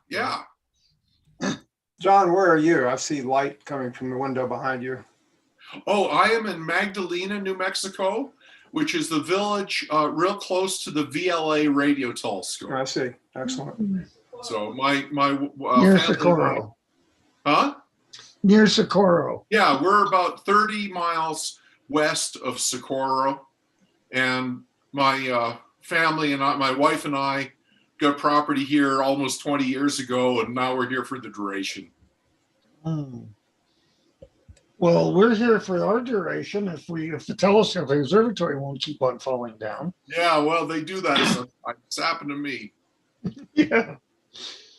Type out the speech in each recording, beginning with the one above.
Yeah. John, where are you? I see light coming from the window behind you. Oh, I am in Magdalena, New Mexico, which is the village real close to the VLA radio telescope. I see. Excellent. So my Near family, Socorro. huh? Near Socorro. Yeah, we're about 30 miles west of Socorro, and my family and my wife and I got property here almost 20 years ago, and now we're here for the duration. Hmm. Well, we're here for our duration if the telescope, the observatory won't keep on falling down. Yeah, well, they do that sometimes. It's happened to me. Yeah.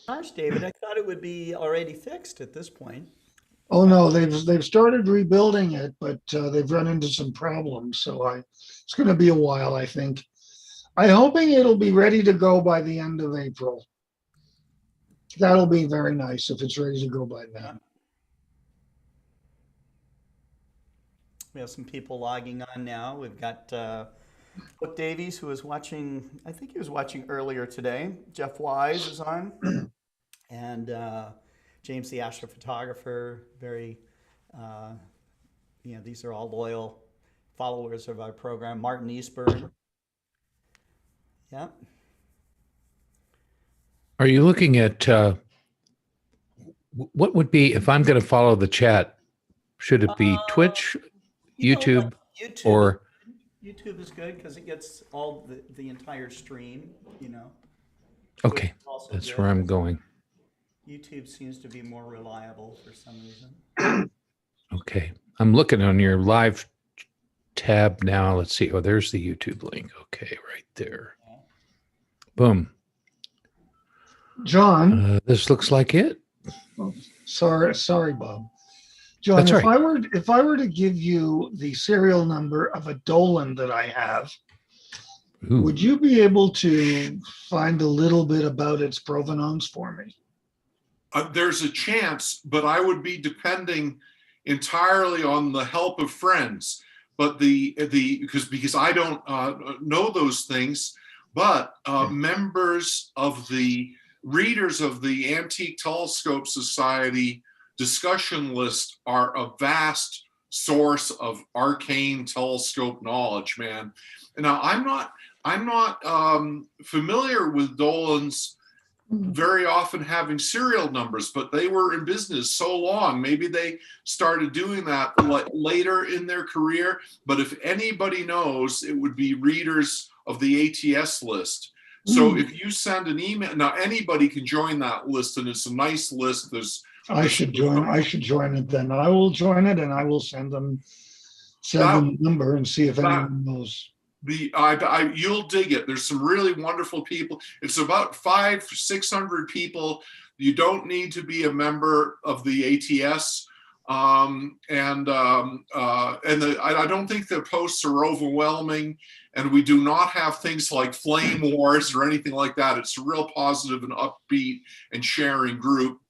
Gosh, David, I thought it would be already fixed at this point. Oh no, they've started rebuilding it, but they've run into some problems. So it's going to be a while, I think. I'm hoping it'll be ready to go by the end of April. That'll be very nice if it's ready to go by then. We have some people logging on now. We've got Book Davies, who was watching, I think he was watching earlier today. Jeff Wise is on. And James, the astrophotographer, very, these are all loyal followers of our program. Martin Eastburn. Yeah. Are you looking at what would be, if I'm going to follow the chat, should it be Twitch, YouTube, YouTube, or? YouTube is good because it gets all the entire stream, Okay, that's where I'm going. YouTube seems to be more reliable for some reason. Okay, I'm looking on your live tab now. Let's see. Oh, there's the YouTube link. Okay, right there. Boom. John, this looks like it. Oh, sorry, Bob. John, That's right. if I were to give you the serial number of a Dolan that I have, Ooh. Would you be able to find a little bit about its provenance for me? There's a chance, but I would be depending entirely on the help of friends. But because I don't know those things, but members of the readers of the Antique Telescope Society discussion list are a vast source of arcane telescope knowledge, man. Now I'm not familiar with Dolan's very often having serial numbers, but they were in business so long. Maybe they started doing that later in their career. But if anybody knows, it would be readers of the ATS list. So if you send an email, now anybody can join that list, and it's a nice list. I should join it then. I will join it, and I will send them the number and see if anyone knows. You'll dig it. There's some really wonderful people. It's about 500-600 people. You don't need to be a member of the ATS. I don't think the posts are overwhelming, and we do not have things like flame wars or anything like that. It's a real positive and upbeat and sharing group.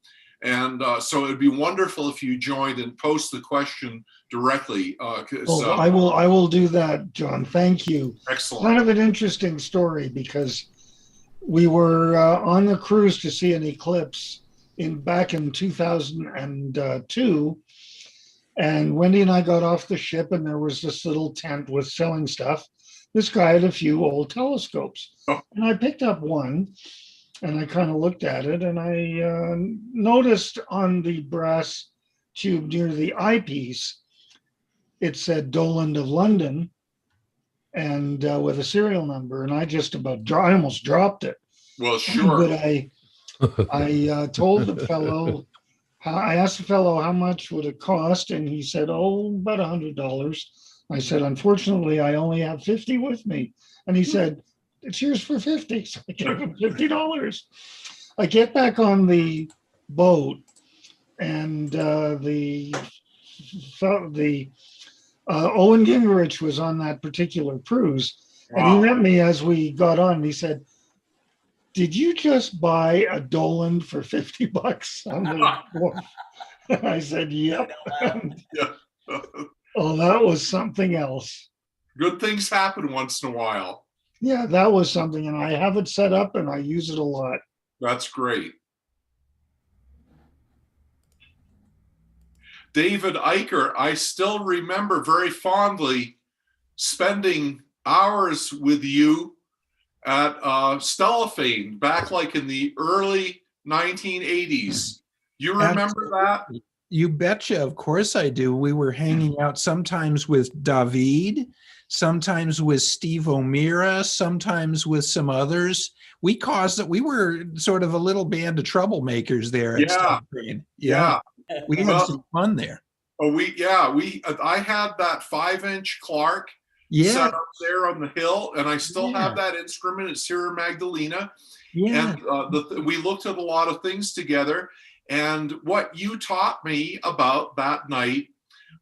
And so it'd be wonderful if you joined and post the question directly. I will do that, John. Thank you. Excellent. Kind of an interesting story because we were on the cruise to see an eclipse back in 2002, and Wendy and I got off the ship, and there was this little tent with selling stuff. This guy had a few old telescopes, and I picked up one. And I kind of looked at it, and I noticed on the brass tube near the eyepiece, it said Dolan of London, and with a serial number. And I I almost dropped it. Well, sure. But I told the fellow, I asked the fellow how much would it cost, and he said, about $100. I said, unfortunately, I only have 50 with me, and he said, it's yours for 50. So I gave him $50. I get back on the boat, and the Owen Gingerich was on that particular cruise. Wow. And he met me as we got on. And he said, "Did you just buy a Dolan for $50?" I said, "Yep." Yeah. Oh, that was something else. Good things happen once in a while. Yeah, that was something, and I have it set up, and I use it a lot. That's great. David Eicher, I still remember very fondly spending hours with you at Stellafane back like in the early 1980s. You remember that? You betcha. Of course I do. We were hanging out sometimes with David, sometimes with Steve O'Meara, sometimes with some others. We were sort of a little band of troublemakers there at Stellafane. Yeah. We had some fun there. Oh, I had that 5-inch Clark set up there on the hill, and I still have that instrument at Sierra Magdalena. Yeah. And we looked at a lot of things together. And what you taught me about that night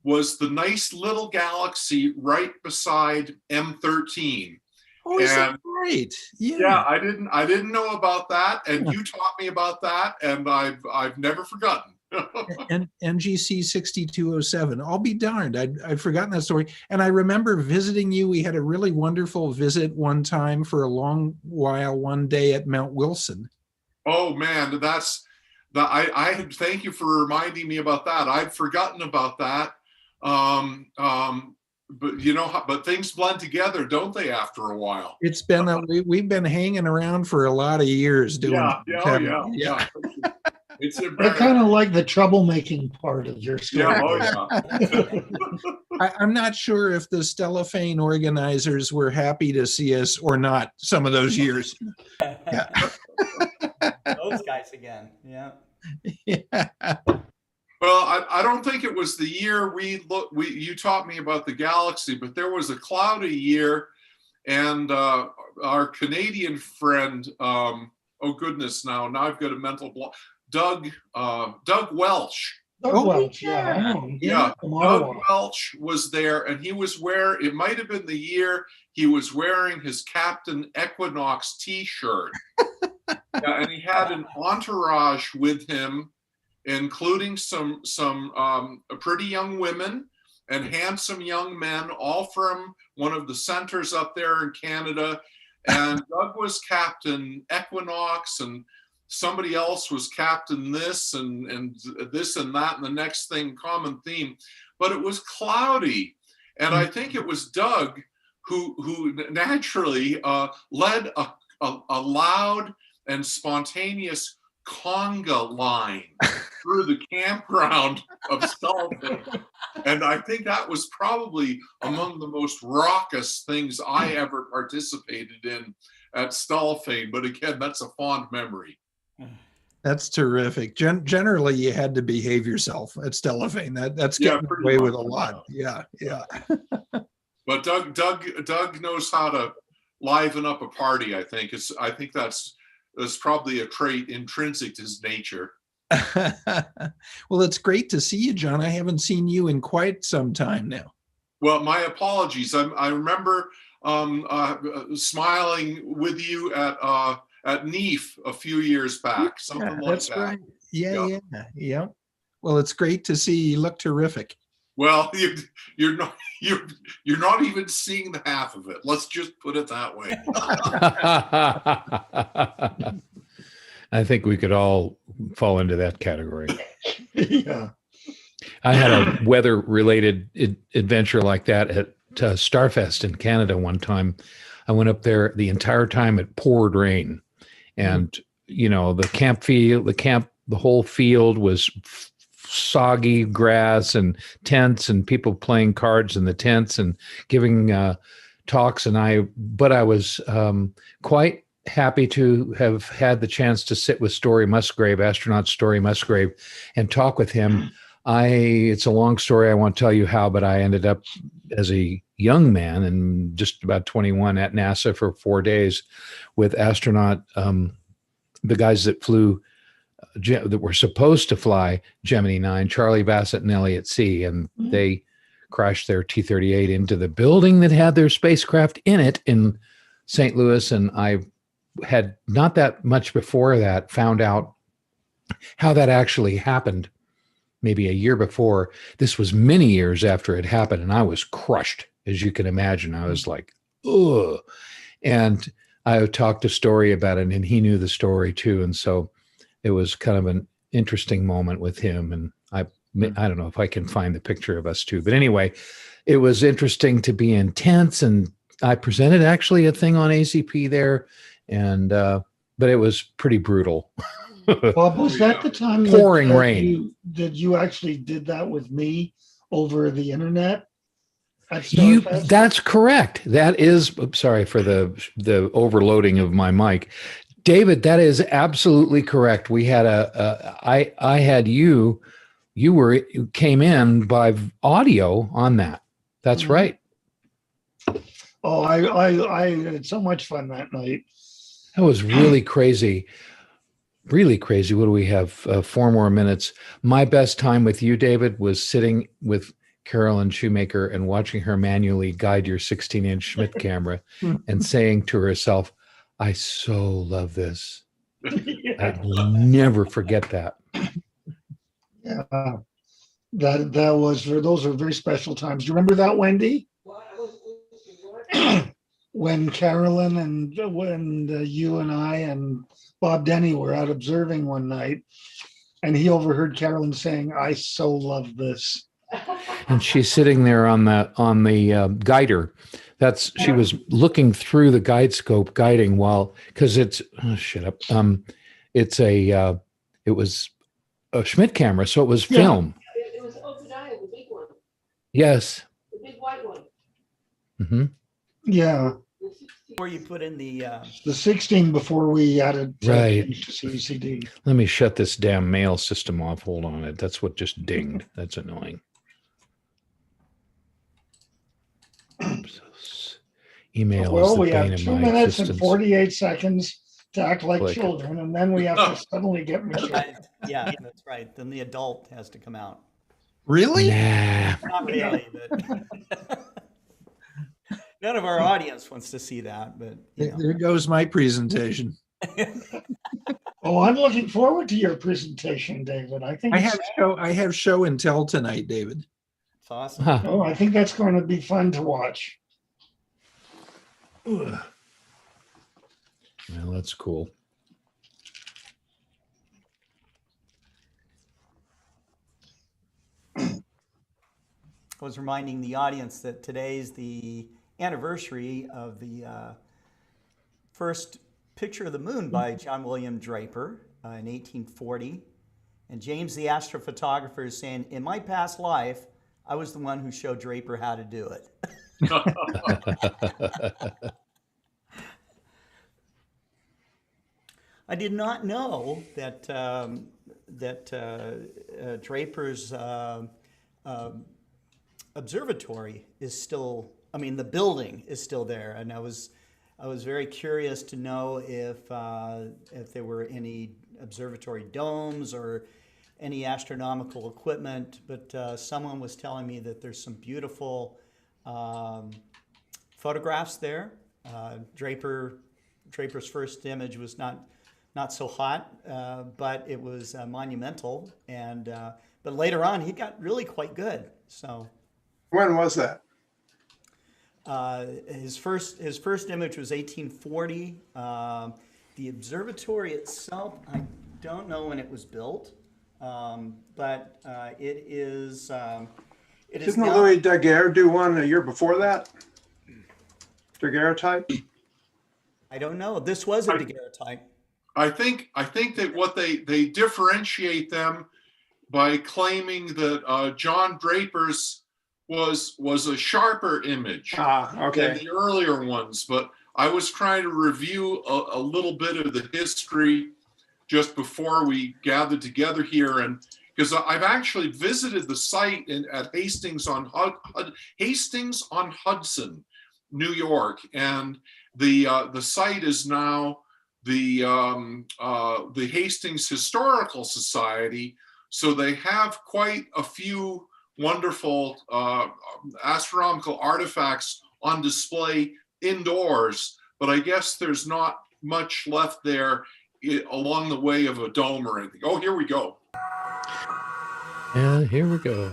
was the nice little galaxy right beside M13. Oh, is that right? Yeah, I didn't know about that, and you taught me about that, and I've never forgotten. And NGC 6207. I'll be darned. I'd forgotten that story. And I remember visiting you. We had a really wonderful visit one time for a long while, one day at Mount Wilson. Oh man, I thank you for reminding me about that. I'd forgotten about that. But but things blend together, don't they, after a while? It's been we've been hanging around for a lot of years doing yeah. It's They're kind of like the troublemaking part of your story. I'm not sure if the Stellafane organizers were happy to see us or not some of those years. Those guys again. Yeah. Well, I don't think it was the year you taught me about the galaxy, but there was a cloudy year, and our Canadian friend, oh goodness, now I've got a mental block. Doug Welch. Welch, Doug Welch was there, and he was it might have been the year he was wearing his Captain Equinox t-shirt. And he had an entourage with him, including some pretty young women and handsome young men, all from one of the centers up there in Canada. And Doug was Captain Equinox, and somebody else was Captain this and this and that, and the next thing, common theme. But it was cloudy. And I think it was Doug who naturally led a loud and spontaneous conga line through the campground of Stellafane. And I think that was probably among the most raucous things I ever participated in at Stellafane. But again, that's a fond memory. That's terrific. Generally, you had to behave yourself at Stellafane. That's getting away with a lot. Yeah. But Doug knows how to liven up a party. I think that's probably a trait intrinsic to his nature. Well, it's great to see you, John. I haven't seen you in quite some time now. Well, my apologies. I remember smiling with you at NEAF a few years back. Something like that's that. Right. Yeah. Well, it's great to see you. You look terrific. Well, you're not even seeing the half of it. Let's just put it that way. I think we could all fall into that category. Yeah. I had a weather-related adventure like that at Starfest in Canada one time. I went up there the entire time. It poured rain, and the whole field was soggy grass and tents and people playing cards in the tents and giving talks. But I was quite happy to have had the chance to sit with astronaut Story Musgrave, and talk with him. It's a long story. I won't tell you how, but I ended up as a young man and just about 21 at NASA for 4 days with astronaut, the guys that flew, that were supposed to fly Gemini 9, Charlie Bassett and Elliot C. And they crashed their T-38 into the building that had their spacecraft in it in St. Louis. And I had not that much before that found out how that actually happened. Maybe a year before. This was many years after it happened, and I was crushed, as you can imagine. I was like, ugh. And I talked to Story about it, and he knew the story too. And so it was kind of an interesting moment with him. And I I don't know if I can find the picture of us too, but anyway, it was interesting to be in tents, and I presented actually a thing on ACP there, and but it was pretty brutal. Bob, was that the time Pouring rain. you actually did that with me over the internet at You, Starfest? that's correct. That is, sorry for the overloading of my mic. David, that is absolutely correct. We had I had you came in by audio on that. That's Mhm. right. Oh, I had so much fun that night. That was really crazy. Really crazy. What do we have? 4 more minutes. My best time with you, David, was sitting with Carolyn Shoemaker and watching her manually guide your 16-inch Schmidt camera and saying to herself, I so love this. Yeah. I'll never forget that. Yeah. That was, those were very special times. Do you remember that, Wendy? When Carolyn and when you and I and Bob Denny were out observing one night, and he overheard Carolyn saying, "I so love this." And she's sitting there on the guider. She was looking through the guide scope guiding while, because it's it was a Schmidt camera, so it was film. It was Obadiah, the big one, Yes. the big white one. Mm-hmm. Yeah, Where you put in the the 16 before we added Right. to CCD. Let me shut this damn mail system off. Hold on. That's what just dinged. That's annoying. Email Well, is the we bane have of 2 my minutes existence. and 48 seconds to act like Click. children, and then we have to suddenly get mature. yeah, that's right. Then the adult has to come out. Really? Nah. Not really, but none of our audience wants to see that. But you know. There goes my presentation. Oh, I'm looking forward to your presentation, David. I think I have show and tell tonight, David. It's awesome. Huh. Oh, I think that's going to be fun to watch. Well, that's cool. I was reminding the audience that today's the anniversary of the first picture of the moon by John William Draper in 1840. And James the astrophotographer is saying, in my past life, I was the one who showed Draper how to do it. I did not know that Draper's observatory is still, I mean, the building is still there. And I was very curious to know if there were any observatory domes or any astronomical equipment, but someone was telling me that there's some beautiful photographs there. Draper's first image was not so hot, but it was monumental. And but later on, he got really quite good. So When was that? his first image was 1840. The observatory itself, I don't know when it was built, but it is. Didn't now- Louis Daguerre do one a year before that? Daguerreotype? I don't know. This was a daguerreotype. I think that what they differentiate them by claiming that John Draper's was a sharper image than Okay. the earlier ones. But I was trying to review a little bit of the history just before we gathered together here, and because I've actually visited the site at Hastings on Hudson, New York, and the site is now the Hastings Historical Society. So they have quite a few wonderful astronomical artifacts on display indoors, but I guess there's not much left there along the way of a dome or anything. Oh, here we go. And here we go.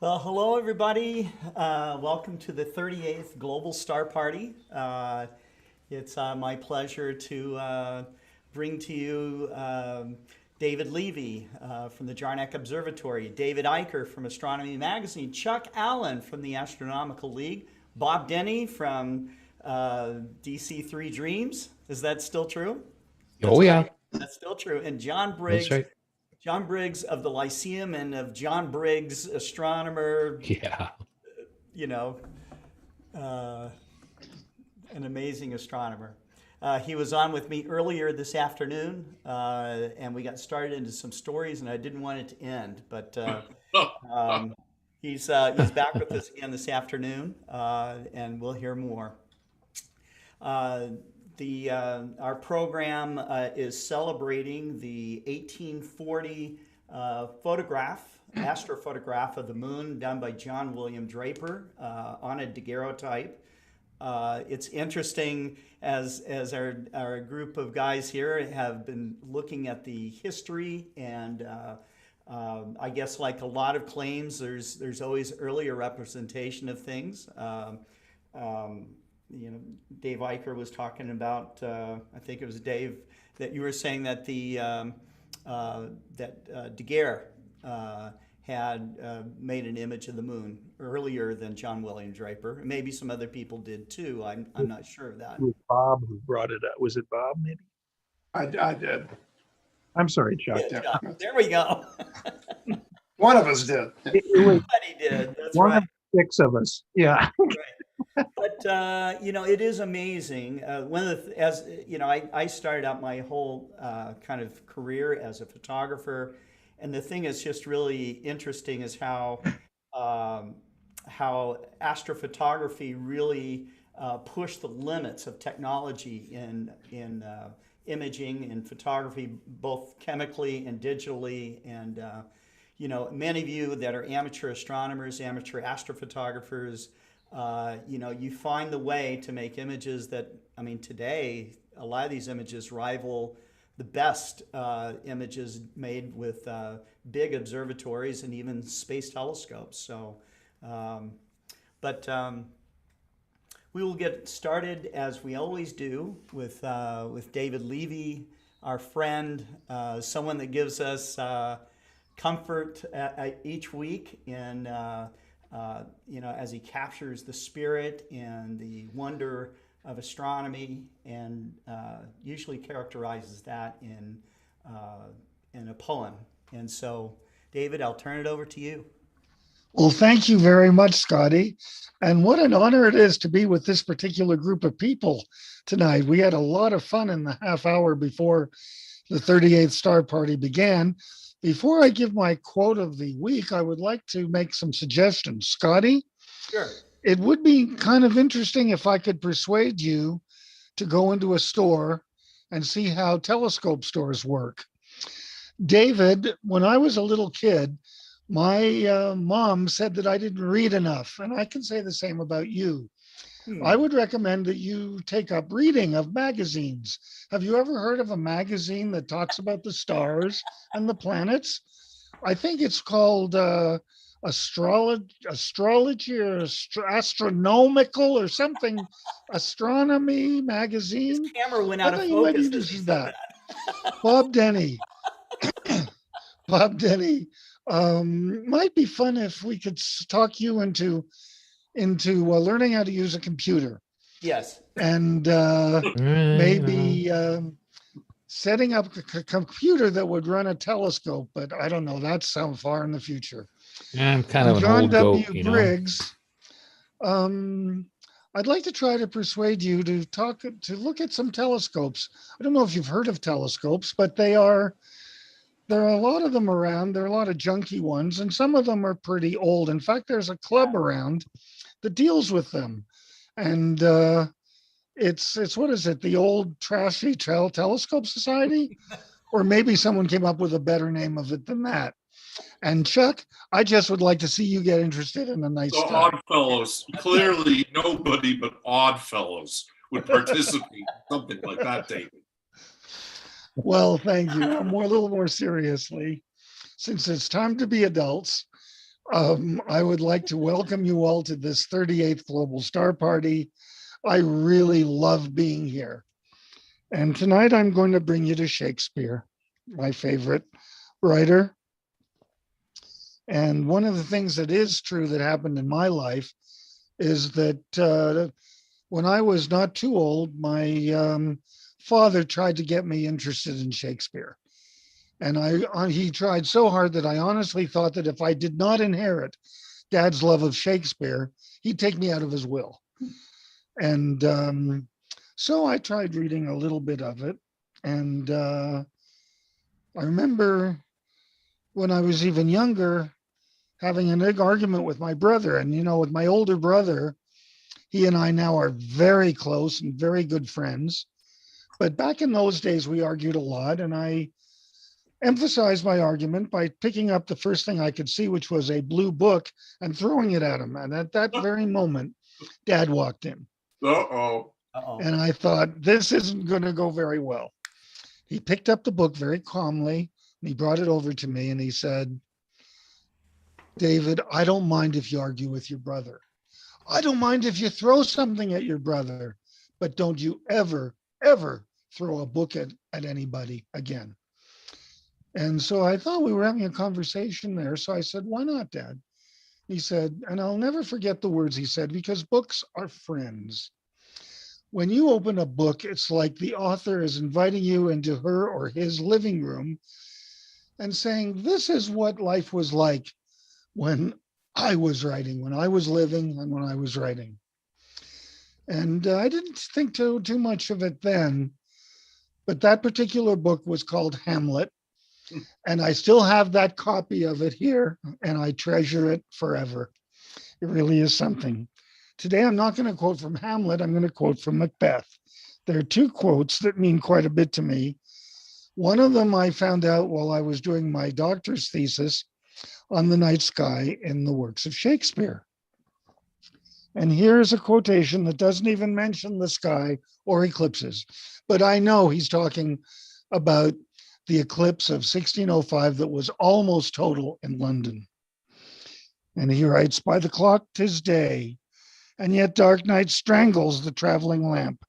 Well, hello everybody. Welcome to the 38th Global Star Party. It's my pleasure to bring to you David Levy from the Jarnac Observatory, David Eicher from Astronomy Magazine, Chuck Allen from the Astronomical League, Bob Denny from DC3 Dreams. Is that still true? Oh, yeah. Right. That's still true. And John Briggs. That's right. John Briggs of the Lyceum and of John Briggs, astronomer, Yeah. you know, an amazing astronomer. He was on with me earlier this afternoon, and we got started into some stories, and I didn't want it to end, but he's back with us again this afternoon, and we'll hear more. Our program is celebrating the 1840 astrophotograph of the moon done by John William Draper on a daguerreotype. It's interesting as our group of guys here have been looking at the history, and I guess like a lot of claims, there's always earlier representation of things. Dave Eicher was talking about, I think it was Dave, that you were saying that Daguerre had made an image of the moon earlier than John William Draper. Maybe some other people did too. I'm not sure of that. It was Bob who brought it up. Was it Bob, maybe? I did. I'm sorry, Chuck. Yeah, Chuck. There we go. One of us did. It was Somebody did. That's one right. of 6 of us. Yeah. But it is amazing. One of the, I started out my whole kind of career as a photographer, and the thing that's just really interesting is how astrophotography really pushed the limits of technology in imaging and photography, both chemically and digitally. And many of you that are amateur astronomers, amateur astrophotographers, you find the way to make images that, today, a lot of these images rival the best images made with big observatories and even space telescopes. So, we will get started as we always do with David Levy, our friend, someone that gives us comfort each week in as he captures the spirit and the wonder of astronomy, and usually characterizes that in a poem. And so, David, I'll turn it over to you. Well, thank you very much, Scotty. And what an honor it is to be with this particular group of people tonight. We had a lot of fun in the half hour before the 38th Star Party began. Before I give my quote of the week, I would like to make some suggestions. Scotty? Sure. It would be kind of interesting if I could persuade you to go into a store and see how telescope stores work. David, when I was a little kid, my mom said that I didn't read enough, and I can say the same about you. I would recommend that you take up reading of magazines. Have you ever heard of a magazine that talks about the stars and the planets? I think it's called Astrology or Astronomical or something, Astronomy magazine. His camera went out of I might focus. need to as he see said that. Bob Denny. Bob Denny. Might be fun if we could talk you into learning how to use a computer. Yes. And maybe setting up a computer that would run a telescope, but I don't know. That's so far in the future. I'm kind of an John old W. goat, Briggs. I'd like to try to persuade you to look at some telescopes. I don't know if you've heard of telescopes, but there are a lot of them around. There are a lot of junky ones, and some of them are pretty old. In fact, there's a club around that deals with them. And it's what is it? The Old Trashy Telescope Society? Or maybe someone came up with a better name of it than that. And Chuck, I just would like to see you get interested in the nice So stuff. Oddfellows, clearly nobody but Oddfellows would participate in something like that, David. Well, thank you. A little more seriously, since it's time to be adults, I would like to welcome you all to this 38th Global Star Party. I really love being here. And tonight I'm going to bring you to Shakespeare, my favorite writer. And one of the things that is true that happened in my life is that when I was not too old, my father tried to get me interested in Shakespeare. And he tried so hard that I honestly thought that if I did not inherit Dad's love of Shakespeare, he'd take me out of his will. And so I tried reading a little bit of it. And I remember when I was even younger, having a big argument with my brother. And, with my older brother, he and I now are very close and very good friends. But back in those days, we argued a lot. And I emphasized my argument by picking up the first thing I could see, which was a blue book, and throwing it at him. And at that very moment, Dad walked in. Uh-oh. Uh-oh. And I thought, this isn't going to go very well. He picked up the book very calmly, and he brought it over to me, and he said, David, I don't mind if you argue with your brother. I don't mind if you throw something at your brother, but don't you ever, ever throw a book at anybody again. And so I thought we were having a conversation there. So I said, why not, Dad? He said, and I'll never forget the words he said, because books are friends. When you open a book, it's like the author is inviting you into her or his living room and saying, this is what life was like when I was writing, when I was living, and when I was writing. And I didn't think too much of it then, but that particular book was called Hamlet. And I still have that copy of it here, and I treasure it forever. It really is something. Today, I'm not going to quote from Hamlet. I'm going to quote from Macbeth. There are two quotes that mean quite a bit to me. One of them I found out while I was doing my doctor's thesis on the night sky in the works of Shakespeare. And here's a quotation that doesn't even mention the sky or eclipses, but I know he's talking about the eclipse of 1605 that was almost total in London. And he writes, by the clock 'tis day, and yet dark night strangles the traveling lamp.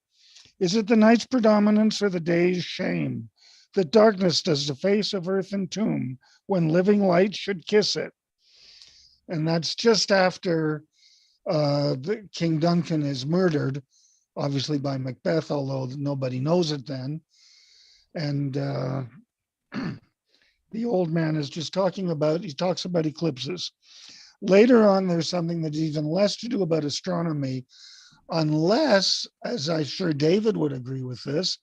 Is it the night's predominance or the day's shame that darkness does the face of earth and tomb when living light should kiss it? And that's just after King Duncan is murdered, obviously by Macbeth, although nobody knows it then. And the old man is just he talks about eclipses. Later on, there's something that's even less to do about astronomy, unless, as I'm sure David would agree with this,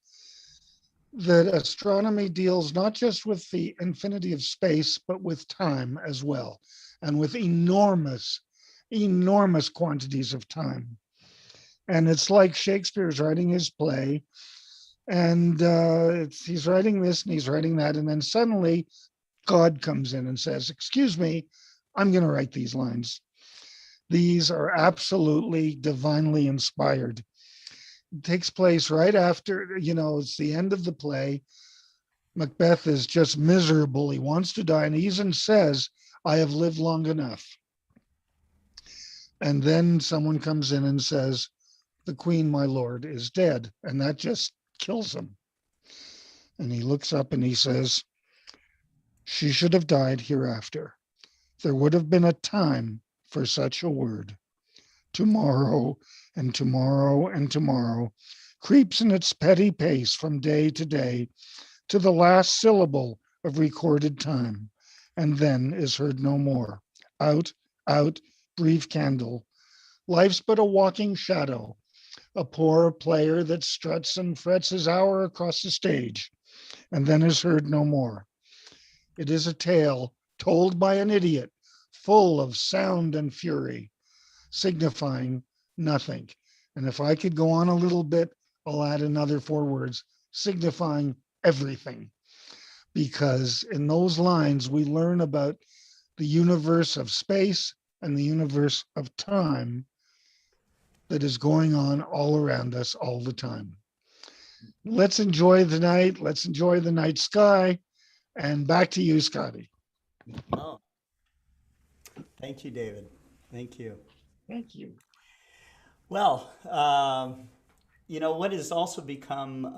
that astronomy deals not just with the infinity of space, but with time as well, and with enormous, enormous quantities of time. And it's like Shakespeare's writing his play, and he's writing this and he's writing that, and then suddenly God comes in and says, excuse me, I'm going to write these lines. These are absolutely divinely inspired. It takes place right after, it's the end of the play. Macbeth is just miserable. He wants to die, and he even says, I have lived long enough. And then someone comes in and says, the queen, my lord, is dead. And that just kills him. And he looks up and he says, she should have died hereafter. There would have been a time for such a word. Tomorrow and tomorrow and tomorrow creeps in its petty pace from day to day to the last syllable of recorded time, and then is heard no more. Out, out, brief candle. Life's but a walking shadow, a poor player that struts and frets his hour across the stage, and then is heard no more. It is a tale told by an idiot, full of sound and fury, signifying nothing. And if I could go on a little bit, I'll add another 4 words, signifying everything. Because in those lines, we learn about the universe of space and the universe of time that is going on all around us all the time. Let's enjoy the night. Let's enjoy the night sky. And back to you, Scotty. Oh. Thank you, David. Thank you. Thank you. Well, what has also become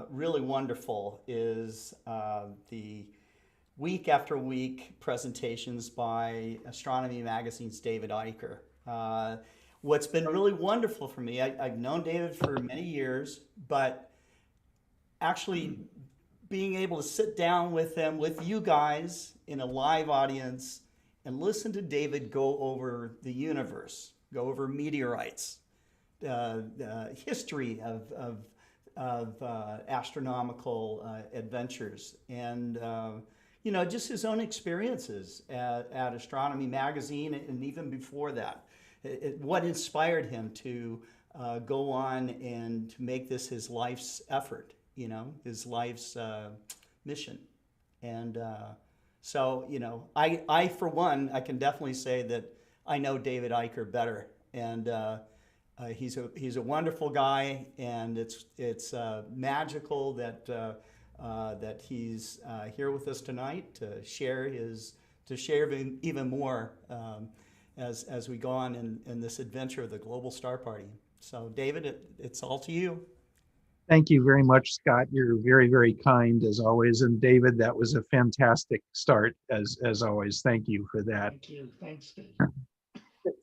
really wonderful is the week after week presentations by Astronomy Magazine's David Eicher. What's been really wonderful for me, I've known David for many years, but actually being able to sit down with him, with you guys in a live audience and listen to David go over the universe, go over meteorites, history of astronomical adventures, and just his own experiences at Astronomy Magazine, and even before that, what inspired him to go on and to make this his life's effort, his life's mission. And I for one, I can definitely say that I know David Eicher better, and he's a wonderful guy, and it's magical that he's here with us tonight to share even more as we go on in this adventure of the Global Star Party. So, David, it's all to you. Thank you very much, Scott. You're very, very kind as always. And David, that was a fantastic start as always. Thank you for that. Thank you. Thanks, Dave.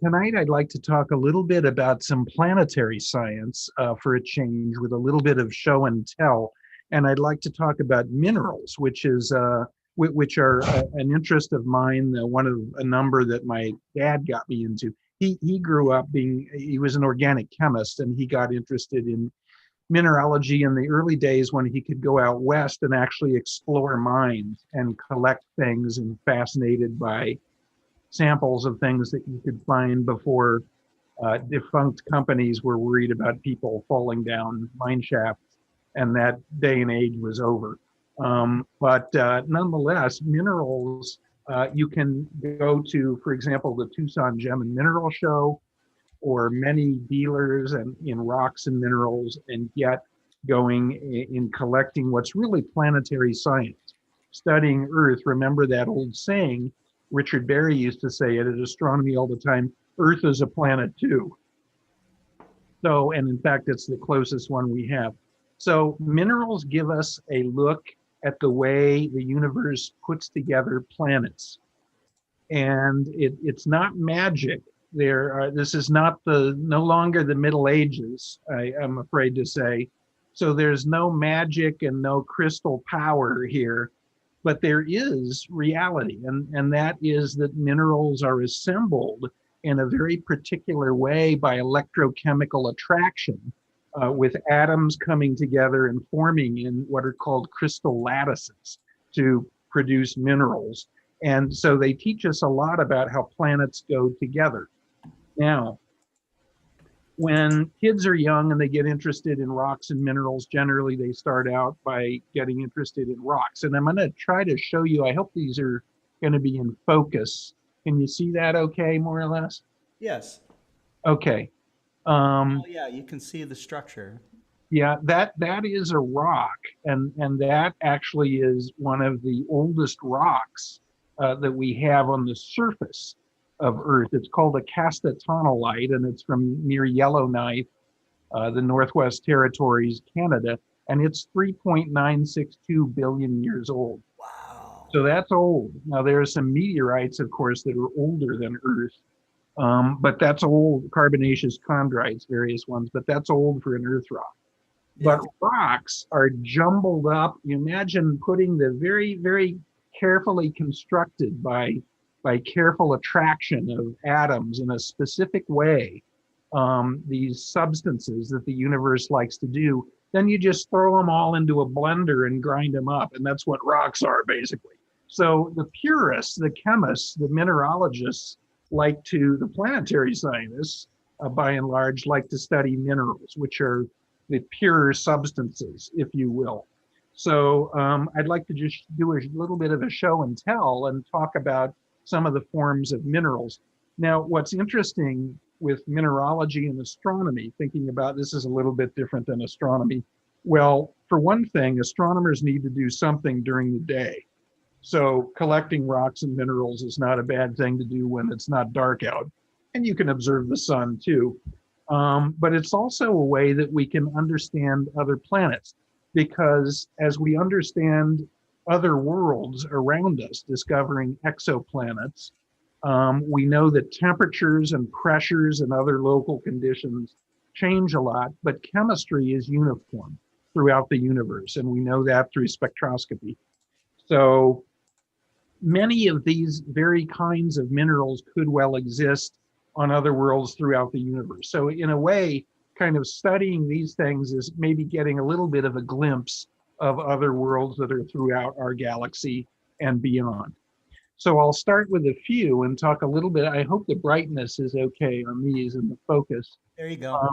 Tonight, I'd like to talk a little bit about some planetary science for a change, with a little bit of show and tell. And I'd like to talk about minerals, which are an interest of mine, one of a number that my dad got me into. He grew up he was an organic chemist, and he got interested in mineralogy in the early days when he could go out west and actually explore mines and collect things, and fascinated by samples of things that you could find before defunct companies were worried about people falling down mine shafts, and that day and age was over. But nonetheless, minerals, you can go to, for example, the Tucson Gem and Mineral Show, or many dealers in rocks and minerals, and get going in collecting what's really planetary science, studying Earth. Remember that old saying, Richard Berry used to say it at Astronomy all the time, Earth is a planet too. So, and in fact, it's the closest one we have. So minerals give us a look at the way the universe puts together planets. And it's not magic. This is no longer the Middle Ages, I'm afraid to say. So there's no magic and no crystal power here, but there is reality. And that is that minerals are assembled in a very particular way by electrochemical attraction, with atoms coming together and forming in what are called crystal lattices to produce minerals. And so they teach us a lot about how planets go together. Now, when kids are young and they get interested in rocks and minerals, generally they start out by getting interested in rocks. And I'm going to try to show you, I hope these are going to be in focus. Can you see that okay, more or less? Yes. Okay. Yeah, you can see the structure. Yeah, that is a rock, and that actually is one of the oldest rocks that we have on the surface of Earth. It's called a castatonalite, and it's from near Yellowknife, the Northwest Territories, Canada, and it's 3.962 billion years old. Wow. So that's old. Now there are some meteorites, of course, that are older than Earth, but that's old, carbonaceous chondrites, various ones, but that's old for an Earth rock. Yeah. But rocks are jumbled up. You imagine putting the very, very carefully constructed by careful attraction of atoms in a specific way, these substances that the universe likes to do, then you just throw them all into a blender and grind them up. And that's what rocks are, basically. So the purists, the chemists, the mineralogists, the planetary scientists, by and large, like to study minerals, which are the pure substances, if you will. So I'd like to just do a little bit of a show and tell and talk about some of the forms of minerals. Now, what's interesting with mineralogy and astronomy, thinking about this is a little bit different than astronomy. Well, for one thing, astronomers need to do something during the day. So collecting rocks and minerals is not a bad thing to do when it's not dark out. And you can observe the sun too. But it's also a way that we can understand other planets, because as we understand other worlds around us, discovering exoplanets, we know that temperatures and pressures and other local conditions change a lot, but chemistry is uniform throughout the universe, and we know that through spectroscopy. So many of these very kinds of minerals could well exist on other worlds throughout the universe. So in a way, kind of studying these things is maybe getting a little bit of a glimpse of other worlds that are throughout our galaxy and beyond. So I'll start with a few and talk a little bit. I hope the brightness is okay on these and the focus. There you go.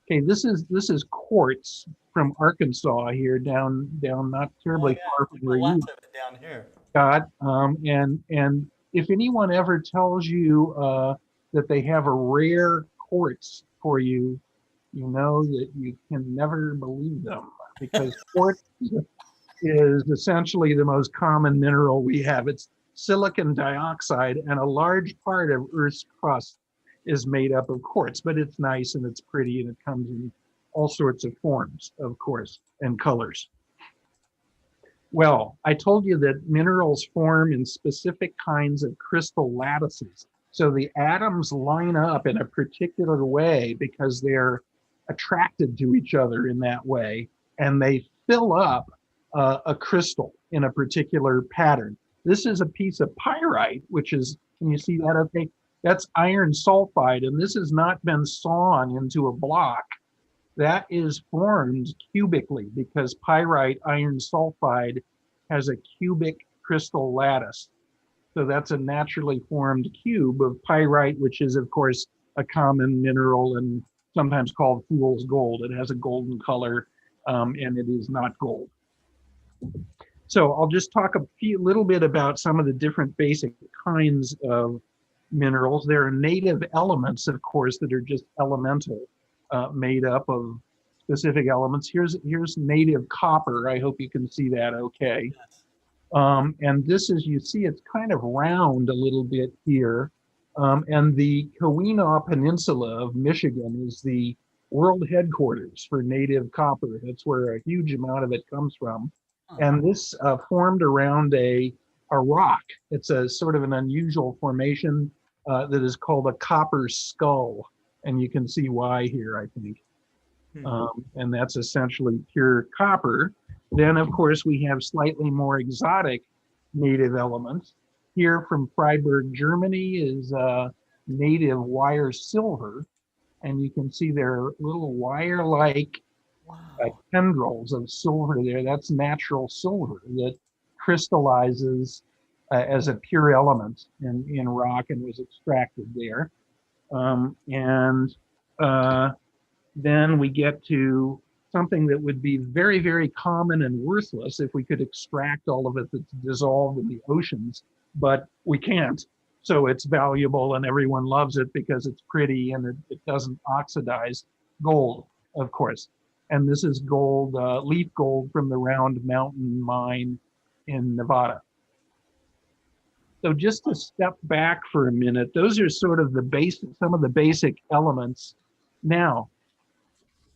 Okay, this is quartz from Arkansas here, down not terribly far from where you Lots of it down here. got. And if anyone ever tells you that they have a rare quartz for you, you know that you can never believe them, because quartz is essentially the most common mineral we have. It's silicon dioxide, and a large part of Earth's crust is made up of quartz, but it's nice and it's pretty, and it comes in all sorts of forms, of course, and colors. Well, I told you that minerals form in specific kinds of crystal lattices. So the atoms line up in a particular way because they're attracted to each other in that way, and they fill up a crystal in a particular pattern. This is a piece of pyrite, which is, can you see that okay? That's iron sulfide, and this has not been sawn into a block. That is formed cubically because pyrite iron sulfide has a cubic crystal lattice. So that's a naturally formed cube of pyrite, which is, of course, a common mineral and sometimes called fool's gold. It has a golden color, and it is not gold. So I'll just talk a little bit about some of the different basic kinds of minerals. There are native elements, of course, that are just elemental, made up of specific elements. Here's native copper. I hope you can see that okay. And this is, you see, it's kind of round a little bit here. And the Keweenaw Peninsula of Michigan is the world headquarters for native copper. That's where a huge amount of it comes from. And this formed around a rock. It's a sort of an unusual formation that is called a copper skull. And you can see why here, I think. And that's essentially pure copper. Then, of course, we have slightly more exotic native elements. Here from Freiburg, Germany is native wire silver. And you can see there are little wire-like tendrils of silver there. That's natural silver that crystallizes as a pure element in rock and was extracted there. Then we get to something that would be very, very common and worthless if we could extract all of it that's dissolved in the oceans, but we can't. So it's valuable and everyone loves it because it's pretty and it doesn't oxidize. Gold, of course. And this is gold, leaf gold from the Round Mountain mine in Nevada. So just to step back for a minute, those are sort of the basic, some of the basic elements. Now,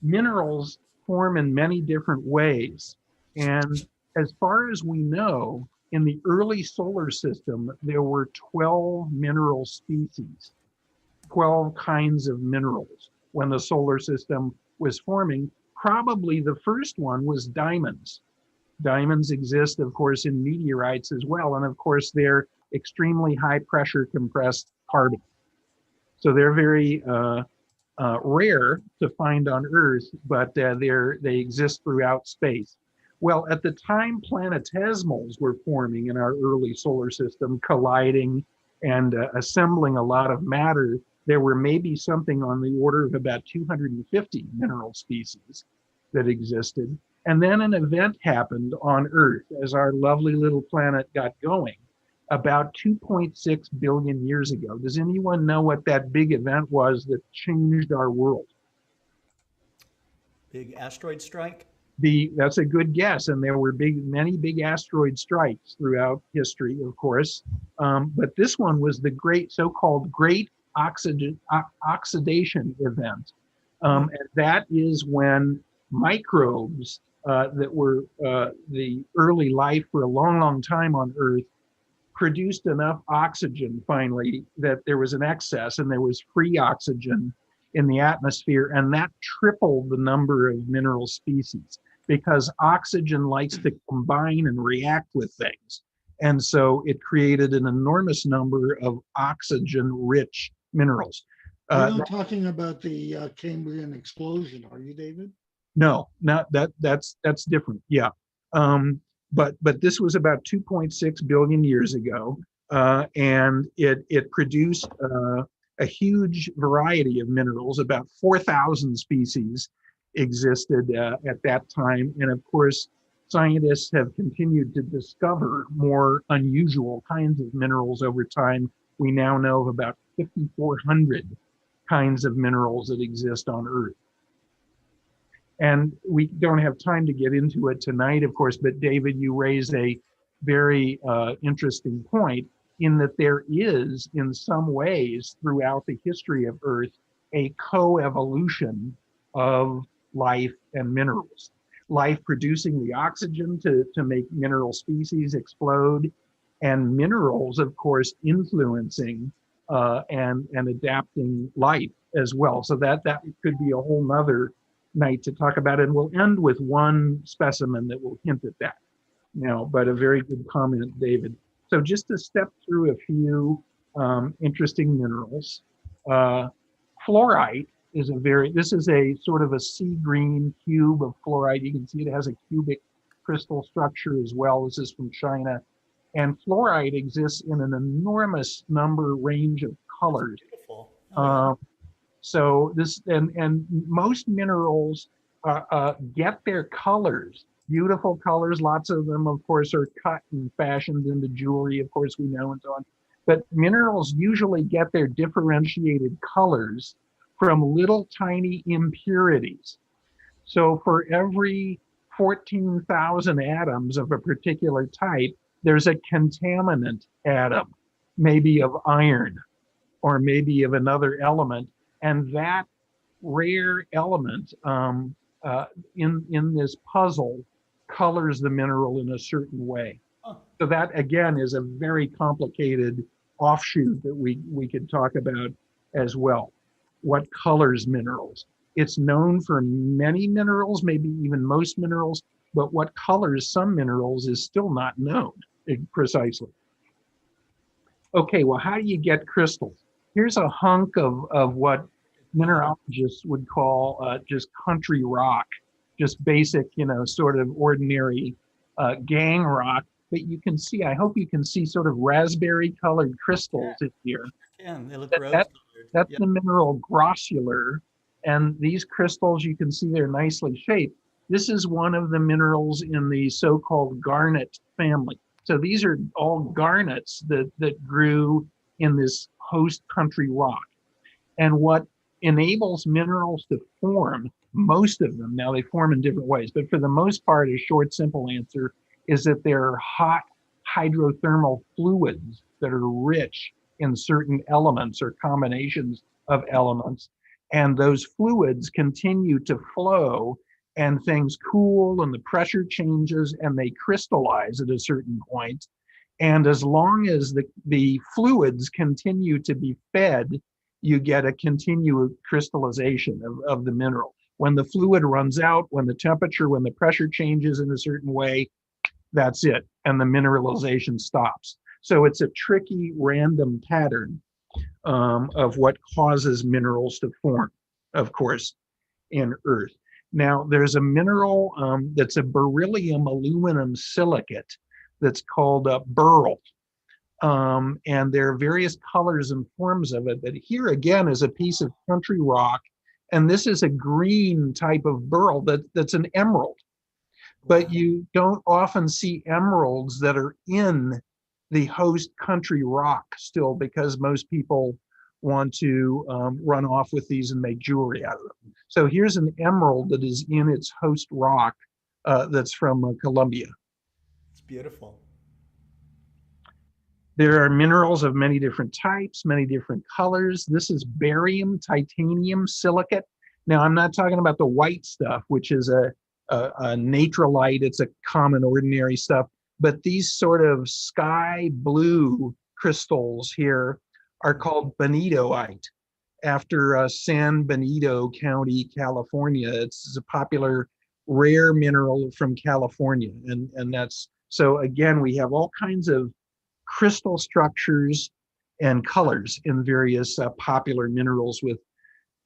minerals form in many different ways. And as far as we know, in the early solar system, there were 12 mineral species, 12 kinds of minerals when the solar system was forming. Probably the first one was diamonds. Diamonds exist, of course, in meteorites as well. And of course, they're extremely high pressure compressed carbon. So they're very rare to find on Earth, but they exist throughout space. Well, at the time planetesimals were forming in our early solar system, colliding and assembling a lot of matter, there were maybe something on the order of about 250 mineral species that existed. And then an event happened on Earth as our lovely little planet got going about 2.6 billion years ago. Does anyone know what that big event was that changed our world? Big asteroid strike? That's a good guess, and there were many big asteroid strikes throughout history, of course. But this one was the so-called Great Oxidation Event, and that is when microbes that were the early life for a long, long time on Earth produced enough oxygen finally that there was an excess and there was free oxygen in the atmosphere, and that tripled the number of mineral species because oxygen likes to combine and react with things. And so it created an enormous number of oxygen-rich minerals. You're not talking about the Cambrian explosion, are you, David? No, not that's different. Yeah. But this was about 2.6 billion years ago, and it produced a huge variety of minerals. About 4,000 species existed at that time, and of course, scientists have continued to discover more unusual kinds of minerals over time. We now know of about 5,400 kinds of minerals that exist on Earth. And we don't have time to get into it tonight, of course, but David, you raised a very interesting point in that there is, in some ways, throughout the history of Earth, a co-evolution of life and minerals. Life producing the oxygen to make mineral species explode, and minerals, of course, influencing and adapting life as well. So that could be a whole nother night to talk about it. And we'll end with one specimen that will hint at that, but a very good comment, David. So just to step through a few interesting minerals. Fluorite is this is a sort of a sea green cube of fluorite. You can see it has a cubic crystal structure as well. This is from China. And fluorite exists in an enormous range of colors. Beautiful. Oh, yeah. So this and most minerals get their colors, beautiful colors. Lots of them, of course, are cut and fashioned into jewelry, of course, we know, and so on. But minerals usually get their differentiated colors from little tiny impurities. So for every 14,000 atoms of a particular type, there's a contaminant atom, maybe of iron or maybe of another element. And that rare element in this puzzle colors the mineral in a certain way. So that, again, is a very complicated offshoot that we could talk about as well. What colors minerals? It's known for many minerals, maybe even most minerals, but what colors some minerals is still not known precisely. Okay, well, how do you get crystals? Here's a hunk of what mineralogists would call just country rock, just basic, sort of ordinary gang rock. But you can see, I hope you can see sort of raspberry colored crystals in here. Yeah, they look rose-colored. That's the mineral grossular. And these crystals, you can see they're nicely shaped. This is one of the minerals in the so-called garnet family. So these are all garnets that grew in this host country rock. And what enables minerals to form, most of them, now they form in different ways, but for the most part, a short, simple answer is that there are hot hydrothermal fluids that are rich in certain elements or combinations of elements. And those fluids continue to flow and things cool and the pressure changes and they crystallize at a certain point. And as long as the fluids continue to be fed, you get a continued crystallization of the mineral. When the fluid runs out, when the temperature, when the pressure changes in a certain way, that's it, and the mineralization stops. So it's a tricky random pattern of what causes minerals to form, of course, in Earth. Now, there's a mineral that's a beryllium aluminum silicate that's called beryl. And there are various colors and forms of it. But here again is a piece of country rock. And this is a green type of beryl that's an emerald. But you don't often see emeralds that are in the host country rock still, because most people want to run off with these and make jewelry out of them. So here's an emerald that is in its host rock that's from Colombia. It's beautiful. There are minerals of many different types, many different colors. This is barium, titanium, silicate. Now, I'm not talking about the white stuff, which is a natrolite. It's a common, ordinary stuff. But these sort of sky blue crystals here are called bonitoite, after San Benito County, California. It's a popular rare mineral from California. And that's, so again, we have all kinds of crystal structures and colors in various popular minerals with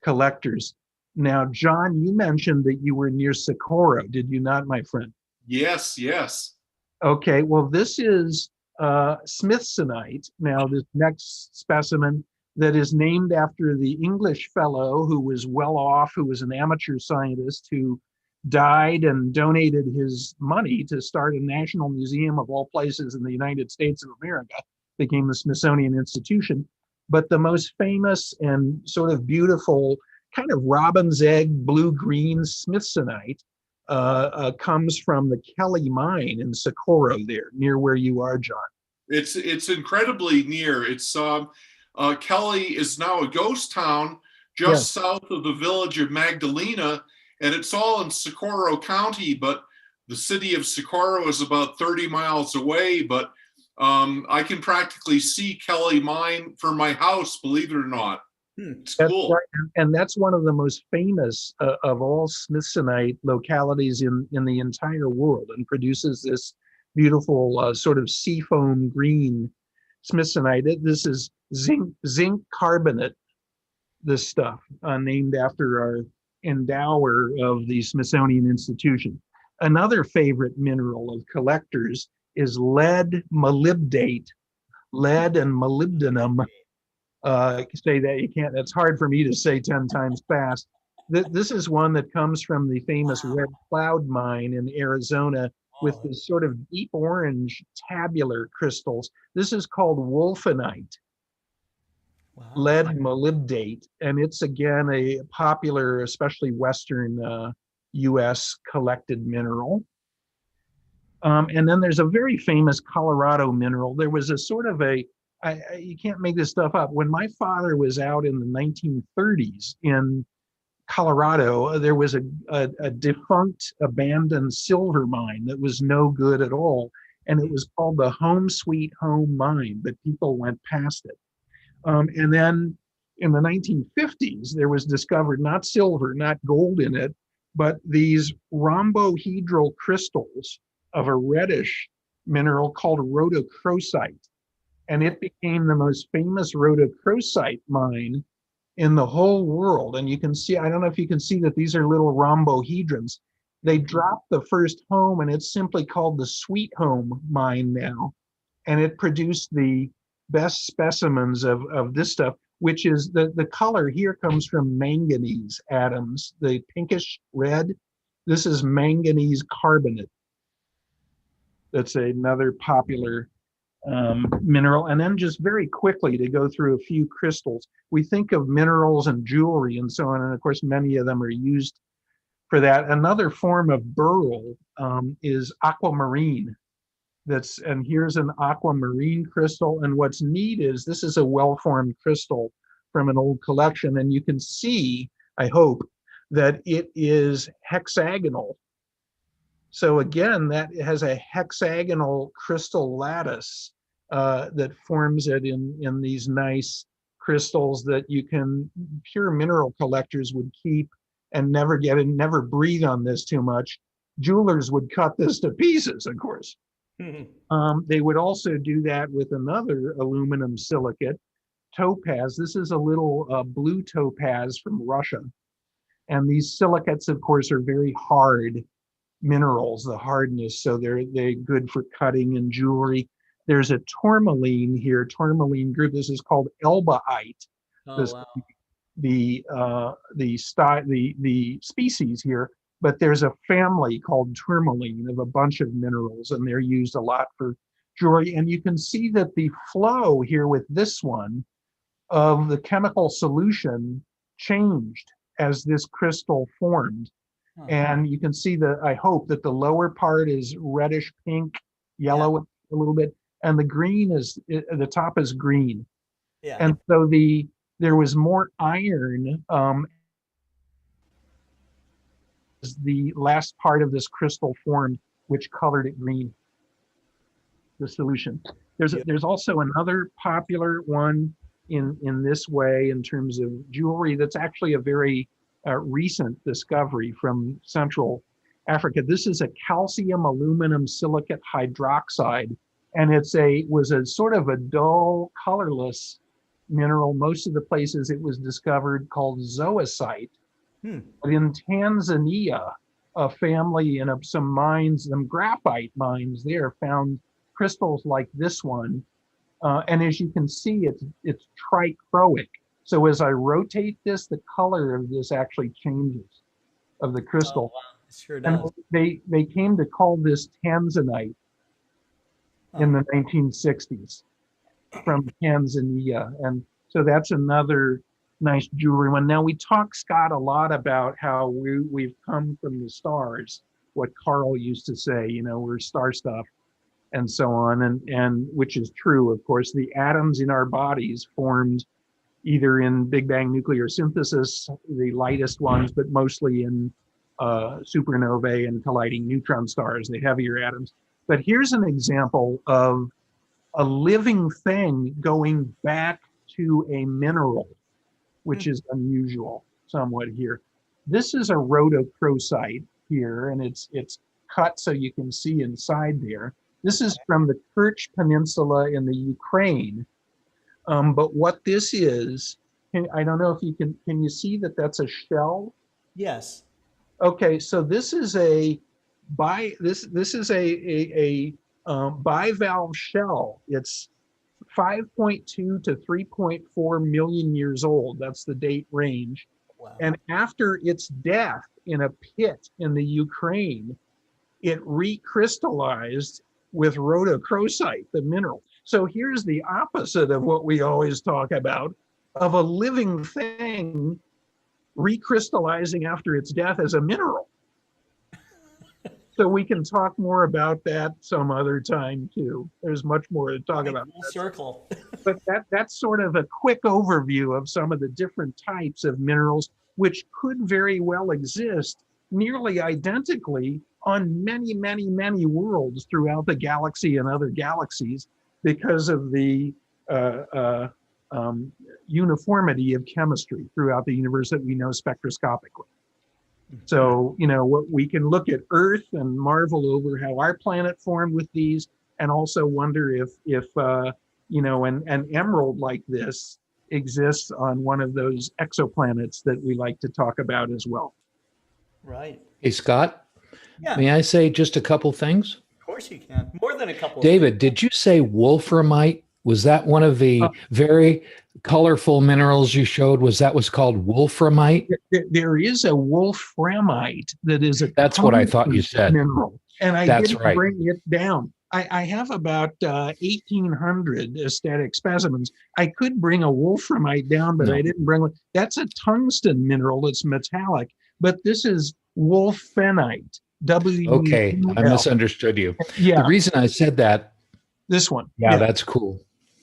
collectors. Now, John, you mentioned that you were near Socorro, did you not, my friend? Yes, yes. Okay, well, this is Smithsonite. Now, this next specimen that is named after the English fellow who was well off, who was an amateur scientist who died and donated his money to start a national museum of all places in the United States of America, became the Smithsonian Institution. But the most famous and sort of beautiful kind of robin's egg blue-green Smithsonite comes from the Kelly mine in Socorro there, near where you are, John. It's incredibly near. It's Kelly is now a ghost town just south of the village of Magdalena, and it's all in Socorro County, but the city of Socorro is about 30 miles away. But I can practically see Kelly mine from my house, believe it or not. It's cool. Right. And that's one of the most famous of all Smithsonite localities in the entire world, and produces this beautiful sort of seafoam green Smithsonite. This is zinc carbonate, this stuff, named after our endower of the Smithsonian Institution. Another favorite mineral of collectors is lead molybdate, lead and molybdenum. Say that you can't, that's hard for me to say 10 times fast. This is one that comes from the famous Red Cloud mine in Arizona with this sort of deep orange tabular crystals. This is called wolfenite, lead molybdate, and it's again a popular, especially Western US collected mineral. And then there's a very famous Colorado mineral. There was a sort of you can't make this stuff up. When my father was out in the 1930s in Colorado, there was a defunct, abandoned silver mine that was no good at all. And it was called the Home Sweet Home Mine, but people went past it. And then in the 1950s, there was discovered not silver, not gold in it, but these rhombohedral crystals of a reddish mineral called rhodochrosite. And it became the most famous rhodochrosite mine in the whole world. And you can see, I don't know if you can see that these are little rhombohedrons. They dropped the first home, and it's simply called the Sweet Home mine now. And it produced the best specimens of this stuff, which is the color here comes from manganese atoms, the pinkish red. This is manganese carbonate. That's another popular mineral. And then just very quickly to go through a few crystals. We think of minerals and jewelry and so on, and of course many of them are used for that. Another form of beryl is aquamarine. And here's an aquamarine crystal. And what's neat is this is a well-formed crystal from an old collection, and you can see, I hope, that it is hexagonal. So again, that has a hexagonal crystal lattice that forms it in these nice crystals that pure mineral collectors would keep and never breathe on this too much. Jewelers would cut this to pieces, of course. They would also do that with another aluminum silicate, topaz. This is a little blue topaz from Russia. And these silicates, of course, are very hard minerals, the hardness, so they're good for cutting and jewelry. There's a tourmaline here, tourmaline group. This is called elbaite. Wow. The species here, but there's a family called tourmaline of a bunch of minerals, and they're used a lot for jewelry. And you can see that the flow here with this one of the chemical solution changed as this crystal formed. Huh. And you can see I hope that the lower part is reddish pink, yellow a little bit, and the green the top is green. Yeah. And so there was more iron as the last part of this crystal formed, which colored it green, the solution. There's also another popular one in this way in terms of jewelry that's actually a very recent discovery from Central Africa. This is a calcium aluminum silicate hydroxide, and was a sort of a dull, colorless mineral. Most of the places it was discovered called zoisite. But in Tanzania, a family in some graphite mines there found crystals like this one. And as you can see, it's trichroic. So as I rotate this, the color of this actually changes, of the crystal. Oh, wow. It sure And does. they came to call this tanzanite in the 1960s from Tanzania. And so that's another nice jewelry one. Now we talk, Scott, a lot about how we've come from the stars, what Carl used to say, we're star stuff and so on, and which is true. Of course, the atoms in our bodies formed either in Big Bang nuclear synthesis, the lightest ones, but mostly in supernovae and colliding neutron stars, the heavier atoms. But here's an example of a living thing going back to a mineral, which is unusual somewhat here. This is a rhodochrosite here, and it's cut so you can see inside there. This is from the Kerch Peninsula in the Ukraine. But what this is, I don't know if you can you see that that's a shell? Yes. Okay, so this is a bivalve shell. It's 5.2 to 3.4 million years old. That's the date range. Wow. And after its death in a pit in the Ukraine, it recrystallized with rhodochrosite, the mineral. So here's the opposite of what we always talk about, of a living thing recrystallizing after its death as a mineral. So we can talk more about that some other time too. There's much more to talk about. Full circle. But that's sort of a quick overview of some of the different types of minerals, which could very well exist nearly identically on many, many, many worlds throughout the galaxy and other galaxies because of the uniformity of chemistry throughout the universe that we know spectroscopically. So, what we can look at Earth and marvel over how our planet formed with these, and also wonder if an emerald like this exists on one of those exoplanets that we like to talk about as well. Right. Hey, Scott, Yeah. may I say just a couple things? Of course you can. More than a couple. David, did you say wolframite? Was that one of the very colorful minerals you showed? Was called wolframite? There is a wolframite that is a That's what I thought you said. mineral, and I That's didn't right. bring it down. I have about 1,800 aesthetic specimens. I could bring a wolframite down, but No. I didn't bring one. That's a tungsten mineral. It's metallic, but this is wolfenite. Okay, I misunderstood you. Yeah, The reason I said that, this one. yeah, that's cool.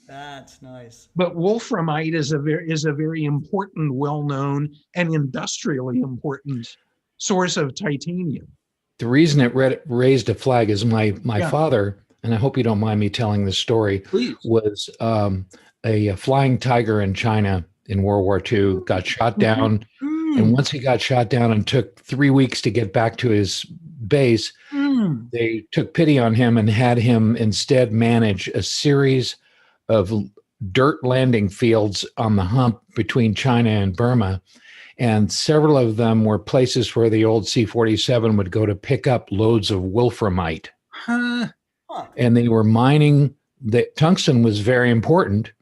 That's nice. But wolframite is a very important, well-known, and industrially important source of titanium. The reason it raised a flag is my Yeah. father, and I hope you don't mind me telling this story, Please. was a flying tiger in China in World War II, got shot down. And once he got shot down and took 3 weeks to get back to his base, they took pity on him and had him instead manage a series of dirt landing fields on the hump between China and Burma. And several of them were places where the old C-47 would go to pick up loads of wolframite. Huh. And they were mining. The tungsten was very important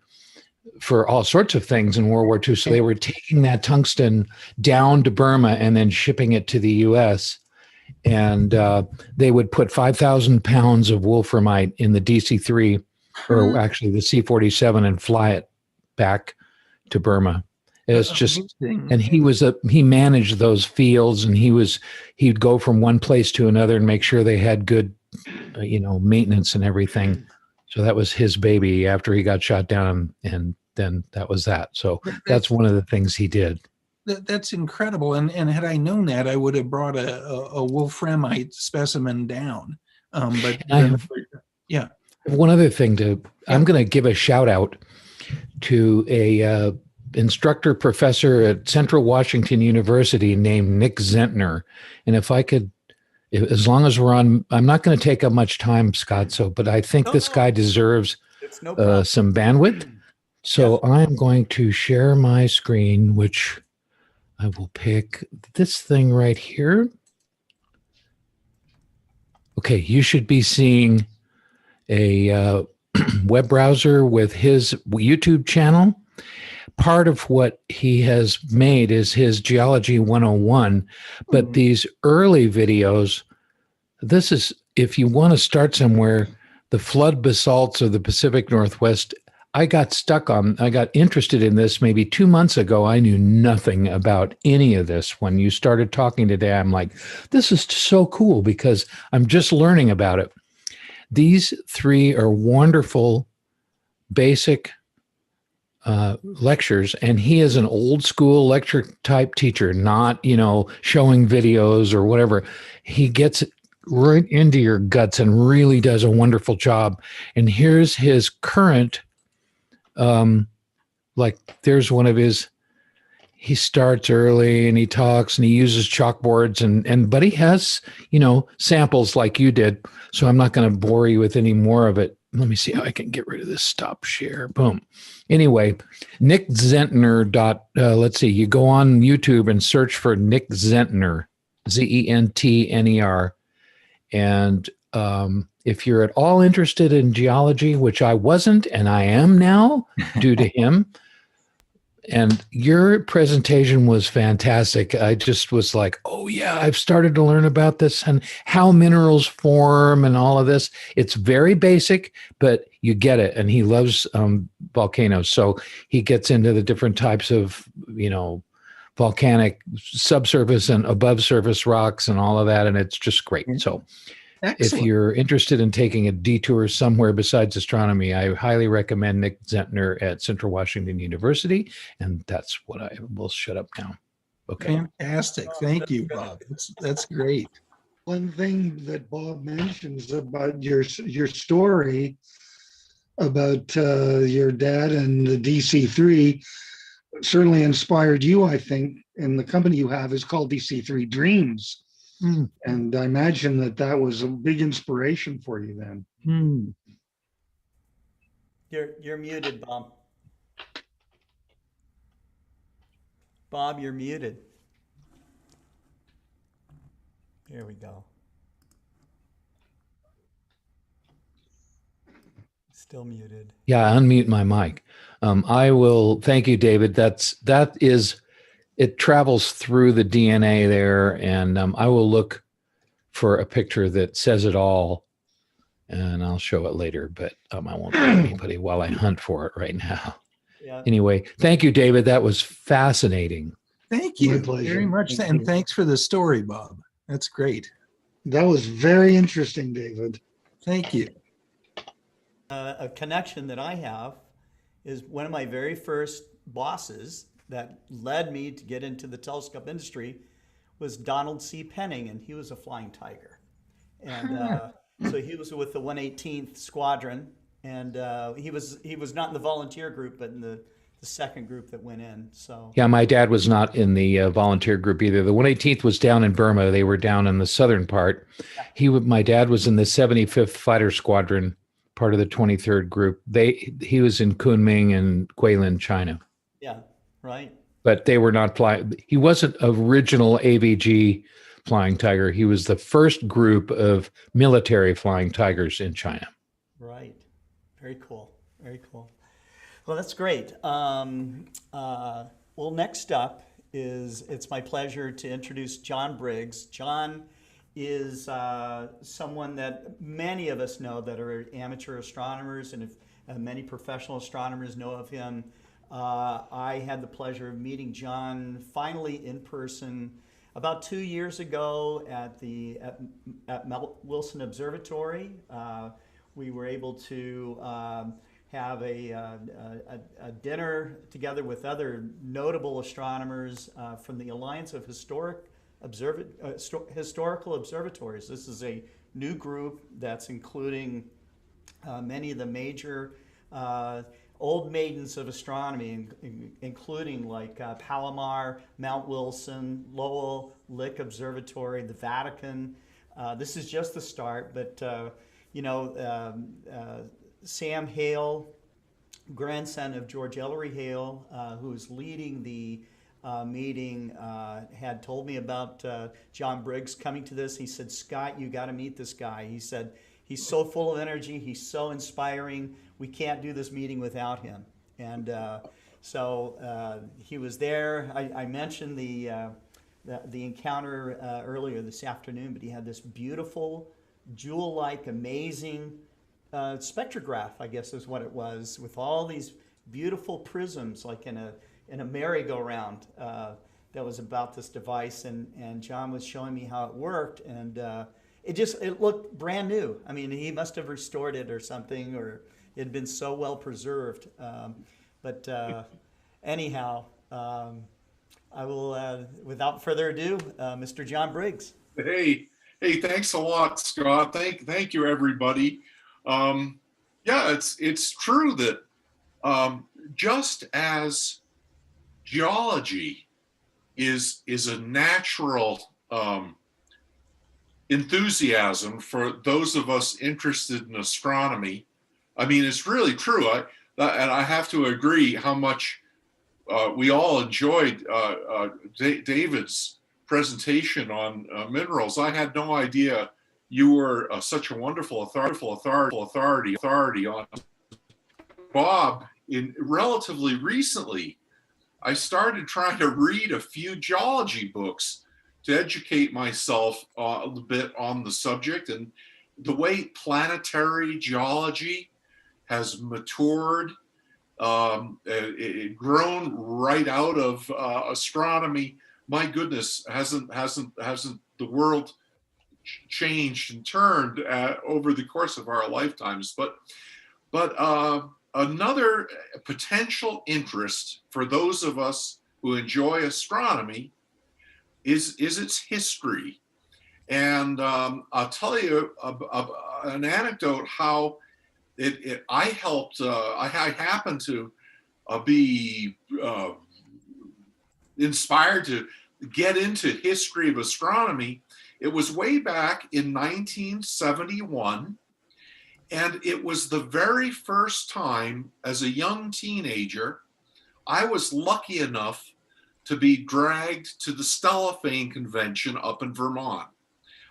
for all sorts of things in World War II. So they were taking that tungsten down to Burma and then shipping it to the US. And they would put 5,000 pounds of wolframite in the DC-3, or actually the C-47, and fly it back to Burma. It's just, Amazing. and he managed those fields, and he'd go from one place to another and make sure they had good, maintenance and everything. So that was his baby after he got shot down, and then that was that. So that's one of the things he did. That's incredible. And had I known that, I would have brought a wolframite specimen down. But I have one other thing I'm going to give a shout out to a instructor professor at Central Washington University named Nick Zentner. And if I could, as long as we're on, I'm not going to take up much time, Scott. But I think this guy deserves some bandwidth. So I'm going to share my screen, which I will pick this thing right here. Okay, you should be seeing a web browser with his YouTube channel. Part of what he has made is his Geology 101, but these early videos, this is, if you want to start somewhere, the flood basalts of the Pacific Northwest. I got interested in this maybe 2 months ago. I knew nothing about any of this. When you started talking today, I'm like, this is so cool because I'm just learning about it. These three are wonderful, basic lectures, and he is an old school lecture type teacher, not, showing videos or whatever. He gets right into your guts and really does a wonderful job. And here's his current, there's one of his, he starts early and he talks and he uses chalkboards but he has, samples like you did. So I'm not going to bore you with any more of it. Let me see how I can get rid of this stop share. Boom. Anyway, Nick Zentner let's see, you go on YouTube and search for Nick Zentner, Zentner. And if you're at all interested in geology, which I wasn't, and I am now due to him, and your presentation was fantastic. I just was like, oh yeah, I've started to learn about this and how minerals form and all of this. It's very basic, but you get it. And he loves volcanoes. So he gets into the different types of, volcanic subsurface and above surface rocks and all of that. And it's just great. So Excellent. if you're interested in taking a detour somewhere besides astronomy, I highly recommend Nick Zentner at Central Washington University. And that's what I will shut up now. Okay. Fantastic. Thank you, Bob. That's great. One thing that Bob mentions about your story about your dad and the DC-3 certainly inspired you, I think, and the company you have is called DC-3 Dreams. And I imagine that was a big inspiration for you then. You're muted, Bob. Bob, you're muted. Here we go. Still muted. Yeah, unmute my mic. I will thank you, David. It travels through the DNA there, and I will look for a picture that says it all, and I'll show it later, but I won't tell anybody while I hunt for it right now. Yeah. Anyway, thank you, David. That was fascinating. Thank you My pleasure. very much. Thank And you. thanks for the story, Bob. That's great. That was very interesting, David. Thank you. A connection that I have is one of my very first bosses that led me to get into the telescope industry was Donald C. Penning, and he was a flying tiger. And so he was with the 118th Squadron, and he was not in the volunteer group, but in the second group that went in. So Yeah, my dad was not in the volunteer group either. The 118th was down in Burma. They were down in the southern part. My dad was in the 75th Fighter Squadron, part of the 23rd group. He was in Kunming and Guilin, China. yeah, right. But they were not flying. He wasn't original AVG flying tiger. He was the first group of military flying tigers in China. Right. Very cool. Very cool. Well, that's great. Well, next up it's my pleasure to introduce John Briggs. John is someone that many of us know that are amateur astronomers, and if many professional astronomers know of him. I had the pleasure of meeting John finally in person about 2 years ago at Mount Wilson Observatory. We were able to have a dinner together with other notable astronomers from the Alliance of Historical Observatories. This is a new group that's including many of the major old maidens of astronomy, including like Palomar, Mount Wilson, Lowell, Lick Observatory, the Vatican. This is just the start, but Sam Hale, grandson of George Ellery Hale, who is leading the meeting, had told me about John Briggs coming to this. He said, "Scott, you got to meet this guy." He said, "He's so full of energy. He's so inspiring. We can't do this meeting without him." And so he was there. I mentioned the encounter earlier this afternoon, but he had this beautiful, jewel-like, amazing spectrograph, I guess is what it was, with all these beautiful prisms, like in a merry-go-round that was about this device. And John was showing me how it worked, and it looked brand new. I mean, he must have restored it or something, or it had been so well preserved. But anyhow, I will, without further ado, Mr. John Briggs. Hey, thanks a lot, Scott. Thank you, everybody. Yeah, it's true that just as geology is a natural enthusiasm for those of us interested in astronomy. I mean, it's really true. And I have to agree how much we all enjoyed David's presentation on minerals. I had no idea you were such a wonderful authority on Bob. In relatively recently, I started trying to read a few geology books to educate myself a little bit on the subject, and the way planetary geology has matured, it grown right out of astronomy. My goodness, hasn't the world changed and turned over the course of our lifetimes? But another potential interest for those of us who enjoy astronomy is its history. And I'll tell you an anecdote how I helped. I happened to be inspired to get into history of astronomy. It was way back in 1971, and it was the very first time as a young teenager I was lucky enough to be dragged to the Stellafane Convention up in Vermont.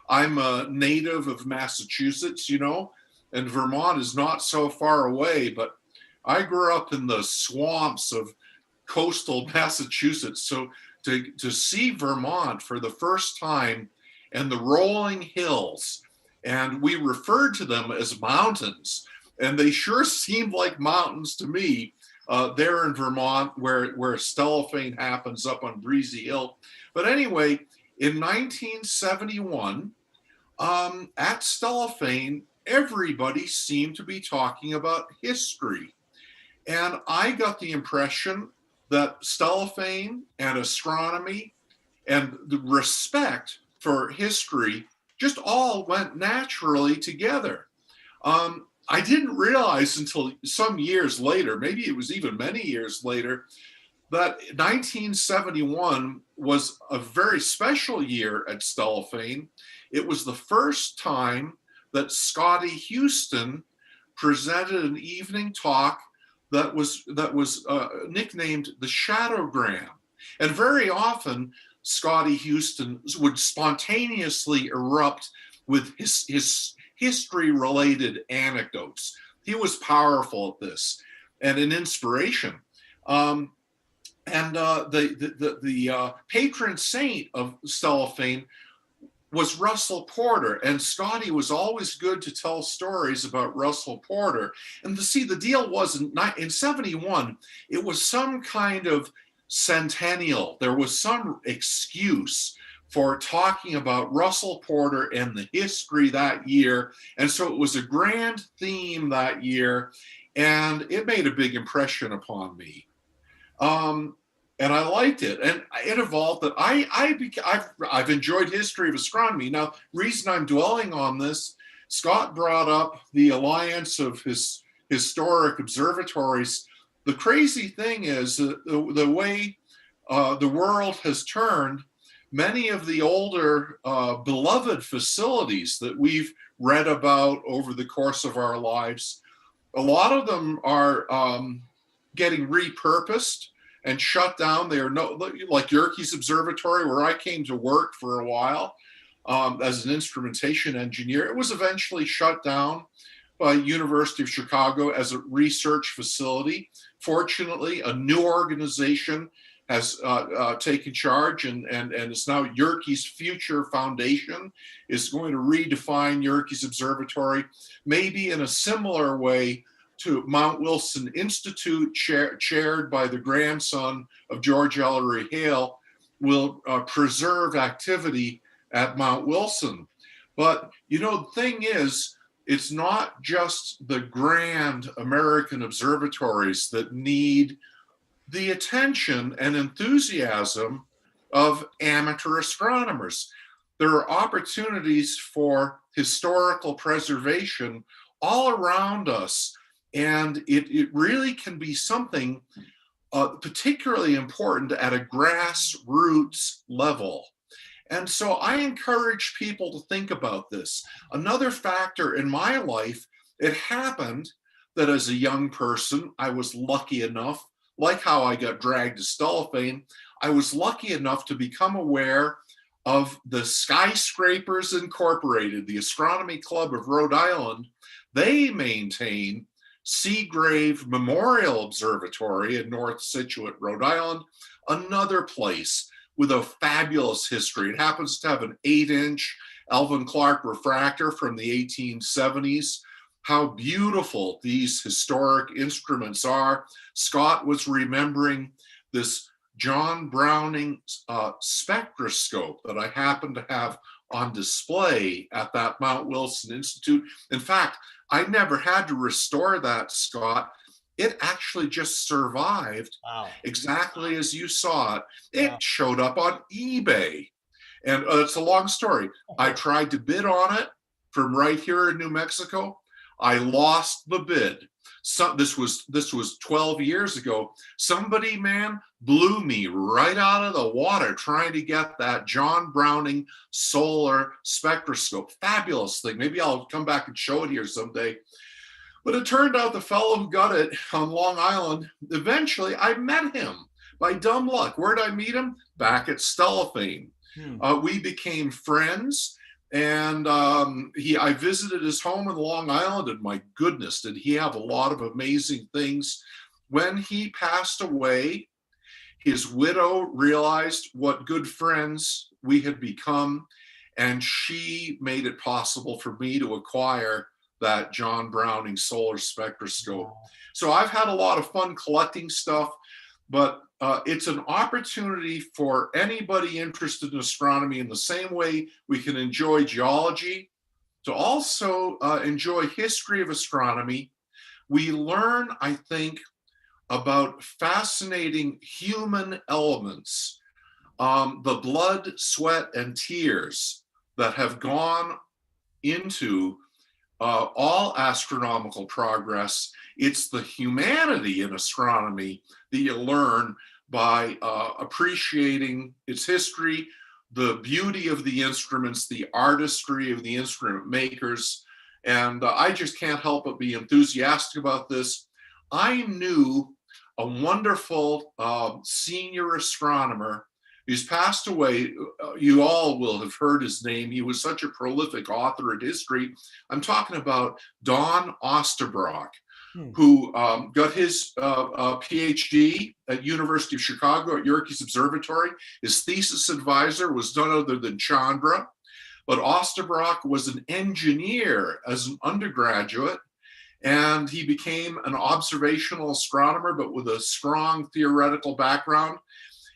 I'm a native of Massachusetts, and Vermont is not so far away, but I grew up in the swamps of coastal Massachusetts. So to see Vermont for the first time, and the rolling hills, and we referred to them as mountains, and they sure seemed like mountains to me there in Vermont, where Stellafane happens up on Breezy Hill. But anyway, in 1971, at Stellafane, everybody seemed to be talking about history. And I got the impression that Stellafane and astronomy and the respect for history just all went naturally together. I didn't realize until some years later, maybe it was even many years later, that 1971 was a very special year at Stellafane. It was the first time that Scotty Houston presented an evening talk that was nicknamed the Shadowgram. And very often, Scotty Houston would spontaneously erupt with his history-related anecdotes. He was powerful at this and an inspiration. The patron saint of Stellafane was Russell Porter. And Scotty was always good to tell stories about Russell Porter. And the deal was in 71, it was some kind of centennial. There was some excuse for talking about Russell Porter and the history that year. And so it was a grand theme that year, and it made a big impression upon me. And I liked it, and it evolved that I've enjoyed history of astronomy. Now, reason I'm dwelling on this, Scott brought up the Alliance of Historic Observatories. The crazy thing is the way the world has turned, many of the older beloved facilities that we've read about over the course of our lives, a lot of them are getting repurposed and shut down. They are like Yerkes Observatory, where I came to work for a while as an instrumentation engineer. It was eventually shut down by University of Chicago as a research facility. Fortunately, a new organization has taken charge, and it's now Yerkes Future Foundation is going to redefine Yerkes Observatory, maybe in a similar way to Mount Wilson Institute, chaired by the grandson of George Ellery Hale, will preserve activity at Mount Wilson. But, the thing is, it's not just the grand American observatories that need the attention and enthusiasm of amateur astronomers. There are opportunities for historical preservation all around us. And it really can be something particularly important at a grassroots level. And so I encourage people to think about this. Another factor in my life, it happened that as a young person, I was lucky enough, like how I got dragged to Stellafane, I was lucky enough to become aware of the Skyscrapers Incorporated, the Astronomy Club of Rhode Island. They maintain Seagrave Memorial Observatory in North Scituate, Rhode Island, another place with a fabulous history. It happens to have an 8-inch Alvin Clark refractor from the 1870s. How beautiful these historic instruments are. Scott was remembering this John Browning spectroscope that I happen to have on display at that Mount Wilson Institute. In fact, I never had to restore that, Scott. It actually just survived. Wow. Exactly as you saw it. It wow. Showed up on eBay. And it's a long story. I tried to bid on it from right here in New Mexico. I lost the bid. This was 12 years ago. Somebody, man, blew me right out of the water trying to get that John Browning solar spectroscope. Fabulous thing. Maybe I'll come back and show it here someday. But it turned out the fellow who got it on Long Island, eventually I met him by dumb luck. Where'd I meet him? Back at Stellafane. We became friends. And I visited his home in Long Island, and my goodness, did he have a lot of amazing things. When he passed away, his widow realized what good friends we had become, and she made it possible for me to acquire that John Browning solar spectroscope. So I've had a lot of fun collecting stuff, but it's an opportunity for anybody interested in astronomy, in the same way we can enjoy geology, to also enjoy history of astronomy. We learn, I think, about fascinating human elements, the blood, sweat, and tears that have gone into all astronomical progress. It's the humanity in astronomy that you learn by appreciating its history, the beauty of the instruments, the artistry of the instrument makers. And I just can't help but be enthusiastic about this. I knew a wonderful senior astronomer who's passed away. You all will have heard his name. He was such a prolific author of history. I'm talking about Don Osterbrock, who got his PhD at University of Chicago at Yerkes Observatory. His thesis advisor was none other than Chandra. but Osterbrock was an engineer as an undergraduate, and he became an observational astronomer, but with a strong theoretical background.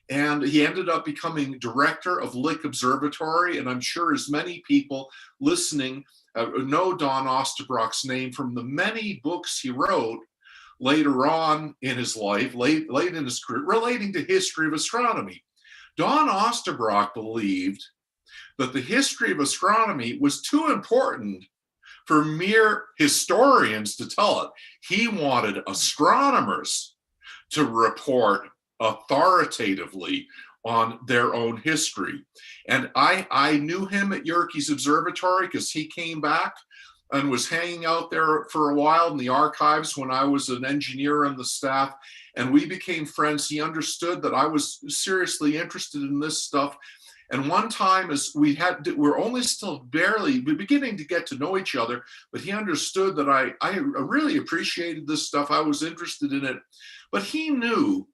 And he ended up becoming director of Lick Observatory. And I'm sure as many people listening know Don Osterbrock's name from the many books he wrote later on in his life, late in his career, relating to history of astronomy. Don Osterbrock believed that the history of astronomy was too important for mere historians to tell it. He wanted astronomers to report authoritatively on their own history. And I knew him at Yerkes Observatory because he came back and was hanging out there for a while in the archives when I was an engineer on the staff, and we became friends. He understood that I was seriously interested in this stuff. And one time, as we're only still barely beginning to get to know each other, but he understood that I really appreciated this stuff. I was interested in it, but he knew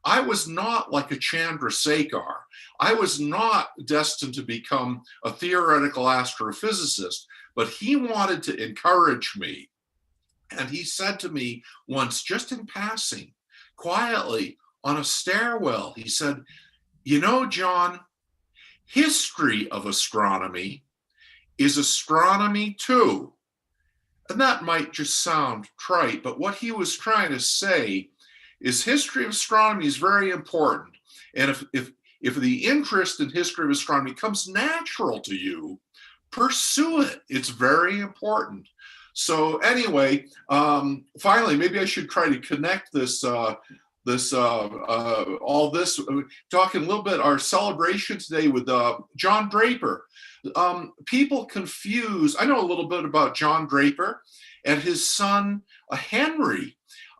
I was not like a Chandrasekhar. I was not destined to become a theoretical astrophysicist, but he wanted to encourage me. And he said to me once, just in passing, quietly on a stairwell, he said, "You know, John, history of astronomy is astronomy too." And that might just sound trite, but what he was trying to say is history of astronomy is very important. And if the interest in history of astronomy comes natural to you, pursue it. It's very important. So anyway, finally, maybe I should try to connect this all this, talking a little bit, our celebration today with John Draper. People confuse, I know a little bit about John Draper and his son, Henry,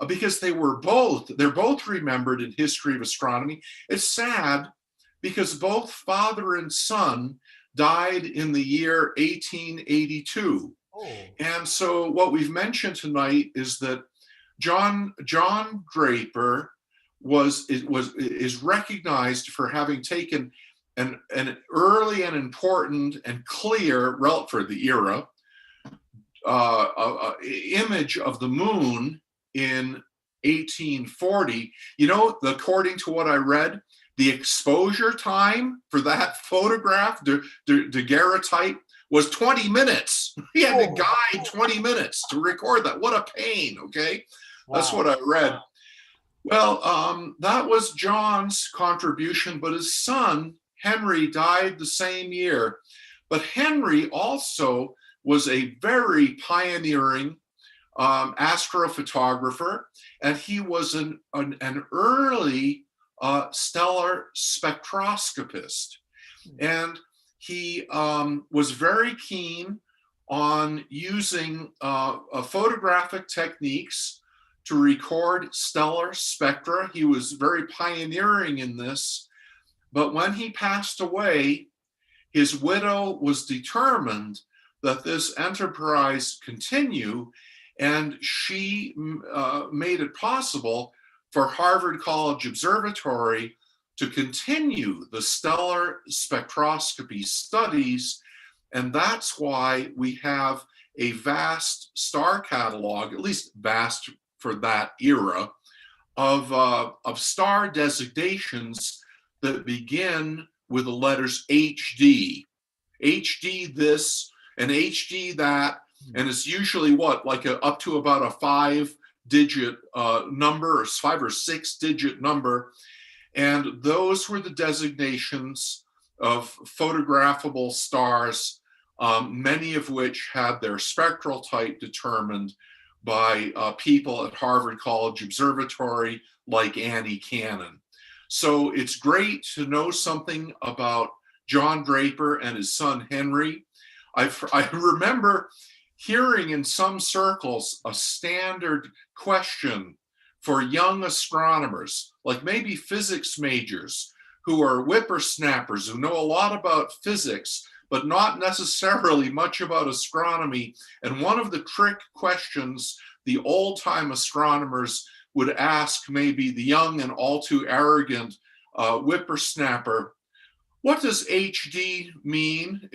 because they're both remembered in history of astronomy. It's sad because both father and son died in the year 1882. Oh. And so what we've mentioned tonight is that John Draper is recognized for having taken an early and important and clear, for the era, image of the moon in 1840. You know, according to what I read, the exposure time for that photograph, daguerreotype, was 20 minutes. He had to guide 20 minutes to record that. What a pain, okay? Wow. That's what I read. Well, that was John's contribution, but his son, Henry, died the same year. But Henry also was a very pioneering astrophotographer, and he was an early stellar spectroscopist. And he was very keen on using photographic techniques to record stellar spectra. He was very pioneering in this. But when he passed away, his widow was determined that this enterprise continue, and she made it possible for Harvard College Observatory to continue the stellar spectroscopy studies. And that's why we have a vast star catalog, at least vast for that era, of star designations that begin with the letters HD. HD this and HD that, and it's usually up to about a 5-digit number, or 5 or 6 digit number. And those were the designations of photographable stars, many of which had their spectral type determined by people at Harvard College Observatory like Annie Cannon. So it's great to know something about John Draper and his son Henry. I remember hearing in some circles a standard question for young astronomers, like maybe physics majors who are whippersnappers, who know a lot about physics, but not necessarily much about astronomy. And one of the trick questions the old-time astronomers would ask maybe the young and all too arrogant whippersnapper What does HD mean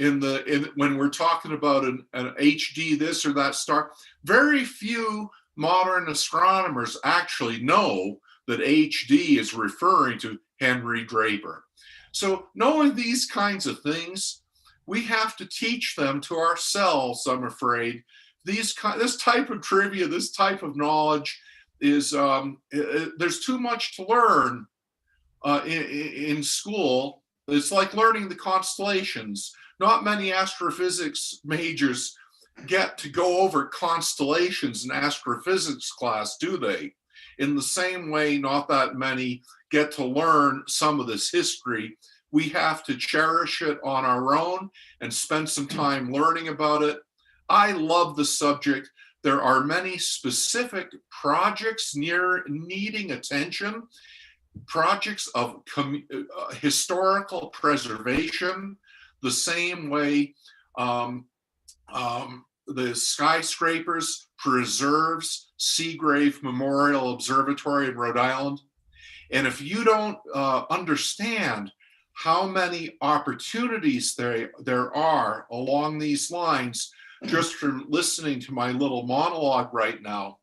when we're talking about an HD this or that star? Very few modern astronomers actually know that HD is referring to Henry Draper. So knowing these kinds of things, we have to teach them to ourselves, I'm afraid. This type of trivia, this type of knowledge is, there's too much to learn in school. It's like learning the constellations. Not many astrophysics majors get to go over constellations in astrophysics class, do they? In the same way, not that many get to learn some of this history. We have to cherish it on our own and spend some time learning about it. I love the subject. There are many specific projects needing attention, projects of historical preservation, the same way the skyscrapers preserves Seagrave Memorial Observatory in Rhode Island. And if you don't understand how many opportunities there are along these lines, just from listening to my little monologue right now,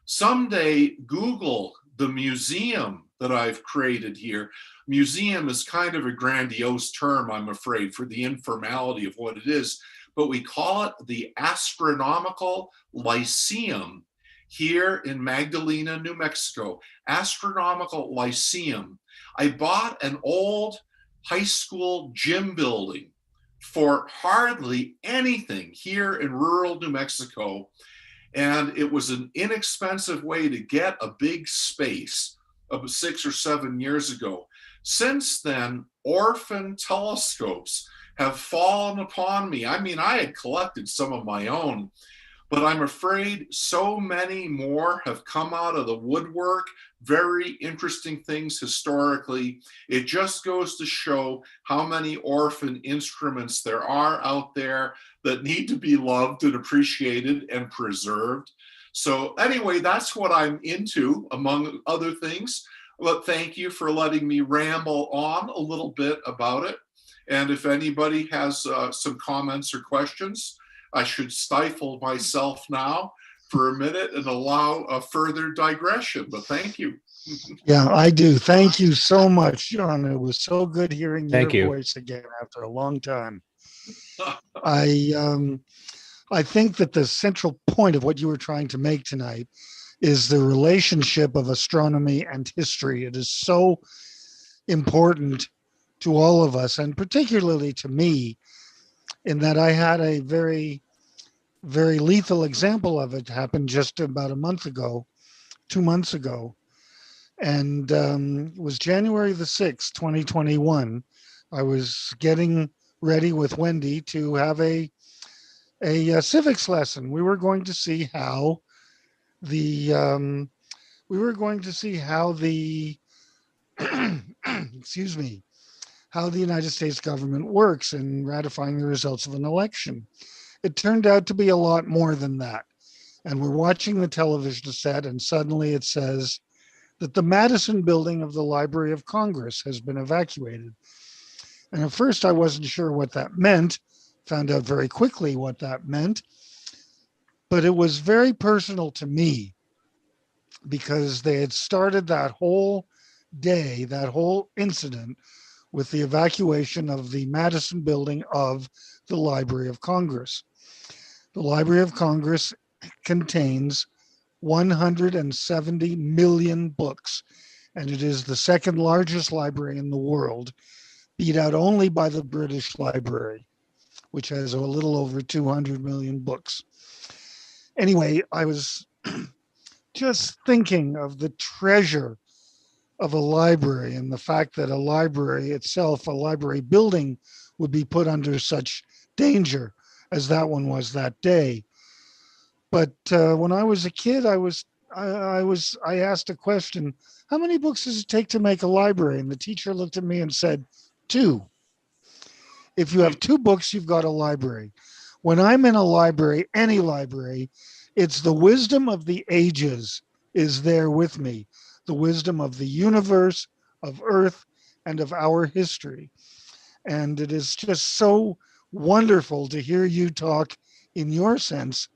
someday Google the museum that I've created here. Museum is kind of a grandiose term, I'm afraid, for the informality of what it is, but we call it the Astronomical Lyceum here in Magdalena, New Mexico. Astronomical Lyceum. I bought an old high school gym building for hardly anything here in rural New Mexico. And it was an inexpensive way to get a big space of 6 or 7 years ago. Since then, orphan telescopes have fallen upon me. I mean, I had collected some of my own, but I'm afraid so many more have come out of the woodwork. Very interesting things historically. It just goes to show how many orphan instruments there are out there that need to be loved and appreciated and preserved. So anyway, that's what I'm into, among other things. But thank you for letting me ramble on a little bit about it. And if anybody has some comments or questions, I should stifle myself now for a minute and allow a further digression, but thank you. Yeah, I do. Thank you so much, John. It was so good hearing Thank your you. voice again after a long time. I think that the central point of what you were trying to make tonight is the relationship of astronomy and history. It is so important to all of us, and particularly to me, in that I had a very, very lethal example of it happen just about a month ago, 2 months ago. And it was January the 6th, 2021. I was getting ready with Wendy to have a civics lesson. We were going to see how the excuse me, how the United States government works in ratifying the results of an election. It turned out to be a lot more than that. And we're watching the television set, and suddenly it says that the Madison building of the Library of Congress has been evacuated. And at first I wasn't sure what that meant, found out very quickly what that meant, but it was very personal to me because they had started that whole day, that whole incident with the evacuation of the Madison building of the Library of Congress. The Library of Congress contains 170 million books, and it is the second largest library in the world, beat out only by the British Library, which has a little over 200 million books. Anyway, I was just thinking of the treasure of a library and the fact that a library itself, a library building, would be put under such danger as that one was that day. But when I was a kid, I asked a question: how many books does it take to make a library? And the teacher looked at me and said, 2. If you have 2 books, you've got a library. When I'm in a library, any library, it's the wisdom of the ages is there with me. The wisdom of the universe, of Earth, and of our history. And it is just so wonderful to hear you talk in your sense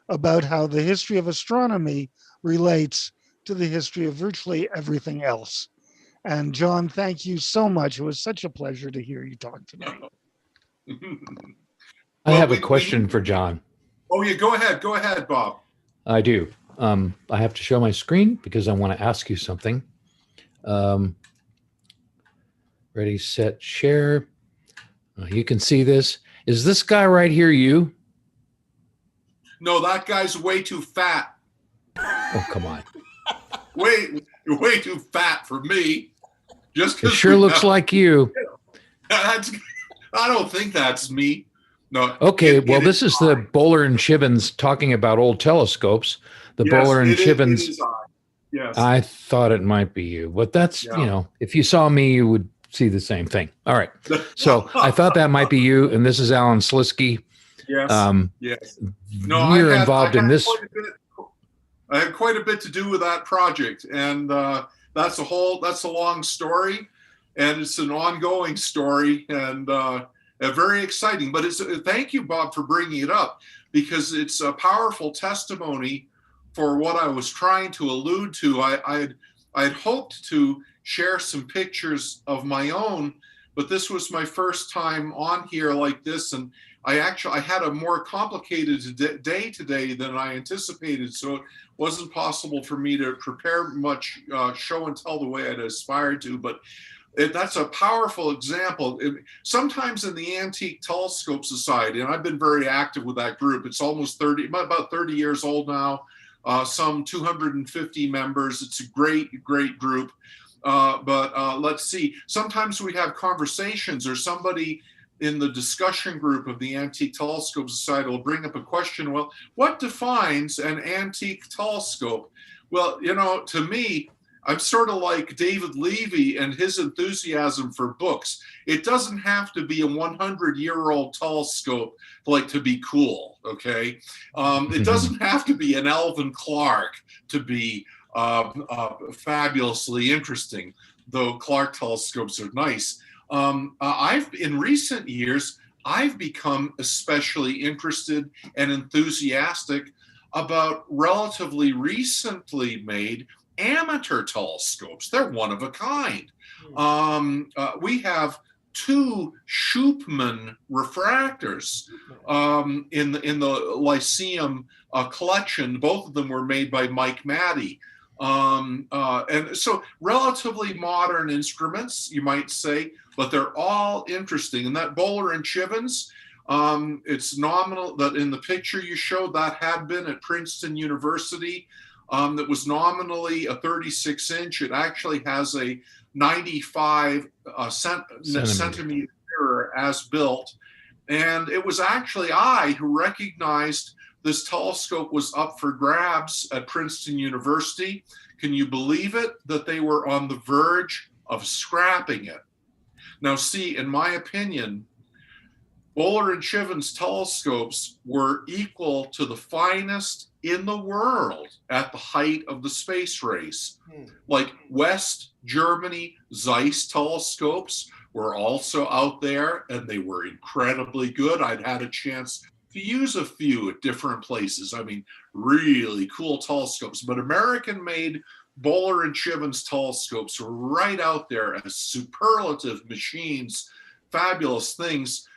about how the history of astronomy relates to the history of virtually everything else. And John, thank you so much. It was such a pleasure to hear you talk today. I have a question for John. Oh, yeah, go ahead, Bob. I do. I have to show my screen because I want to ask you something. Ready, set, share. You can see this. Is this guy right here you? No, that guy's way too fat. Oh, come on. You're way too fat for me. Just It sure looks like you. I don't think that's me. No. Okay, well, this is the Bowler and Chivens talking about old telescopes. The Bowler and Chivens. Yes. I thought it might be you, but that's, you know, if you saw me, you would see the same thing. All right. So I thought that might be you. And this is Alan Slisky. Yes. Yes. No, you're involved in this. I had quite a bit to do with that project. And that's a long story. And it's an ongoing story. And very exciting. But thank you, Bob, for bringing it up, because it's a powerful testimony for what I was trying to allude to. I had hoped to share some pictures of my own, but this was my first time on here like this, and I had a more complicated day today than I anticipated, so it wasn't possible for me to prepare much show and tell the way I'd aspired to, but that's a powerful example. Sometimes in the Antique Telescope Society, and I've been very active with that group, it's almost about 30 years old now, some 250 members. It's a great group. But let's see, sometimes we have conversations, or somebody in the discussion group of the Antique Telescope Society will bring up a question. Well, what defines an antique telescope? Well, you know, to me, I'm sort of like David Levy and his enthusiasm for books. It doesn't have to be a 100-year-old telescope to be cool, okay? It doesn't have to be an Alvin Clark to be fabulously interesting, though Clark telescopes are nice. In recent years, I've become especially interested and enthusiastic about relatively recently made amateur telescopes. They're one of a kind. We have two Schupmann refractors in the Lyceum collection. Both of them were made by Mike Maddie. And so relatively modern instruments, you might say, but they're all interesting. And that Bowler and Chivens, it's nominal that in the picture you showed, that had been at Princeton University. That was nominally a 36-inch. It actually has a 95 centimeter mirror as built. And it was actually I who recognized this telescope was up for grabs at Princeton University. Can you believe it? That they were on the verge of scrapping it. Now, see, in my opinion, Bowler and Chivens telescopes were equal to the finest in the world at the height of the space race. Like West Germany Zeiss telescopes were also out there, and they were incredibly good. I'd had a chance to use a few at different places. I mean, really cool telescopes, but American-made Bowler and Chivens telescopes were right out there as superlative machines, fabulous things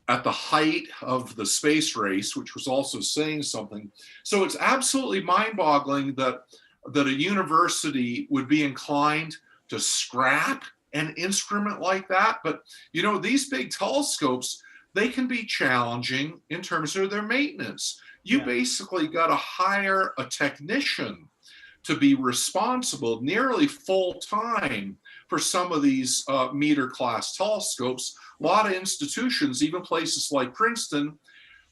at the height of the space race, which was also saying something. So it's absolutely mind-boggling that a university would be inclined to scrap an instrument like that. But, you know, these big telescopes, they can be challenging in terms of their maintenance. You basically got to hire a technician to be responsible nearly full time for some of these meter class telescopes. A lot of institutions, even places like Princeton,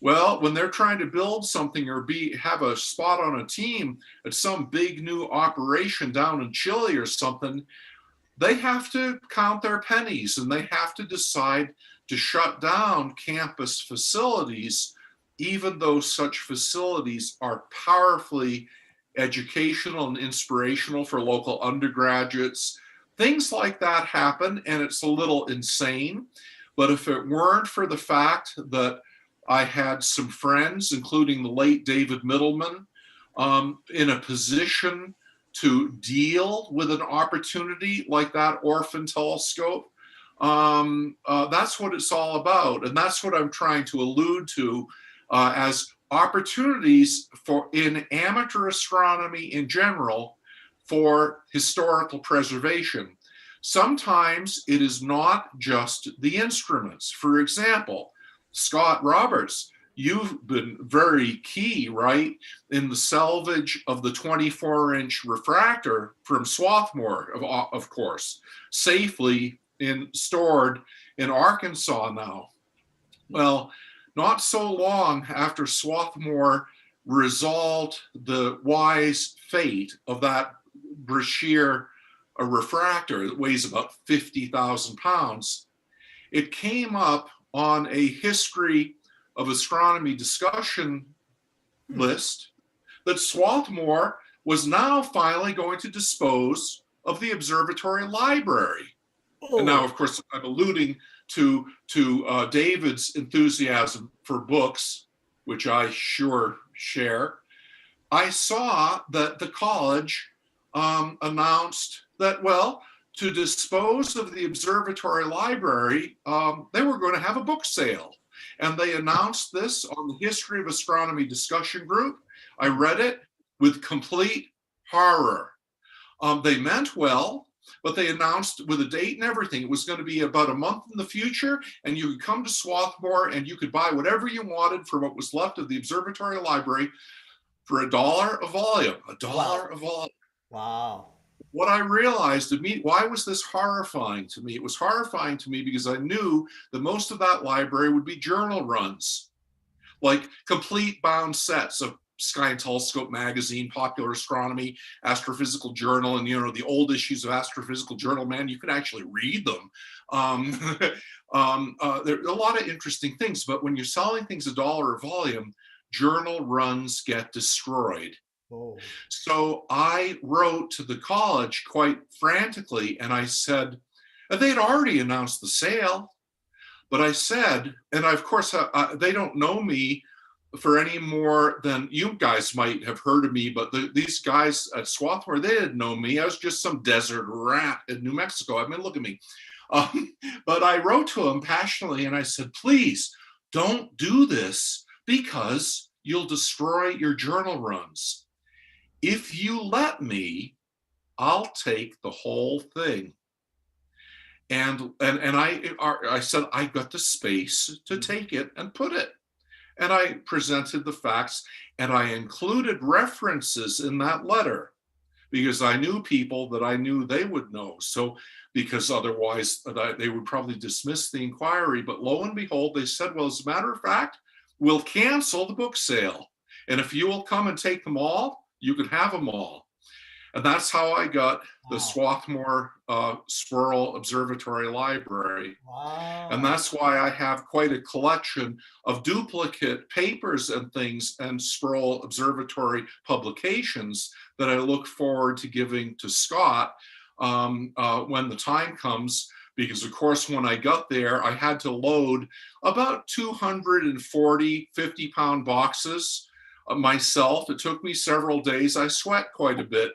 well, when they're trying to build something or have a spot on a team at some big new operation down in Chile or something, they have to count their pennies, and they have to decide to shut down campus facilities, even though such facilities are powerfully educational and inspirational for local undergraduates. Things like that happen, and it's a little insane. But if it weren't for the fact that I had some friends, including the late David Middleman, in a position to deal with an opportunity like that orphan telescope, that's what it's all about. And that's what I'm trying to allude to as opportunities for in amateur astronomy in general for historical preservation. Sometimes it is not just the instruments. For example, Scott Roberts, you've been very key, right, in the salvage of the 24-inch refractor from Swarthmore, of course, safely stored in Arkansas now. Well, not so long after Swarthmore resolved the wise fate of that Brashear refractor that weighs about 50,000 pounds, it came up on a history of astronomy discussion list that Swarthmore was now finally going to dispose of the observatory library. Oh. And now, of course, I'm alluding to David's enthusiasm for books, which I sure share. I saw that the college announced that, well, to dispose of the observatory library, they were going to have a book sale. And they announced this on the History of Astronomy discussion group. I read it with complete horror. They meant well, but they announced with a date and everything, it was going to be about a month in the future, and you could come to Swarthmore and you could buy whatever you wanted for what was left of the observatory library for $1 a volume, $1 a volume. Wow. What I realized, why was this horrifying to me? It was horrifying to me because I knew that most of that library would be journal runs, like complete bound sets of Sky and Telescope magazine, Popular Astronomy, Astrophysical Journal, and the old issues of Astrophysical Journal. Man, you can actually read them. There are a lot of interesting things, but when you're selling things $1 a volume, journal runs get destroyed. Oh. So I wrote to the college quite frantically, and I said, and they'd already announced the sale, but I said, and of course, they don't know me for any more than you guys might have heard of me, but these guys at Swarthmore, they didn't know me. I was just some desert rat in New Mexico. I mean, look at me. But I wrote to them passionately, and I said, please don't do this because you'll destroy your journal runs. If you let me, I'll take the whole thing. And I said, I got the space to take it and put it. And I presented the facts, and I included references in that letter because I knew people that I knew they would know. So, because otherwise they would probably dismiss the inquiry. But lo and behold, they said, well, as a matter of fact, we'll cancel the book sale. And if you will come and take them all, you can have them all. And that's how I got the Swarthmore Squirrel Observatory Library. Wow. And that's why I have quite a collection of duplicate papers and things and Squirrel Observatory publications that I look forward to giving to Scott when the time comes. Because of course, when I got there, I had to load about 240 50-pound boxes myself. It took me several days. I sweat quite a bit,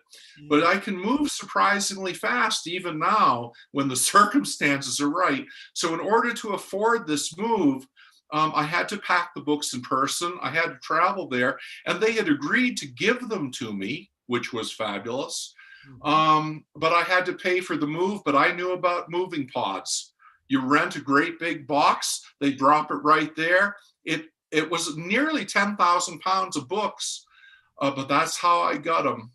but I can move surprisingly fast even now when the circumstances are right. So in order to afford this move, I had to pack the books in person. I had to travel there, and they had agreed to give them to me, which was fabulous. But I had to pay for the move, but I knew about moving pods. You rent a great big box, they drop it right there. It was nearly 10,000 pounds of books, but that's how I got them.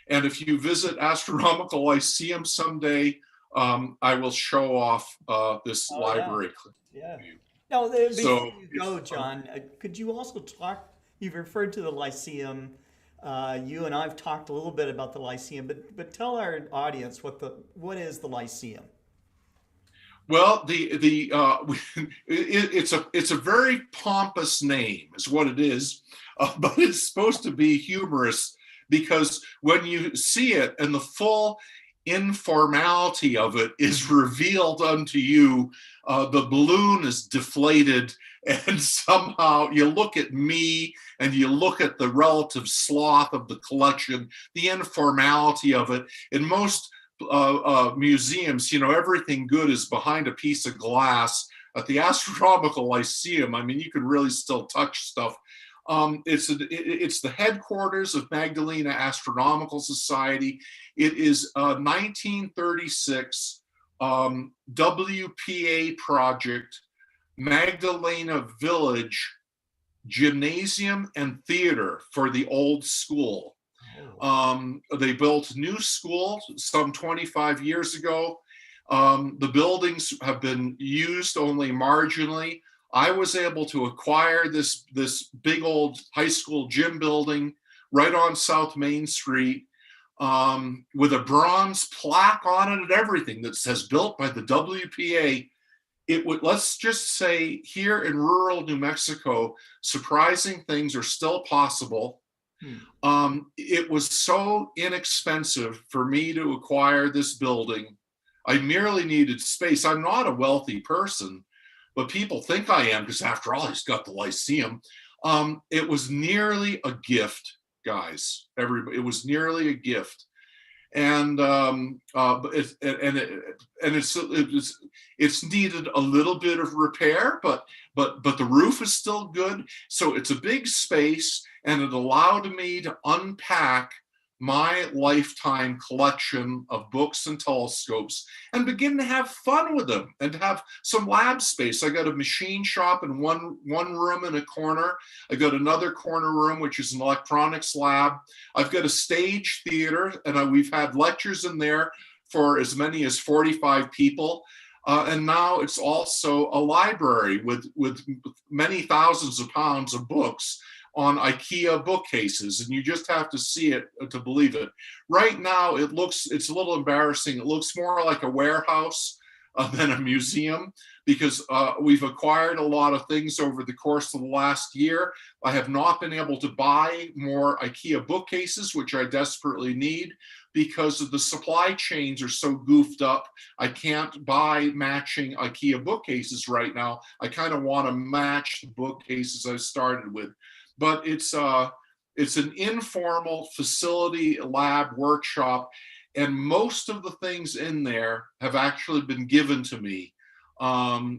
And if you visit Astronomical Lyceum someday, I will show off this library. Yeah. Now, before you go, John, could you also talk, you've referred to the Lyceum. You and I've talked a little bit about the Lyceum, but tell our audience what is the Lyceum? Well, it's a very pompous name, is what it is, but it's supposed to be humorous because when you see it in the full informality of it is revealed unto you. The balloon is deflated, and somehow you look at me and you look at the relative sloth of the collection, the informality of it. In most museums, everything good is behind a piece of glass. At the Astronomical Lyceum, I mean, you could really still touch stuff. It's the headquarters of Magdalena Astronomical Society. It is a 1936 WPA project, Magdalena Village Gymnasium and Theater for the old school. They built a new school some 25 years ago. The buildings have been used only marginally. I was able to acquire this big old high school gym building right on South Main Street with a bronze plaque on it and everything that says built by the WPA. It would, let's just say, here in rural New Mexico, surprising things are still possible. It was so inexpensive for me to acquire this building. I merely needed space. I'm not a wealthy person, but people think I am because, after all, he's got the Lyceum. It was nearly a gift, guys. Everybody, it was nearly a gift, and it's needed a little bit of repair, but the roof is still good. So it's a big space, and it allowed me to unpack my lifetime collection of books and telescopes and begin to have fun with them and to have some lab space. I got a machine shop in one room in a corner. I got another corner room, which is an electronics lab. I've got a stage theater, and we've had lectures in there for as many as 45 people. And now it's also a library with many thousands of pounds of books on IKEA bookcases, and you just have to see it to believe it. Right now, it's a little embarrassing. It looks more like a warehouse than a museum, because we've acquired a lot of things over the course of the last year. I have not been able to buy more IKEA bookcases, which I desperately need, because of the supply chains are so goofed up. I can't buy matching IKEA bookcases right now. I kind of want to match the bookcases I started with. But it's an informal facility, lab, workshop, and most of the things in there have actually been given to me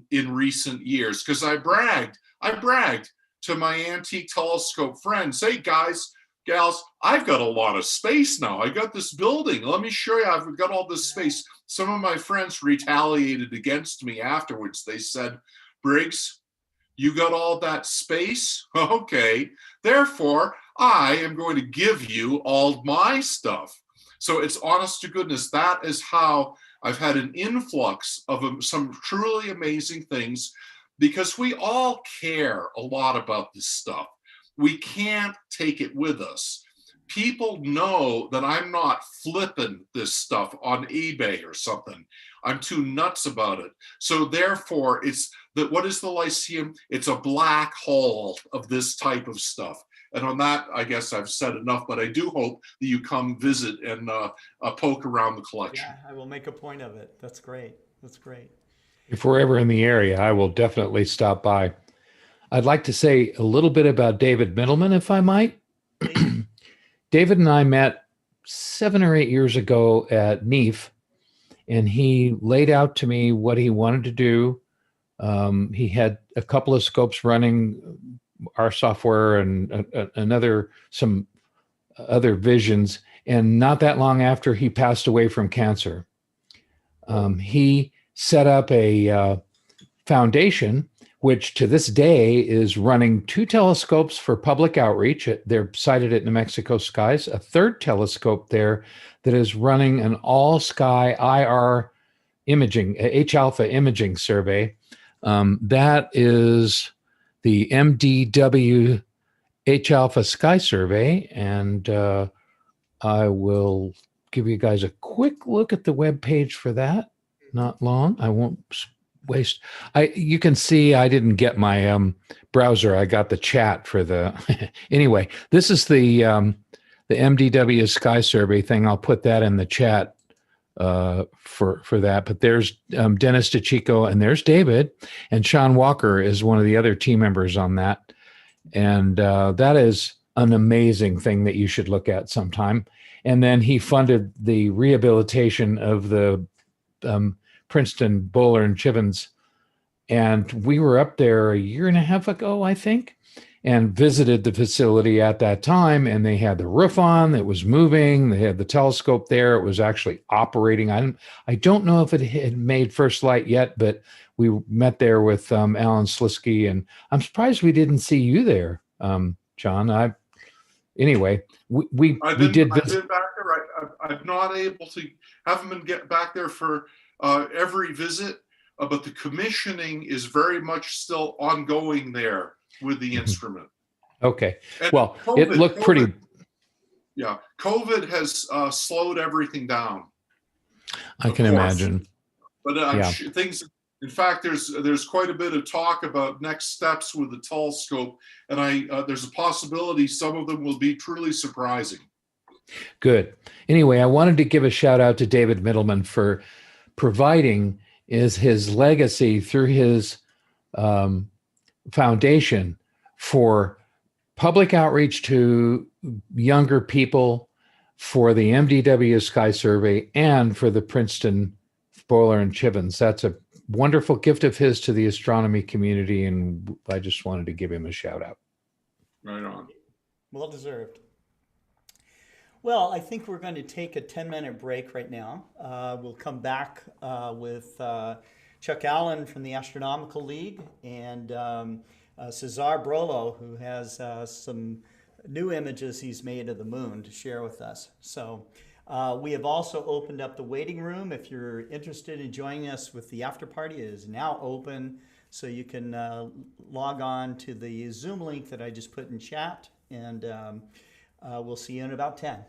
in recent years, because I bragged to my antique telescope friends, hey guys, gals, I've got a lot of space now. I got this building. Let me show you, I've got all this space. Some of my friends retaliated against me afterwards. They said, Briggs, you got all that space? Okay. Therefore, I am going to give you all my stuff. So it's honest to goodness, that is how I've had an influx of some truly amazing things, because we all care a lot about this stuff. We can't take it with us. People know that I'm not flipping this stuff on eBay or something. I'm too nuts about it. So therefore, what is the Lyceum? It's a black hole of this type of stuff. And on that, I guess I've said enough, but I do hope that you come visit and poke around the collection. Yeah, I will make a point of it. That's great. That's great. If we're ever in the area, I will definitely stop by. I'd like to say a little bit about David Middleman, if I might. David and I met 7 or 8 years ago at NEAF, and he laid out to me what he wanted to do. He had a couple of scopes running, our software and some other visions. And not that long after, he passed away from cancer. He set up a foundation, which to this day is running 2 telescopes for public outreach. They're sited at New Mexico Skies, a 3rd telescope there that is running an all-sky IR imaging, H-alpha imaging survey. That is the MDW H-alpha sky survey, and I will give you guys a quick look at the web page for that. Not long. I won't waste. You can see I didn't get my browser. I got the chat for the. Anyway, this is the MDW sky survey thing. I'll put that in the chat for that. But there's Dennis DeChico, and there's David, and Sean Walker is one of the other team members on that. And that is an amazing thing that you should look at sometime. And then he funded the rehabilitation of the Princeton Bowler and Chivens. And we were up there a year and a half ago, I think, and visited the facility at that time. And they had the roof on, it was moving. They had the telescope there. It was actually operating. I don't know if it had made first light yet, but we met there with Alan Slisky, and I'm surprised we didn't see you there, John. Anyway, we did visit. I've been back there. I'm not able to, haven't been get back there for every visit, but the commissioning is very much still ongoing there with the instrument. Okay. And well, it looked pretty. Yeah, COVID has slowed everything down. I can imagine. But things. In fact, there's quite a bit of talk about next steps with the telescope, and there's a possibility some of them will be truly surprising. Good. Anyway, I wanted to give a shout out to David Middleman for providing his legacy through his foundation for public outreach to younger people, for the MDW Sky Survey, and for the Princeton Bowler and Chivens. That's a wonderful gift of his to the astronomy community, and I just wanted to give him a shout out. Right on. Well deserved. Well, I think we're going to take a 10-minute break right now. We'll come back with Chuck Allen from the Astronomical League and Cesar Brolo, who has some new images he's made of the moon to share with us. So we have also opened up the waiting room. If you're interested in joining us with the after party, it is now open. So you can log on to the Zoom link that I just put in chat, and we'll see you in about 10.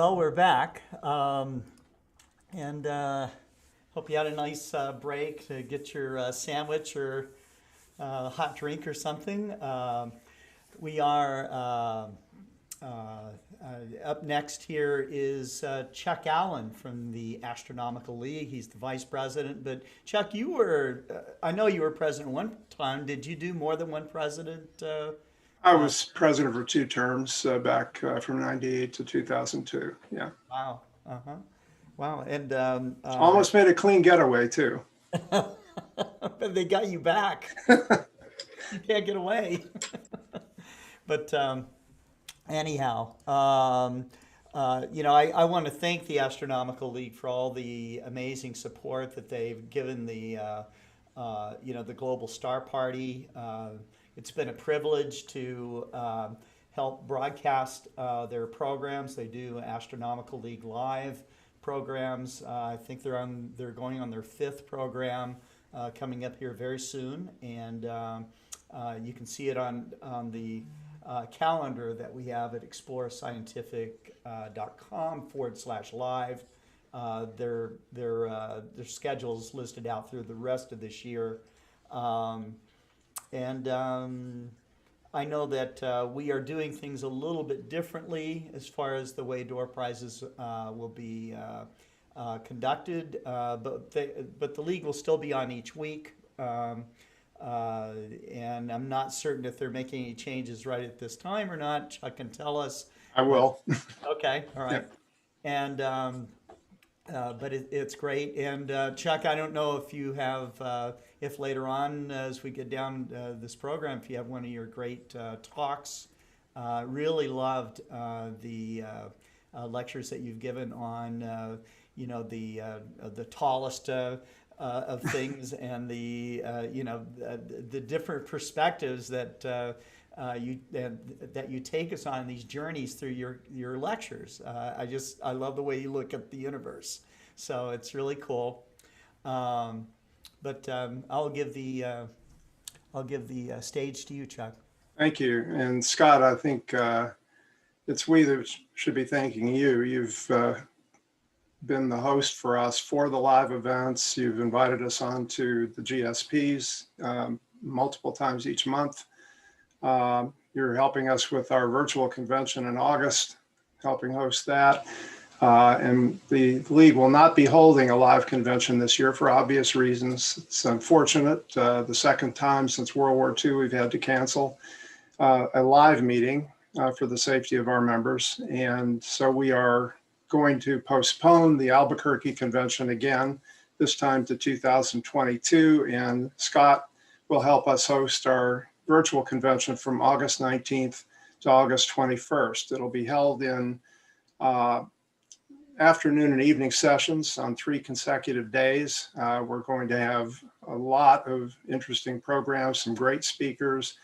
Well, we're back, and hope you had a nice break to get your sandwich or hot drink or something. We are up next here is Chuck Allen from the Astronomical League. He's the vice president. But Chuck, you were, I know you were president one time. Did you do more than one president? I was president for 2 terms back from 98 to 2002. Yeah. Wow. Wow. And Almost made a clean getaway too. but they got you back. You can't get away. But anyhow, I want to thank the Astronomical League for all the amazing support that they've given the Global Star Party. It's been a privilege to help broadcast their programs. They do Astronomical League Live programs. I think they're going on their 5th program coming up here very soon, and you can see it on the calendar that we have at explorescientific.com/live. Their schedule's listed out through the rest of this year. I know that we are doing things a little bit differently as far as the way door prizes will be conducted, but the league will still be on each week. And I'm not certain if they're making any changes right at this time or not. Chuck can tell us. I will. Okay, all right. And but it's great. And Chuck, I don't know if you have, if later on as we get down this program, if you have one of your great talks. Really loved the lectures that you've given on, the tallest of things and the different perspectives that you take us on these journeys through your lectures. I love the way you look at the universe. So it's really cool. But I'll give the stage to you, Chuck. Thank you. And Scott, I think it's we that should be thanking you. You've been the host for us for the live events. You've invited us on to the GSPs multiple times each month. You're helping us with our virtual convention in August, helping host that. And the league will not be holding a live convention this year for obvious reasons. It's unfortunate. The 2nd time since World War II, we've had to cancel a live meeting for the safety of our members. And so we are going to postpone the Albuquerque convention again, this time to 2022. And Scott will help us host our virtual convention from August 19th to August 21st. It'll be held in afternoon and evening sessions on 3 consecutive days. We're going to have a lot of interesting programs, some great speakers,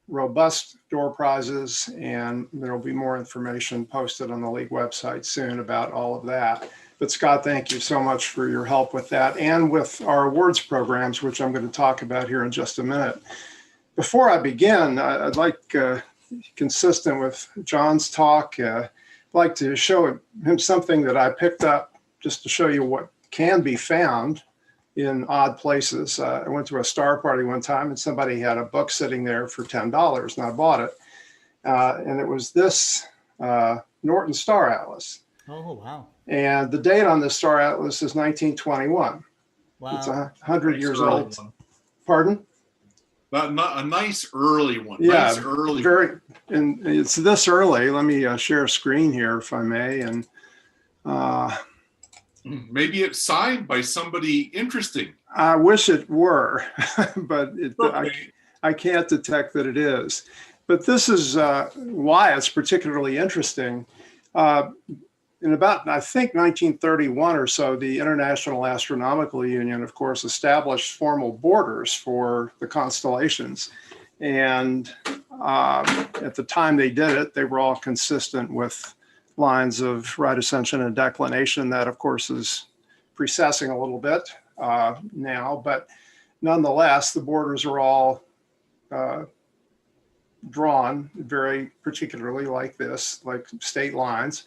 robust door prizes, and there'll be more information posted on the league website soon about all of that. But Scott, thank you so much for your help with that and with our awards programs, which I'm going to talk about here in just a minute. Before I begin, I'd like, consistent with John's talk, like to show him something that I picked up just to show you what can be found in odd places. I went to a star party one time and somebody had a book sitting there for $10 and I bought it. And it was this Norton Star Atlas. Oh, wow. And the date on this Star Atlas is 1921. Wow. It's 100 years Early old. one. Pardon? Not a nice early one. Yeah, Nice early very, and it's this early. Let me share a screen here if I may. And maybe it's signed by somebody interesting. I wish it were, but Okay. I can't detect that it is. But this is why it's particularly interesting. In about, I think, 1931 or so, the International Astronomical Union, of course, established formal borders for the constellations. And at the time they did it, they were all consistent with lines of right ascension and declination. That, of course, is precessing a little bit now. But nonetheless, the borders are all drawn very particularly like this, like state lines.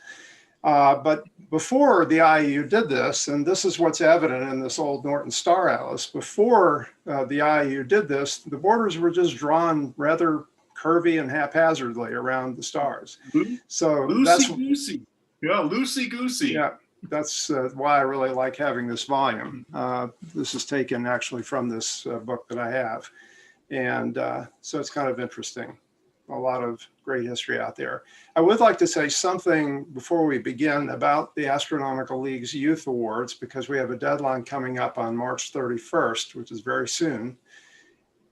But before the IAU did this, and this is what's evident in this old Norton Star Atlas, before the IAU did this, the borders were just drawn rather curvy and haphazardly around the stars. So that's loosey-goosey. Yeah, loosey-goosey. Yeah, that's why I really like having this volume. This is taken actually from this book that I have. And so it's kind of interesting. A lot of great history out there. I would like to say something before we begin about the Astronomical League's Youth Awards, because we have a deadline coming up on March 31st, which is very soon.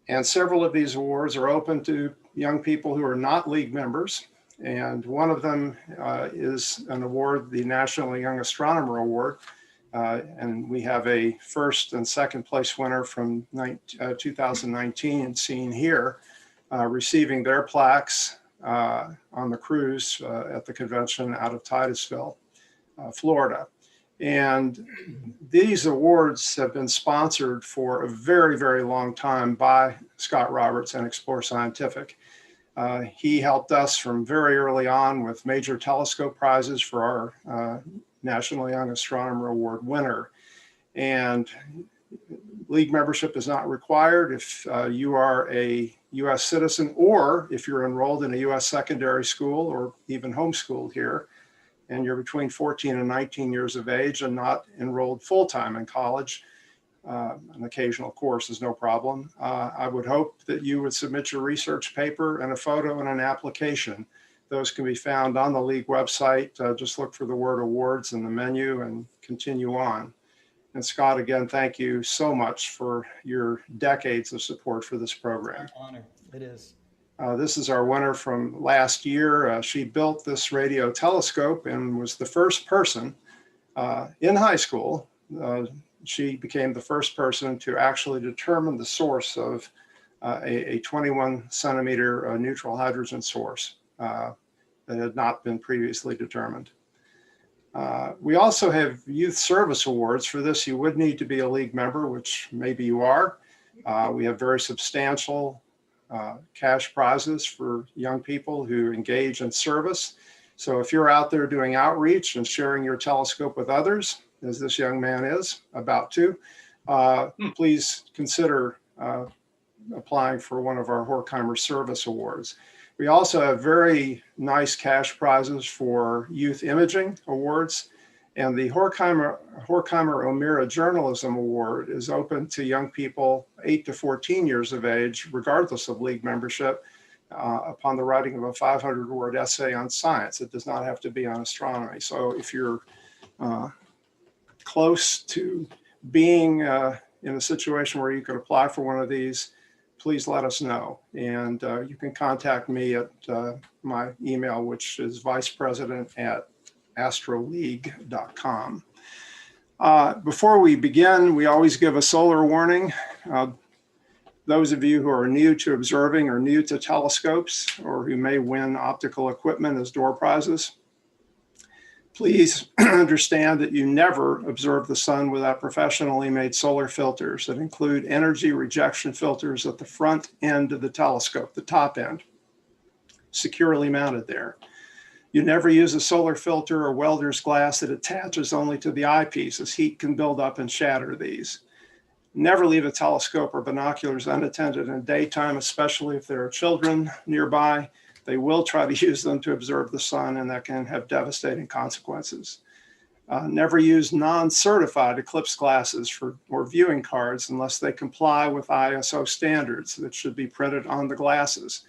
And several of these awards are open to young people who are not League members. And one of them is an award, the National Young Astronomer Award. And we have a first and second place winner from 2019 seen here, receiving their plaques on the cruise at the convention out of Titusville, Florida. And these awards have been sponsored for a very, very long time by Scott Roberts and Explore Scientific. He helped us from very early on with major telescope prizes for our National Young Astronomer Award winner. And League membership is not required if you are a U.S. citizen, or if you're enrolled in a U.S. secondary school or even homeschooled here, and you're between 14 and 19 years of age and not enrolled full-time in college. An occasional course is no problem. I would hope that you would submit your research paper and a photo and an application. Those can be found on the League website. Just look for the word awards in the menu and continue on. And Scott, again, thank you so much for your decades of support for this program. An honor, it is. This is our winner from last year. She built this radio telescope and was the first person in high school. She became the first person to actually determine the source of a 21 centimeter neutral hydrogen source that had not been previously determined. We also have youth service awards. For this, you would need to be a League member, which maybe you are. We have very substantial cash prizes for young people who engage in service. So if you're out there doing outreach and sharing your telescope with others, as this young man is about to, please consider applying for one of our Horkheimer Service Awards. We also have very nice cash prizes for youth imaging awards. And the Horkheimer O'Meara Journalism Award is open to young people 8 to 14 years of age, regardless of League membership, upon the writing of a 500-word essay on science. It does not have to be on astronomy. So if you're close to being in a situation where you could apply for one of these, please let us know. And you can contact me at my email, which is vicepresident@astroleague.com. Before we begin, we always give a solar warning. Those of you who are new to observing or new to telescopes, or who may win optical equipment as door prizes, please understand that you never observe the sun without professionally made solar filters that include energy rejection filters at the front end of the telescope, the top end, securely mounted there. You never use a solar filter or welder's glass that attaches only to the eyepiece, as heat can build up and shatter these. Never leave a telescope or binoculars unattended in daytime, especially if there are children nearby. They will try to use them to observe the sun, and that can have devastating consequences. Never use non-certified eclipse glasses or viewing cards unless they comply with ISO standards that should be printed on the glasses.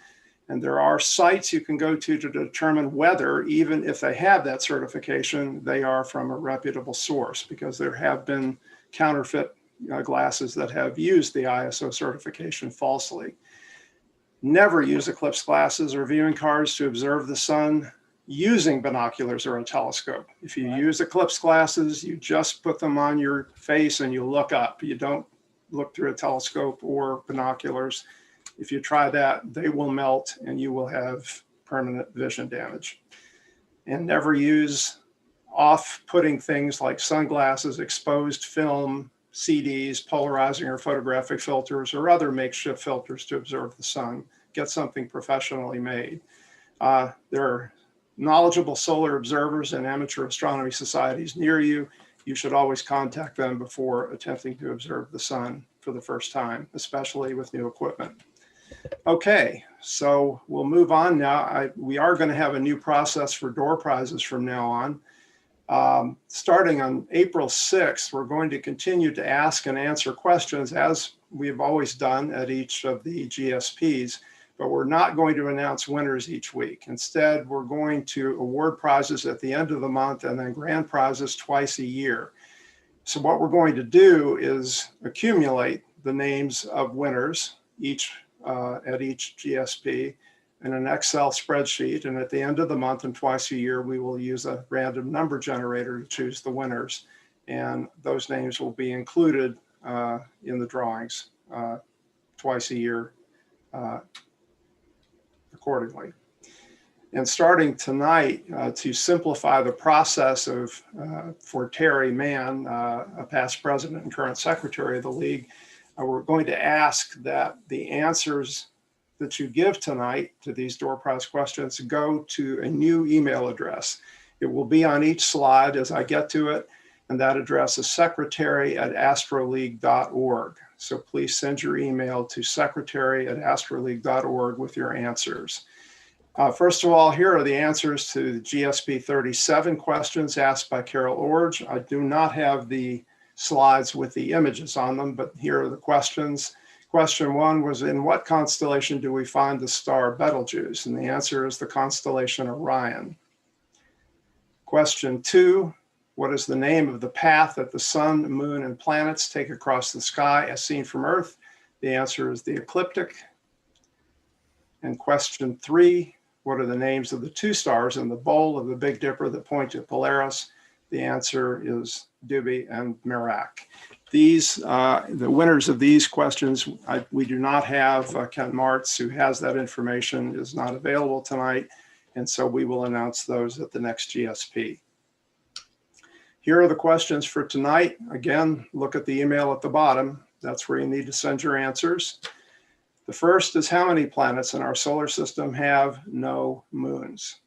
And there are sites you can go to determine whether, even if they have that certification, they are from a reputable source, because there have been counterfeit glasses that have used the ISO certification falsely. Never use eclipse glasses or viewing cards to observe the sun using binoculars or a telescope. If you use eclipse glasses, you just put them on your face and you look up. You don't look through a telescope or binoculars. If you try that, they will melt and you will have permanent vision damage. And never use off-putting things like sunglasses, exposed film, CDs, polarizing or photographic filters, or other makeshift filters to observe the sun. Get something professionally made. There are knowledgeable solar observers and amateur astronomy societies near you. You should always contact them before attempting to observe the sun for the first time, especially with new equipment. Okay, so we'll move on now. We are going to have a new process for door prizes from now on. Starting on April 6th, we're going to continue to ask and answer questions as we've always done at each of the GSPs, but we're not going to announce winners each week. Instead, we're going to award prizes at the end of the month and then grand prizes twice a year. So what we're going to do is accumulate the names of winners at each GSP in an Excel spreadsheet. And at the end of the month and twice a year, we will use a random number generator to choose the winners. And those names will be included in the drawings twice a year accordingly. And starting tonight, to simplify the process for Terry Mann, a past president and current secretary of the league, we're going to ask that the answers that you give tonight to these door prize questions go to a new email address. It will be on each slide as I get to it, and that address is secretary@astroleague.org. So please send your email to secretary@astroleague.org with your answers. First of all, here are the answers to the GSP 37 questions asked by Carol Orge. I do not have the slides with the images on them, but here are the questions. Question 1 was, in what constellation do we find the star Betelgeuse? And the answer is the constellation Orion. Question 2, what is the name of the path that the sun, moon, and planets take across the sky as seen from Earth? The answer is the ecliptic. And question 3, what are the names of the 2 stars in the bowl of the Big Dipper that point to Polaris? The answer is Dubhe and Merak. The winners of these questions, we do not have. Ken Martz, who has that information, is not available tonight. And so we will announce those at the next GSP. Here are the questions for tonight. Again, look at the email at the bottom. That's where you need to send your answers. The first is, how many planets in our solar system have no moons?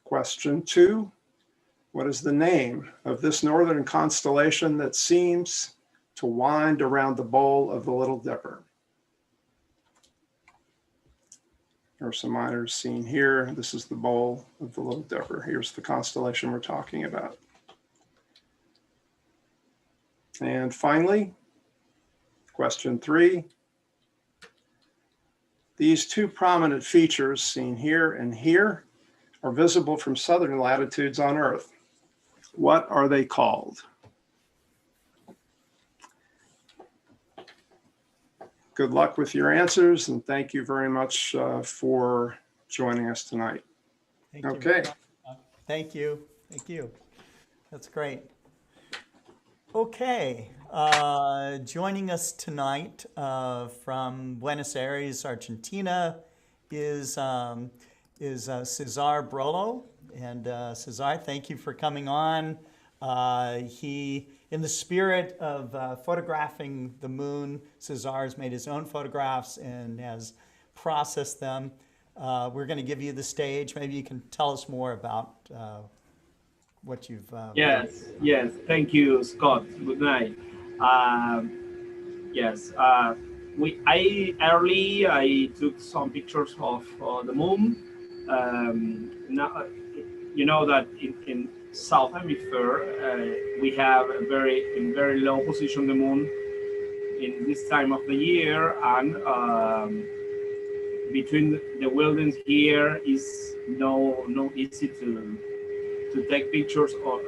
Question 2, what is the name of this northern constellation that seems to wind around the bowl of the Little Dipper? Ursa Minor is seen here. This is the bowl of the Little Dipper. Here's the constellation we're talking about. And finally, question 3. These 2 prominent features seen here and here are visible from southern latitudes on Earth. What are they called? Good luck with your answers, and thank you very much for joining us tonight. Okay. Thank you. Thank you. That's great. Okay. Joining us tonight from Buenos Aires, Argentina, is Cesar Brolo. And Cesar, thank you for coming on. He, in the spirit of photographing the moon, Cesar has made his own photographs and has processed them. We're going to give you the stage. Maybe you can tell us more about what you've Yes, thank you, Scott. Good night. Yes, I took some pictures of the moon. Now, you know that in South Hemisphere we have a very low position the moon in this time of the year, and between the wilderness here is no easy to take pictures of,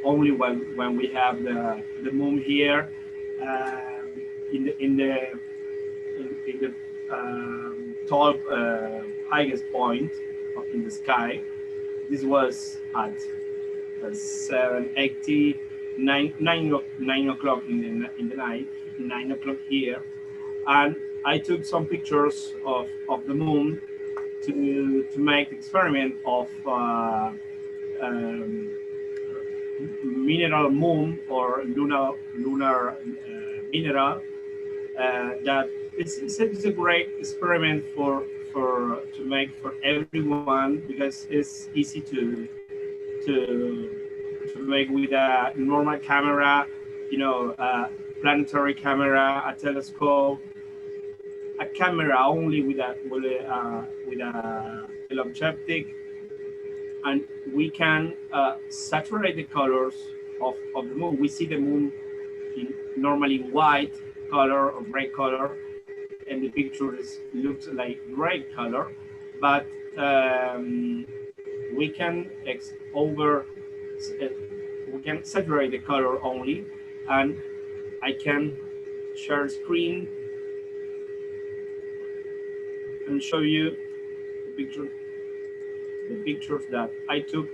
only when we have the moon here in the top highest point in the sky. This was at 7:80, 9 o'clock in the night, 9 o'clock here, and I took some pictures of the moon to make the experiment of mineral moon or lunar mineral that it's a great experiment to make for everyone, because it's easy to make with a normal camera, you know, a planetary camera, a telescope, a camera only with a teleobjective, and we can saturate the colors of the moon. We see the moon in normally white color or gray color, and the picture looks like gray color, but we can we can saturate the color only, and I can share screen and show you the pictures that I took.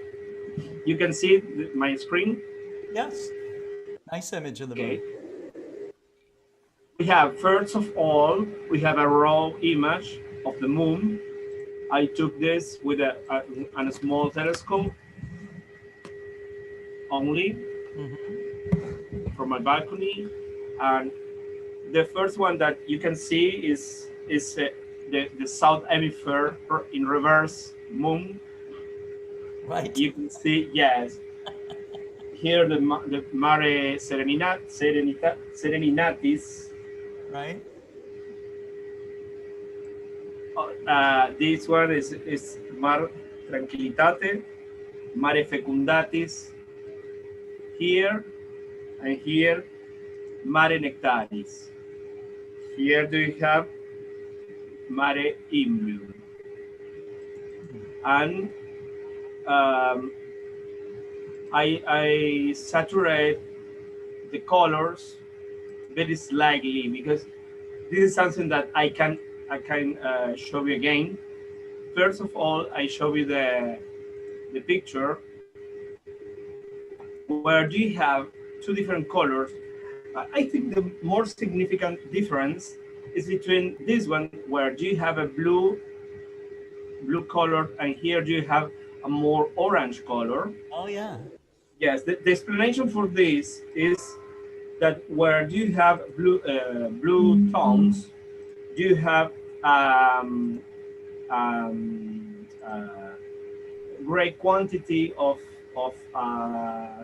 You can see my screen. Yes. Nice image of the Okay. moon. We have, first of all, we have a raw image of the moon. I took this with a small telescope only from my balcony, and the first one that you can see is the south hemisphere in reverse moon. Right. You can see, yes, here the Mare Serenitatis. Right. This one is Mar Tranquilitate, Mare Fecundatis. Here and here, Mare Nectaris. Here do you have Mare Imbrium. And I saturate the colors very slightly, because this is something that I can show you again. First of all, I show you the picture where do you have two different colors. I think the more significant difference is between this one, where do you have a blue color, and here do you have a more orange color. Oh yeah. Yes, the explanation for this is that where do you have blue tones, do you have great quantity of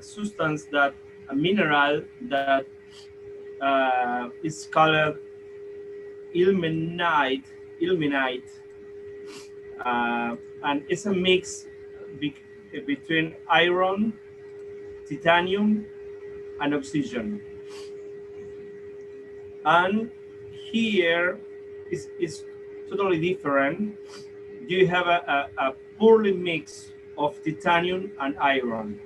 substance, that a mineral that is called ilmenite, and it's a mix between iron, titanium, and oxygen. And here is totally different. You have a poorly mix of titanium and iron.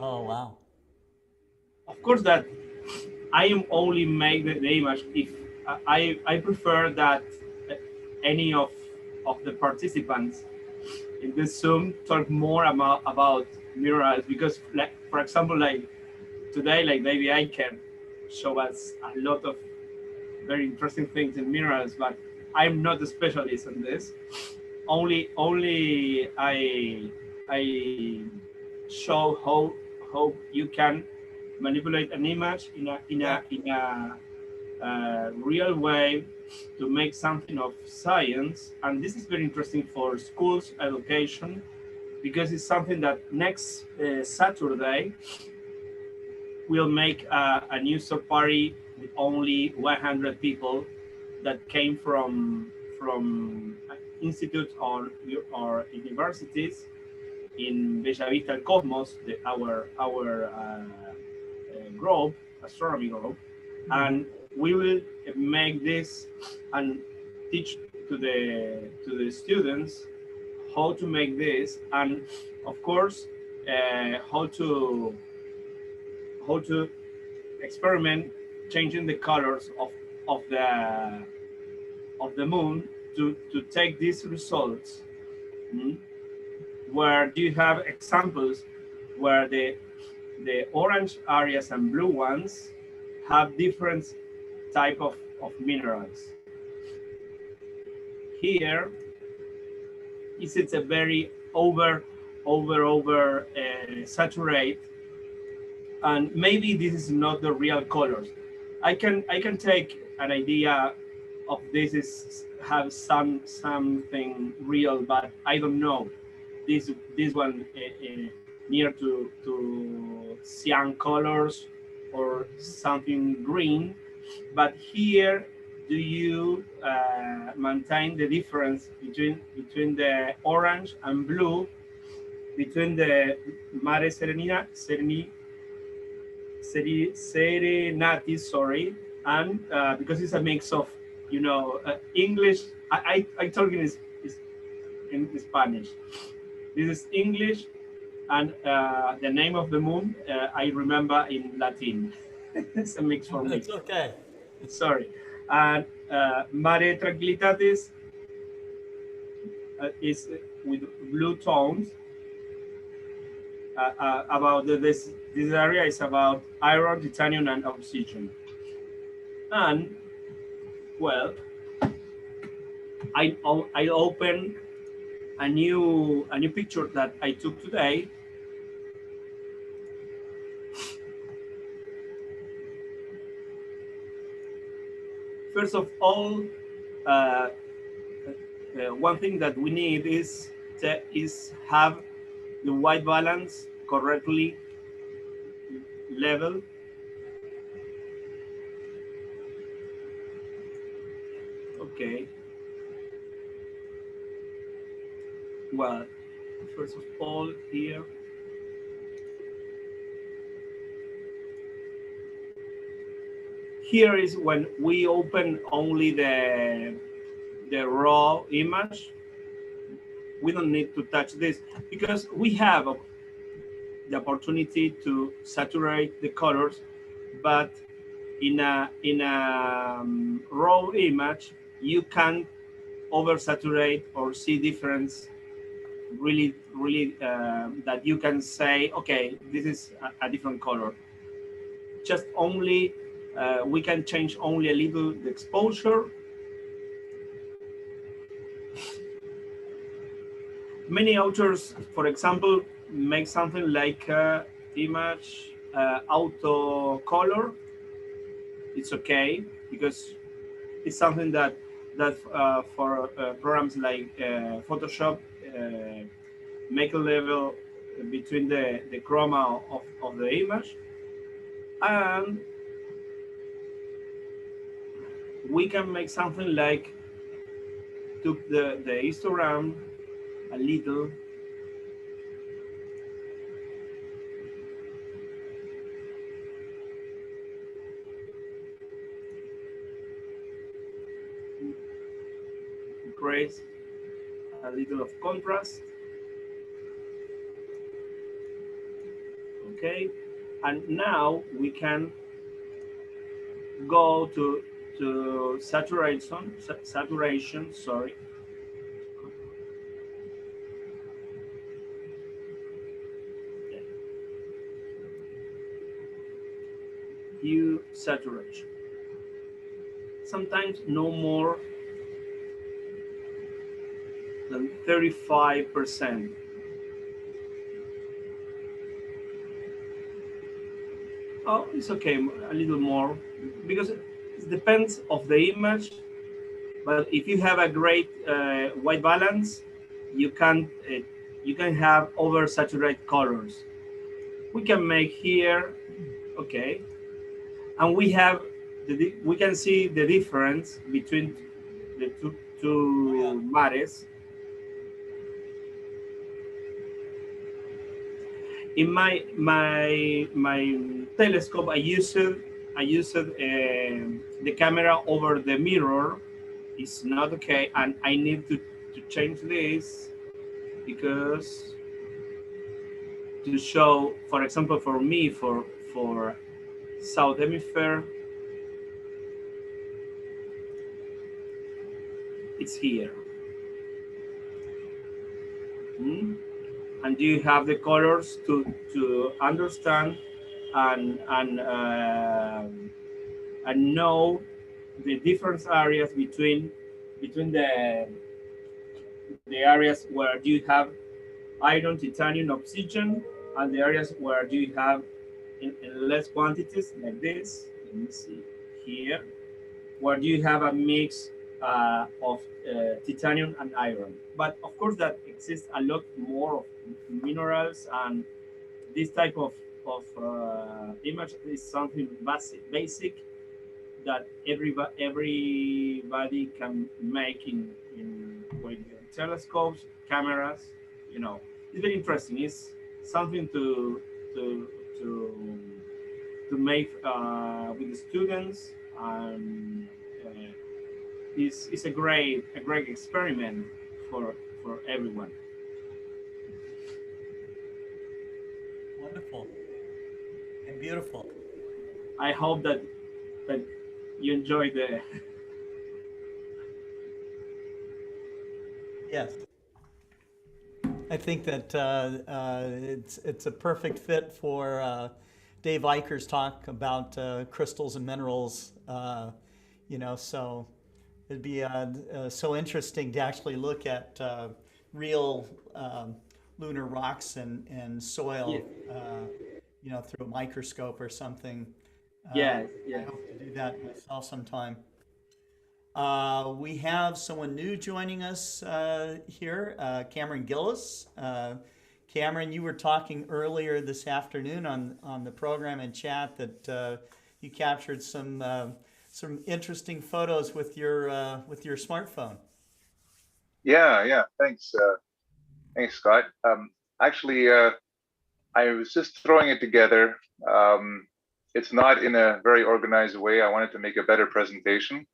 Oh wow. Of course, that I am only make the image if I prefer that any of the participants in this Zoom talk more about minerals, because, like, for example, like today, like maybe Eicher show us a lot of very interesting things in minerals, but I'm not a specialist in this. Only I show how you can manipulate an image in a real way to make something of science. And this is very interesting for schools education, because it's something that next Saturday we'll make a new third party with only 100 people that came from institutes or universities in Bella Vista Cosmos, our group, astronomy group, and we will make this and teach to the students how to make this, and of course how to experiment changing the colors of the moon to take these results. Where do you have examples where the orange areas and blue ones have different type of minerals. Here it's a very over saturate, and maybe this is not the real colors. I can take an idea of this is have something real, but I don't know. This one near to cyan colors or something green, but here do you maintain the difference between the orange and blue, between the Mare Serenati, sorry, and because it's a mix of, you know, English. I talk in Spanish. This is English, and the name of the moon I remember in Latin. It's a mix for me. It's okay. Sorry. And Mare Tranquillitatis is with blue tones. About this area is about iron, titanium, and oxygen. And well, I open a new picture that I took today. First of all, one thing that we need is have the white balance correctly level. Okay. Well, first of all, here. Here is when we open only the raw image. We don't need to touch this because we have the opportunity to saturate the colors, but in a raw image you can oversaturate or see difference really that you can say, okay, this is a different color. Just only we can change only a little the exposure. Many authors, for example, make something like image auto color. It's okay because it's something that for programs like Photoshop make a level between the chroma of the image, and we can make something like took the histogram a little, create a little of contrast. Okay, and now we can go to saturation, sorry. Hue saturation. Sometimes no more than 35%. Oh, it's okay, a little more, because it depends of the image. But if you have a great white balance, you can have oversaturated colors. We can make here, okay, and we can see the difference between the two mares. In my telescope, I used the camera over the mirror. It's not okay, and I need to change this because to show, for example, for me, for South Hemisphere, it's here. And you have the colors to understand and know the different areas between the areas where you have iron, titanium, oxygen, and the areas where you have in less quantities like this. Let me see here, where you have a mix of titanium and iron. But of course, that exists a lot more of minerals, and this type of image is something basic that everybody can make in with telescopes, cameras. You know, it's very interesting. It's something to make with the students, and it's a great experiment for everyone. Wonderful and beautiful. I hope that you enjoy the. Yes. I think that it's a perfect fit for Dave Eicher's talk about crystals and minerals. You know, so it'd be so interesting to actually look at real lunar rocks and soil, you know, through a microscope or something. Yes, I yes. hope to do that myself sometime. We have someone new joining us here, Cameron Gillis. Cameron, you were talking earlier this afternoon on the program and chat that you captured some interesting photos with your smartphone. Yeah. Thanks, thanks, Scott. Actually, I was just throwing it together. It's not in a very organized way. I wanted to make a better presentation.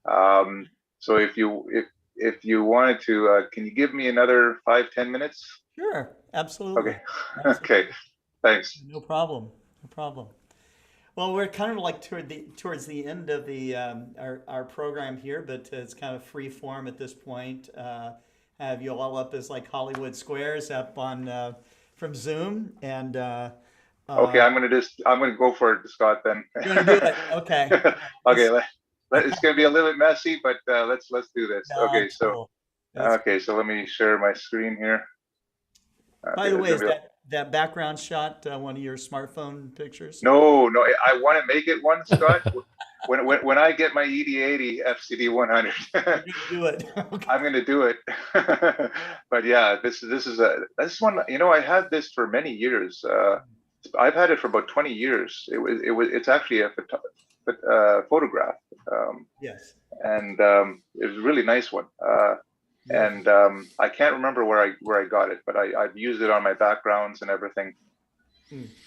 So if you wanted to, can you give me another 5-10 minutes? Sure, absolutely. Okay. Absolutely. Okay. Thanks. No problem. No problem. Well, we're kind of like towards the end of the our program here, but it's kind of free form at this point. Have you all up as like Hollywood squares up on from Zoom, and Okay, I'm gonna go for it, Scott. Then. you're gonna do it. Okay. Okay. It's gonna be a little bit messy, but let's do this. No, Okay. that's So cool. That's okay. So let me share my screen here. By Okay, the way, there's is gonna be that background shot one of your smartphone pictures? No, I want to make it one, Scott. when I get my ED80 FCD 100, You're gonna do it. Okay. I'm going to do it. But yeah, this is one. You know, I had this for many years. I've had it for about 20 years. It's actually a photograph, Yes. and it was a really nice one. And I can't remember where I got it, but I've used it on my backgrounds and everything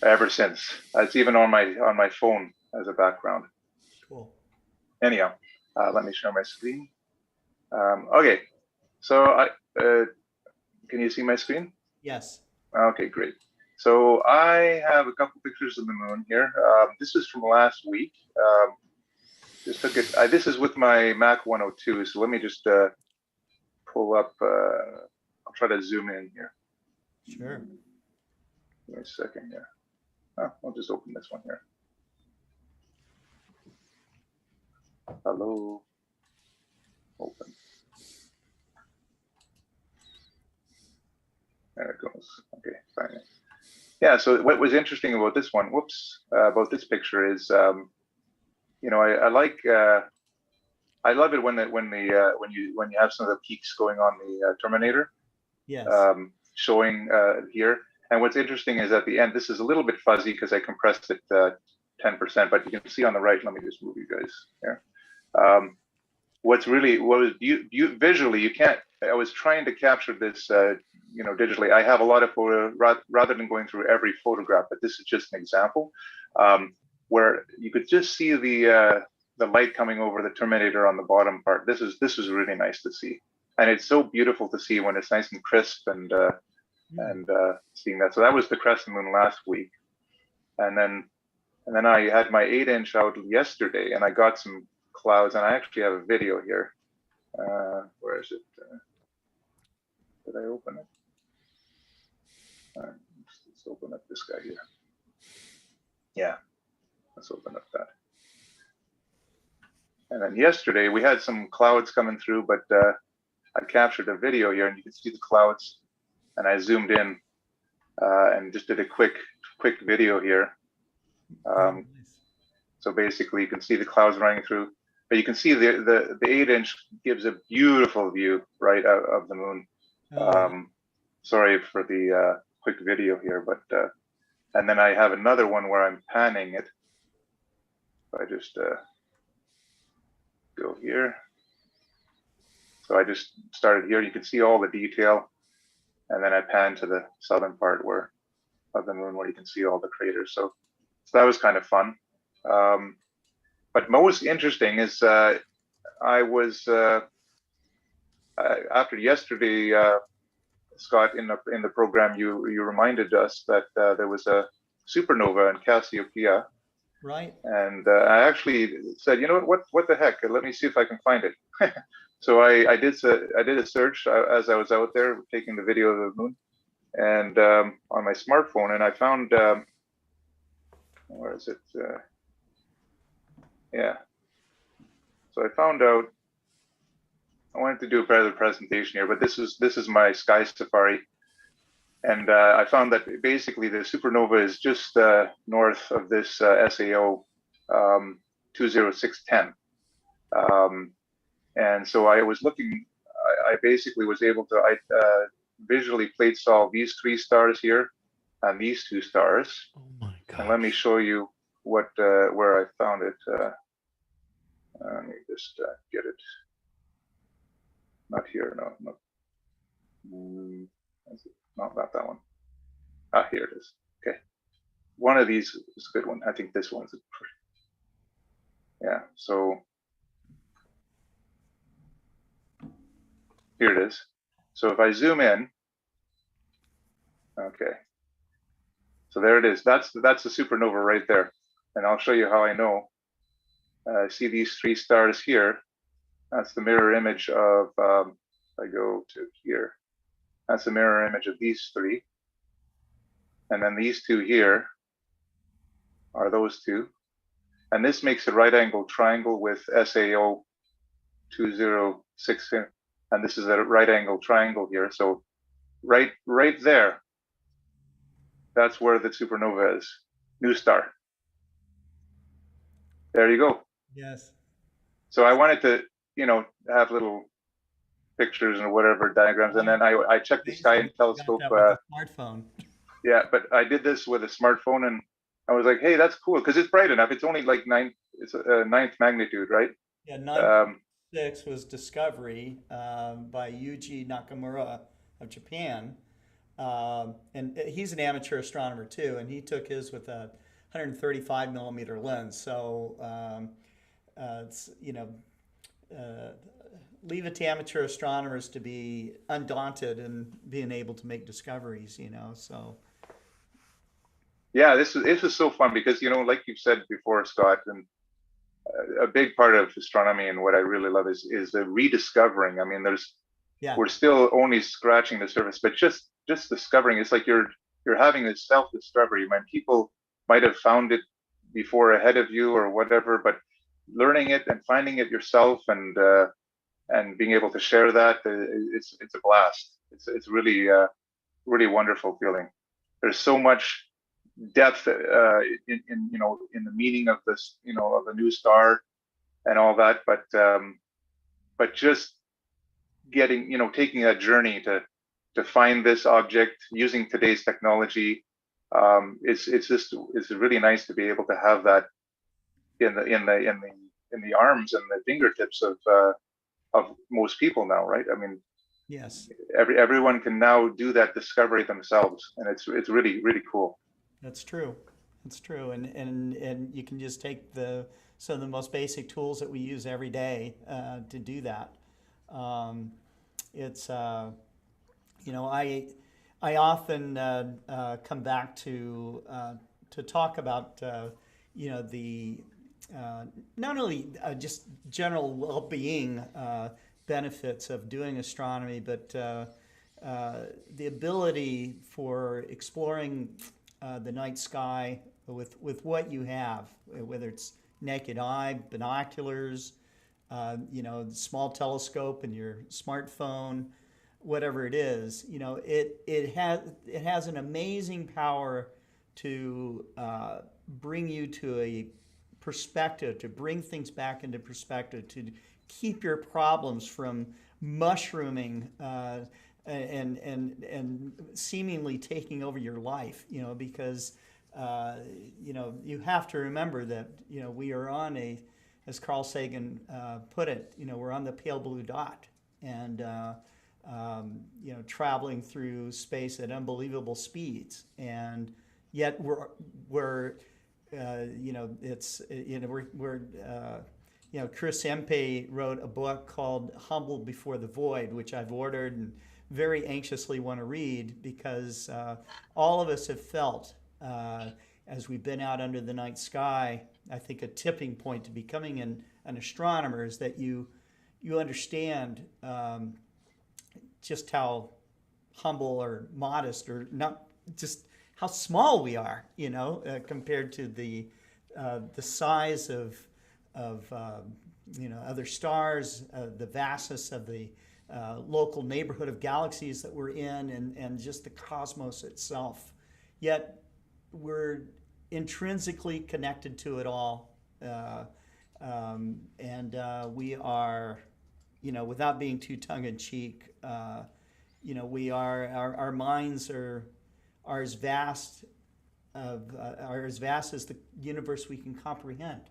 ever since. It's even on my phone as a background. Cool. Anyhow, let me share my screen. Okay, so can you see my screen? Yes. Okay, great. So I have a couple pictures of the moon here. This is from last week. Just took it. This is with my Mac 102. So let me just pull up. I'll try to zoom in here. Sure. Give me a second here. Oh, I'll just open this one here. Hello. Open. There it goes. Okay, fine. Yeah. So what was interesting about this one? Whoops. About this picture is, you know, I love it when you have some of the peaks going on the Terminator. Yes. Showing here. And what's interesting is at the end, this is a little bit fuzzy because I compressed it 10%, but you can see on the right. Let me just move you guys here. What was visually, you can't. I was trying to capture this, you know, digitally. I have a lot of photo rather than going through every photograph, but this is just an example where you could just see the light coming over the Terminator on the bottom part. This is really nice to see, and it's so beautiful to see when it's nice and crisp and seeing that. So that was the crescent moon last week, and then I had my 8-inch out yesterday, and I got some clouds, and I actually have a video here. Where is it? Did I open it? Let's open up this guy here. Yeah, let's open up that. And then yesterday we had some clouds coming through, but I captured a video here, and you can see the clouds. And I zoomed in and just did a quick video here. So basically, you can see the clouds running through, but you can see the 8-inch gives a beautiful view, right, of the moon. Sorry for the quick video here, but and then I have another one where I'm panning it. So I just go here. So I just started here. You can see all the detail, and then I pan to the southern part of the moon where you can see all the craters. So that was kind of fun. But most interesting is I was after yesterday, Scott, in the program, you reminded us that there was a supernova in Cassiopeia. Right. And I actually said, you know what the heck? Let me see if I can find it. So I did a search as I was out there taking the video of the moon, and on my smartphone, and I found where is it? Yeah. So I found out. I wanted to do a better presentation here, but this is my Sky Safari, and I found that basically the supernova is just north of this SAO 20610. And so I was looking. I basically was able to visually plate solve these 3 stars here and these 2 stars. Oh my God! And let me show you what where I found it. Let me just get it. Not here, no. Not that one. Ah, here it is. Okay. One of these is a good one. I think this one's yeah, so here it is. So if I zoom in, okay. So there it is. That's the supernova right there. And I'll show you how I know. See these 3 stars here. That's the mirror image of, if I go to here, that's the mirror image of these 3. And then these 2 here are those 2. And this makes a right angle triangle with SAO 206. And this is a right angle triangle here. So right there, that's where the supernova is. New star. There you go. Yes. So I wanted to, have little pictures and whatever diagrams, and then I checked the sky and telescope. Smartphone. Yeah, but I did this with a smartphone, and I was like, hey, that's cool because it's bright enough. It's only like 9. It's a 9th magnitude, right? Yeah, 9.6 was discovery by Yuji Nakamura of Japan, and he's an amateur astronomer too, and he took his with a 135 millimeter lens. So it's leave it to amateur astronomers to be undaunted and being able to make discoveries. So. Yeah, this is so fun because like you've said before, Scott, and a big part of astronomy and what I really love is the rediscovering. I mean, we're still only scratching the surface, but just discovering. It's like you're having this self-discovery. When people might have found it before ahead of you or whatever, but learning it and finding it yourself and being able to share that, it's a blast. It's really really wonderful feeling. There's so much depth in the meaning of this, of a new star and all that, but just getting, taking that journey to find this object using today's technology, it's really nice to be able to have that in the arms and the fingertips of most people now, right? I mean, yes, everyone can now do that discovery themselves, and it's really really cool. That's true. That's true, and you can just take some of the most basic tools that we use every day to do that. It's I often come back to talk about the not only just general well-being benefits of doing astronomy, but the ability for exploring the night sky with what you have, whether it's naked eye, binoculars, the small telescope in your smartphone, whatever it is. It has an amazing power to bring you to a perspective, to bring things back into perspective, to keep your problems from mushrooming and seemingly taking over your life, because you have to remember that we are on as Carl Sagan put it, we're on the pale blue dot, and traveling through space at unbelievable speeds, and yet Chris Empe wrote a book called Humble Before the Void, which I've ordered and very anxiously want to read, because all of us have felt, as we've been out under the night sky, I think a tipping point to becoming an astronomer is that you understand just how humble or modest, or not, just how small we are, compared to the size of other stars, the vastness of the local neighborhood of galaxies that we're in, and just the cosmos itself. Yet we're intrinsically connected to it all, and we are, without being too tongue-in-cheek, we are, our minds are as vast as the universe we can comprehend.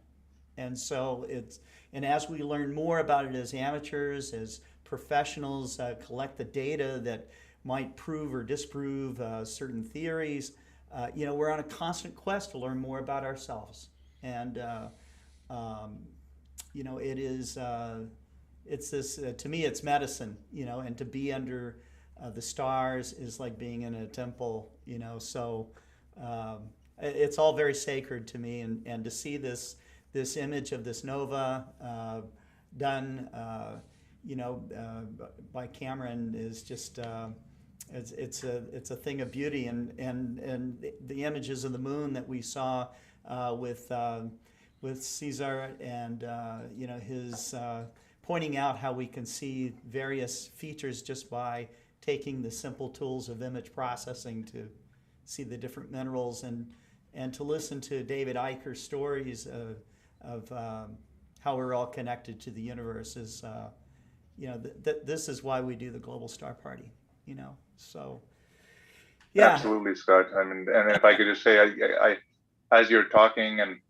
And so and as we learn more about it as amateurs, as professionals, collect the data that might prove or disprove certain theories, we're on a constant quest to learn more about ourselves. And it is, it's this, to me, it's medicine, and to be under the stars is like being in a temple, so it's all very sacred to me, and to see this image of this nova done, by Cameron is just, it's a thing of beauty, and the images of the moon that we saw with Caesar, and his pointing out how we can see various features just by taking the simple tools of image processing to see the different minerals, and to listen to David Eicher's stories of how we're all connected to the universe is, this is why we do the Global Star Party, so yeah. Absolutely, Scott. I mean, and if I could just say, I as you're talking and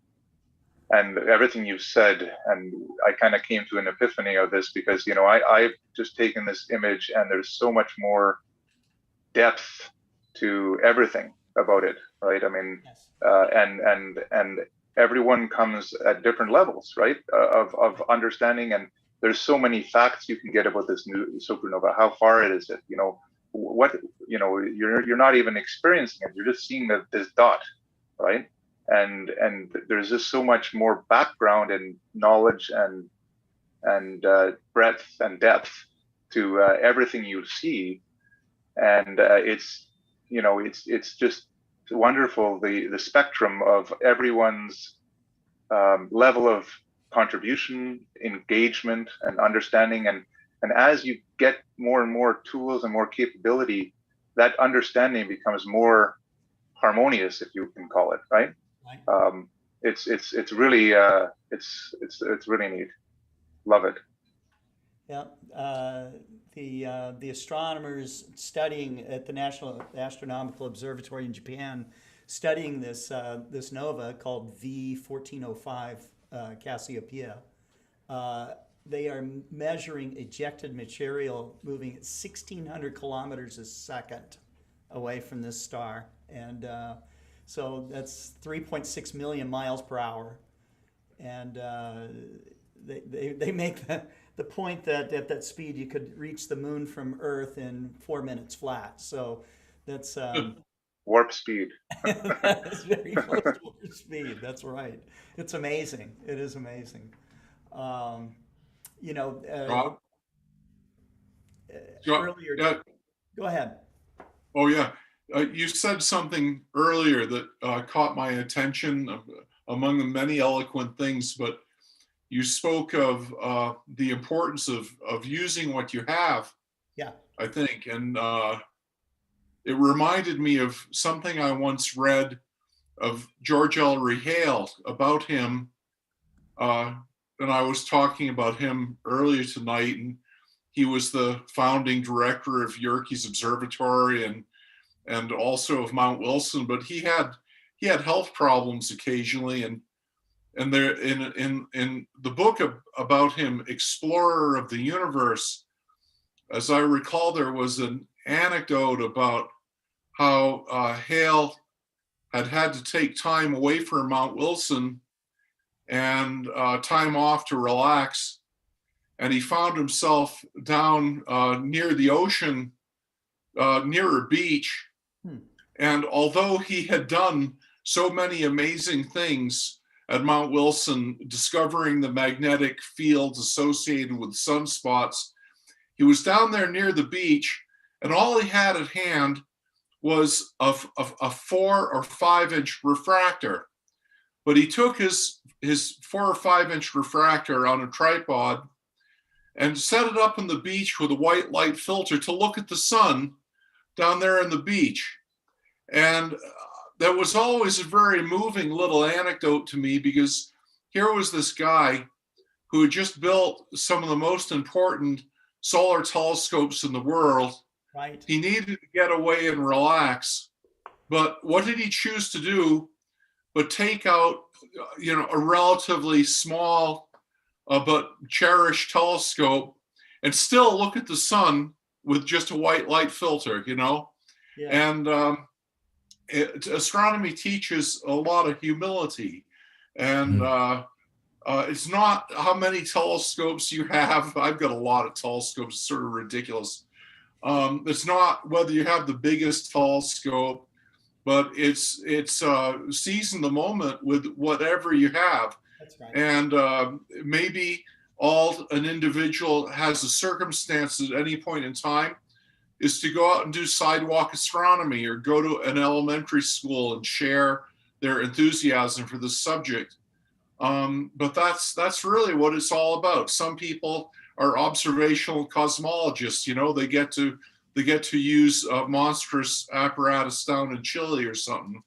everything you've said, and I kind of came to an epiphany of this, because I've just taken this image, and there's so much more depth to everything about it, right? I mean, Yes. And everyone comes at different levels, right, of understanding, and there's so many facts you can get about this new supernova. How far it is, what you're not even experiencing it, you're just seeing this dot, right? And there's just so much more background and knowledge and breadth and depth to everything you see, and it's just wonderful, the spectrum of everyone's level of contribution, engagement, and understanding, and as you get more and more tools and more capability, that understanding becomes more harmonious, if you can call it, right? Right. It's really it's really neat. Love it. Yeah, the astronomers studying at the National Astronomical Observatory in Japan, studying this nova called V1405 Cassiopeia. They are measuring ejected material moving at 1,600 kilometers a second away from this star, and so that's 3.6 million miles per hour, and they make the point that at that speed you could reach the moon from Earth in 4 minutes flat. So that's warp speed. that's very close to warp speed. That's right. It's amazing. It is amazing. Earlier. Go ahead. Oh yeah, you said something earlier that caught my attention among the many eloquent things, but you spoke of the importance of using what you have. Yeah. I think, and it reminded me of something I once read of George Ellery Hale about him and I was talking about him earlier tonight, and he was the founding director of Yerkes Observatory and also of Mount Wilson, but he had health problems occasionally, and there in the book about him, Explorer of the Universe, as I recall, there was an anecdote about how Hale had to take time away from Mount Wilson and time off to relax, and he found himself down near the ocean, near a beach. And although he had done so many amazing things at Mount Wilson, discovering the magnetic fields associated with sunspots, he was down there near the beach, and all he had at hand was a 4 or 5 inch refractor. But he took his 4 or 5 inch refractor on a tripod and set it up on the beach with a white light filter to look at the sun down there on the beach. And that was always a very moving little anecdote to me, because here was this guy who had just built some of the most important solar telescopes in the world. Right. He needed to get away and relax. But what did he choose to do but take out, a relatively small but cherished telescope and still look at the sun with just a white light filter, Yeah. And astronomy teaches a lot of humility, and it's not how many telescopes you have. I've got a lot of telescopes, sort of ridiculous. It's not whether you have the biggest telescope, but it's seizing the moment with whatever you have. That's right. And maybe all an individual has a circumstance at any point in time is to go out and do sidewalk astronomy, or go to an elementary school and share their enthusiasm for this subject. But that's really what it's all about. Some people are observational cosmologists. They get to use a monstrous apparatus down in Chile or something.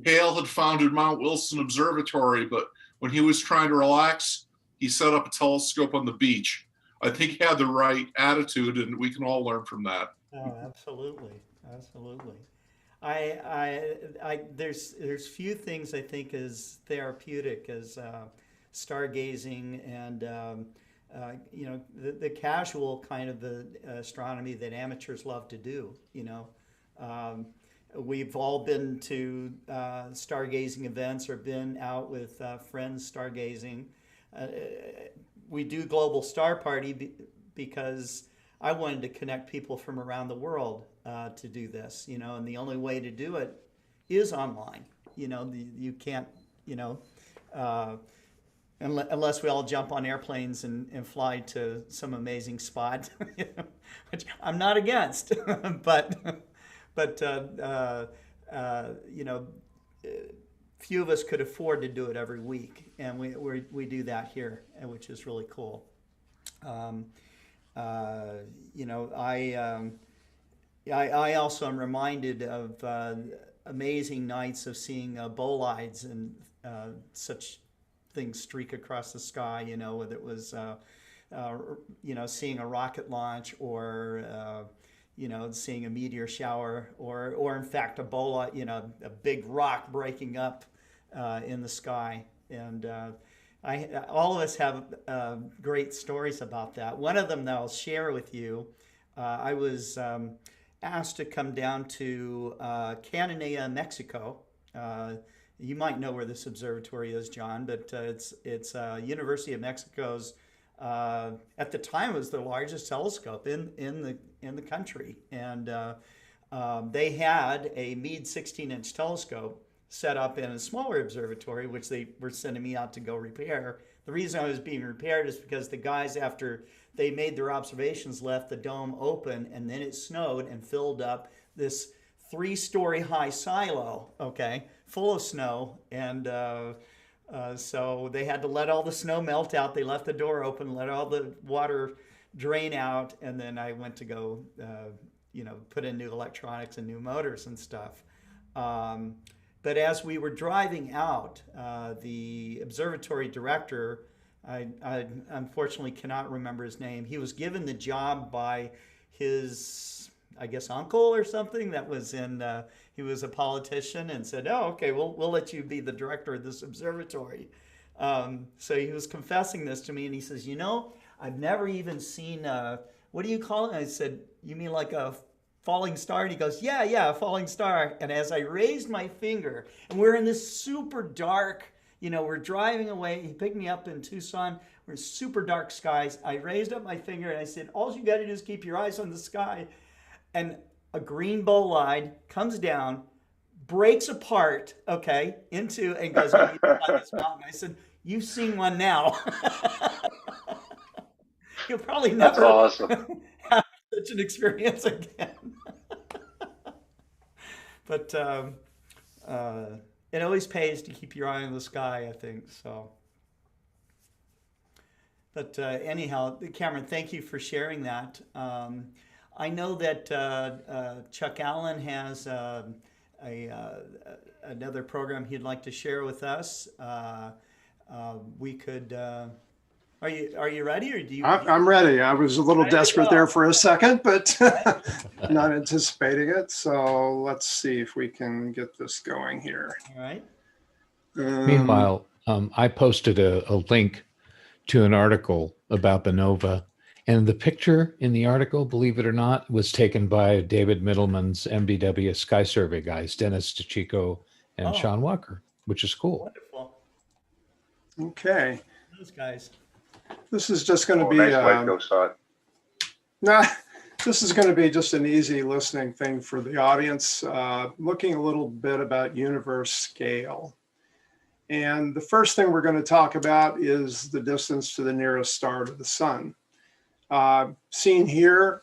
Hale had founded Mount Wilson Observatory, but when he was trying to relax, he set up a telescope on the beach. I think he had the right attitude, and we can all learn from that. Oh, absolutely, absolutely. There's few things I think as therapeutic as stargazing and the casual kind of the astronomy that amateurs love to do. We've all been to stargazing events or been out with friends stargazing. We do Global Star Party because I wanted to connect people from around the world to do this, and the only way to do it is online. You can't, unless we all jump on airplanes and fly to some amazing spot, which I'm not against, but few of us could afford to do it every week, and we do that here, which is really cool. I also am reminded of amazing nights of seeing bolides and such things streak across the sky. Whether it was seeing a rocket launch, or seeing a meteor shower, or in fact a bolide, a big rock breaking up in the sky. And all of us have great stories about that. One of them that I'll share with you, I was asked to come down to Cananea, Mexico. You might know where this observatory is, John, but it's University of Mexico's. At the time, it was the largest telescope in the country, and they had a Meade 16-inch telescope set up in a smaller observatory, which they were sending me out to go repair. The reason I was being repaired is because the guys, after they made their observations, left the dome open, and then it snowed and filled up this 3-story high silo, full of snow. And so they had to let all the snow melt out. They left the door open, let all the water drain out, and then I went to go, put in new electronics and new motors and stuff. But as we were driving out, the observatory director I unfortunately cannot remember his name. He was given the job by his, I guess, uncle or something that was in, he was a politician and said, oh, okay, we'll let you be the director of this observatory. So he was confessing this to me and he says, you know, I've never even seen, what do you call it? And I said, you mean like a falling star? And he goes, yeah, a falling star. And as I raised my finger, and we're in this super dark, we're driving away. He picked me up in Tucson. We're in super dark skies. I raised up my finger and I said, all you got to do is keep your eyes on the sky. And a green bolide comes down, breaks apart, okay, into, and goes on this mountain. I said, you've seen one now. You'll probably That's never awesome. have such an experience again. But it always pays to keep your eye on the sky, I think. So, but anyhow, Cameron, thank you for sharing that. I know that Chuck Allen has another program he'd like to share with us. We could. Are you ready, or do you? I'm ready. I was a little desperate there for a second, but not anticipating it. So let's see if we can get this going here. All right. Meanwhile, I posted a link to an article about the nova, and the picture in the article, believe it or not, was taken by David Middleman's MDW Sky Survey guys, Dennis DeChico and Sean Walker, which is cool. Wonderful. Okay. Those guys. This is just going to be. Nice white ghost saw it. Nah, this is going to be just an easy listening thing for the audience, looking a little bit about universe scale. And the first thing we're going to talk about is the distance to the nearest star to the sun. Seen here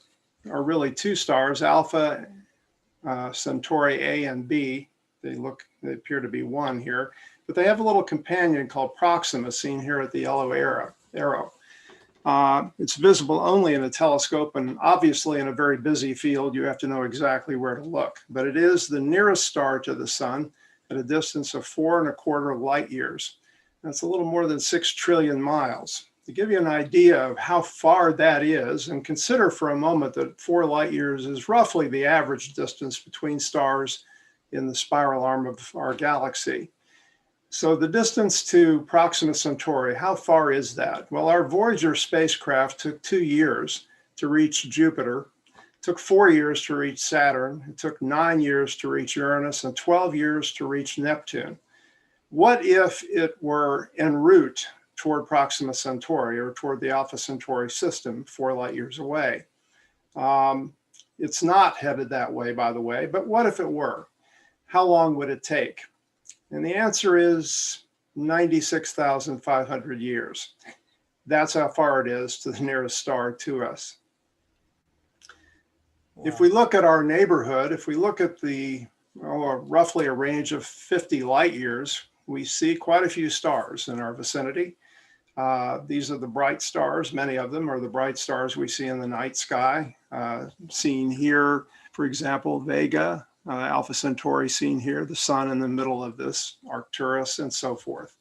are really two stars, Alpha Centauri A and B. They appear to be one here, but they have a little companion called Proxima, seen here at the yellow arrow. It's visible only in a telescope, and obviously in a very busy field, you have to know exactly where to look. But it is the nearest star to the sun at a distance of 4¼ light years. That's a little more than 6 trillion miles. To give you an idea of how far that is, and consider for a moment that 4 light years is roughly the average distance between stars in the spiral arm of our galaxy. So the distance to Proxima Centauri, how far is that? Well, our Voyager spacecraft took 2 years to reach Jupiter, took 4 years to reach Saturn, it took 9 years to reach Uranus, and 12 years to reach Neptune. What if it were en route toward Proxima Centauri, or toward the Alpha Centauri system, 4 light years away? It's not headed that way, by the way, but what if it were? How long would it take? And the answer is 96,500 years. That's how far it is to the nearest star to us. Wow. If we look at our neighborhood, if we look at the roughly a range of 50 light years, we see quite a few stars in our vicinity. These are the bright stars. Many of them are the bright stars we see in the night sky. Seen here, for example, Vega, Alpha Centauri seen here, the sun in the middle of this, Arcturus, and so forth.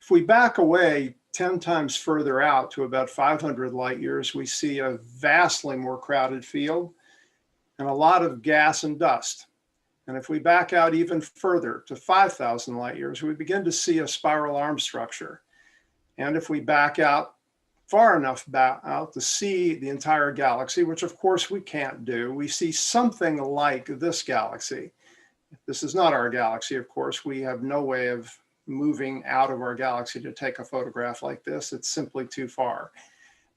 If we back away 10 times further out to about 500 light years, we see a vastly more crowded field and a lot of gas and dust. And if we back out even further to 5,000 light years, we begin to see a spiral arm structure. And if we back out far enough out to see the entire galaxy, which of course we can't do, we see something like this galaxy. This is not our galaxy, of course. We have no way of moving out of our galaxy to take a photograph like this. It's simply too far.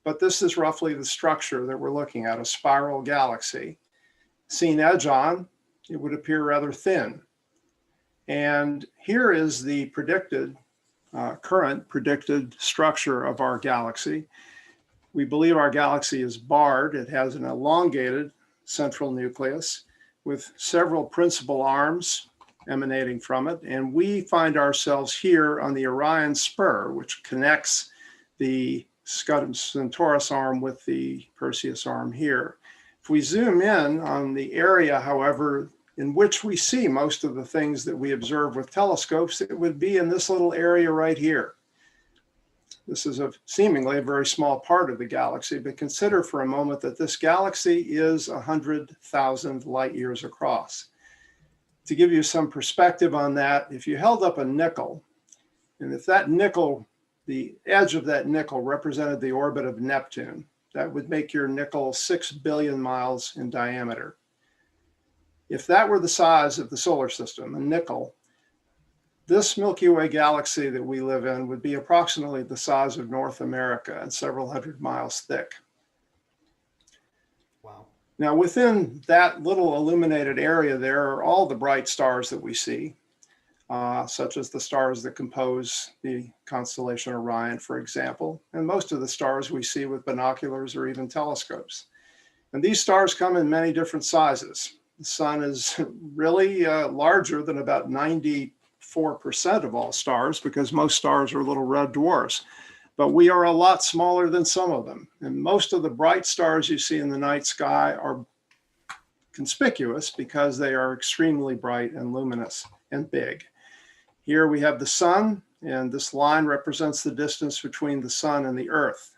But this is roughly the structure that we're looking at, a spiral galaxy. Seen edge on, it would appear rather thin. And here is the current predicted structure of our galaxy. We believe our galaxy is barred. It has an elongated central nucleus with several principal arms emanating from it. And we find ourselves here on the Orion spur, which connects the Centaurus arm with the Perseus arm here. If we zoom in on the area, however, in which we see most of the things that we observe with telescopes, it would be in this little area right here. This is seemingly a very small part of the galaxy, but consider for a moment that this galaxy is 100,000 light years across. To give you some perspective on that, if you held up a nickel, and if that nickel, the edge of that nickel represented the orbit of Neptune, that would make your nickel 6 billion miles in diameter. If that were the size of the solar system, a nickel, this Milky Way galaxy that we live in would be approximately the size of North America and several hundred miles thick. Wow. Now, within that little illuminated area, there are all the bright stars that we see, such as the stars that compose the constellation Orion, for example, and most of the stars we see with binoculars or even telescopes. And these stars come in many different sizes. The sun is really larger than about 94% of all stars, because most stars are little red dwarfs. But we are a lot smaller than some of them. And most of the bright stars you see in the night sky are conspicuous because they are extremely bright and luminous and big. Here we have the sun, and this line represents the distance between the sun and the earth.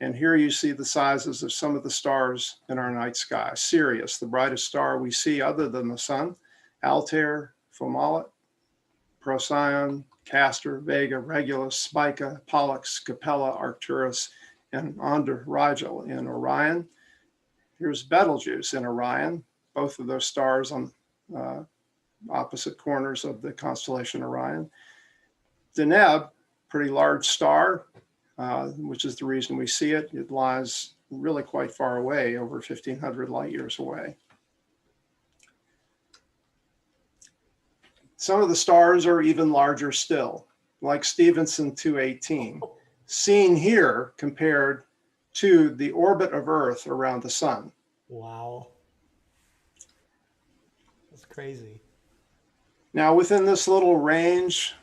And here you see the sizes of some of the stars in our night sky. Sirius, the brightest star we see other than the sun, Altair, Fomalhaut, Procyon, Castor, Vega, Regulus, Spica, Pollux, Capella, Arcturus, and Onda Rigel in Orion. Here's Betelgeuse in Orion, both of those stars on opposite corners of the constellation Orion. Deneb, pretty large star, which is the reason we see it. It lies really quite far away, over 1,500 light years away. Some of the stars are even larger still, like Stephenson 218, seen here compared to the orbit of Earth around the sun. Wow. That's crazy. Now, within this little range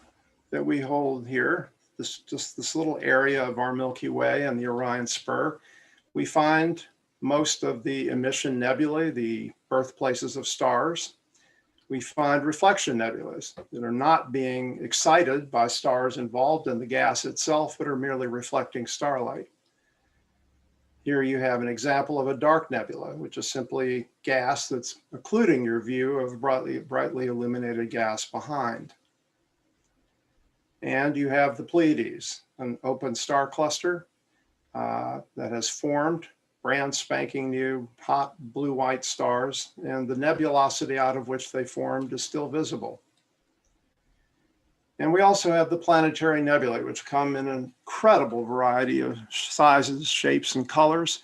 that we hold here, just this little area of our Milky Way and the Orion Spur, we find most of the emission nebulae, the birthplaces of stars. We find reflection nebulas that are not being excited by stars involved in the gas itself, but are merely reflecting starlight. Here you have an example of a dark nebula, which is simply gas that's occluding your view of brightly illuminated gas behind. And you have the Pleiades, an open star cluster that has formed brand spanking new hot blue-white stars, and the nebulosity out of which they formed is still visible. And we also have the planetary nebulae, which come in an incredible variety of sizes, shapes, and colors.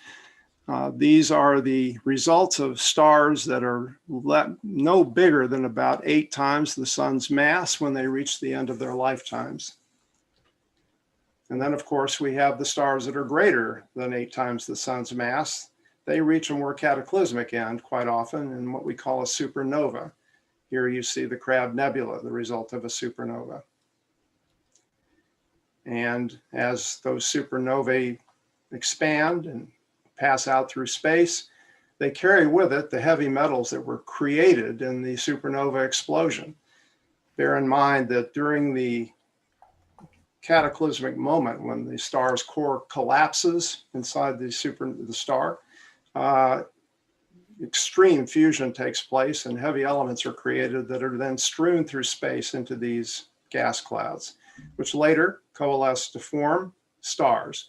These are the results of stars that are no bigger than about 8 times the sun's mass when they reach the end of their lifetimes. And then, of course, we have the stars that are greater than 8 times the sun's mass. They reach a more cataclysmic end quite often in what we call a supernova. Here you see the Crab Nebula, the result of a supernova. And as those supernovae expand and pass out through space, they carry with it the heavy metals that were created in the supernova explosion. Bear in mind that during the cataclysmic moment when the star's core collapses inside the star, extreme fusion takes place and heavy elements are created that are then strewn through space into these gas clouds, which later coalesce to form stars.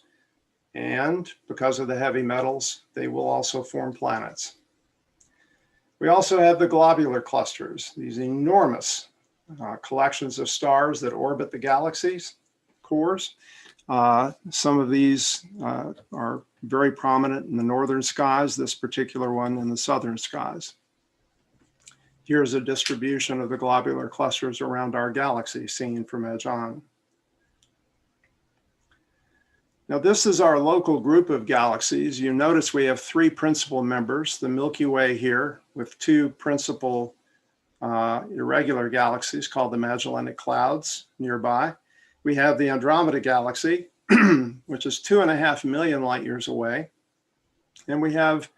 And because of the heavy metals, they will also form planets. We also have the globular clusters, these enormous collections of stars that orbit the galaxies cores. Some of these are very prominent in the northern skies, this particular one in the southern skies. Here's a distribution of the globular clusters around our galaxy seen from edge on. Now, this is our local group of galaxies. You notice we have 3 principal members, the Milky Way here, with 2 principal irregular galaxies called the Magellanic Clouds nearby. We have the Andromeda Galaxy, which is 2.5 million light years away. And we have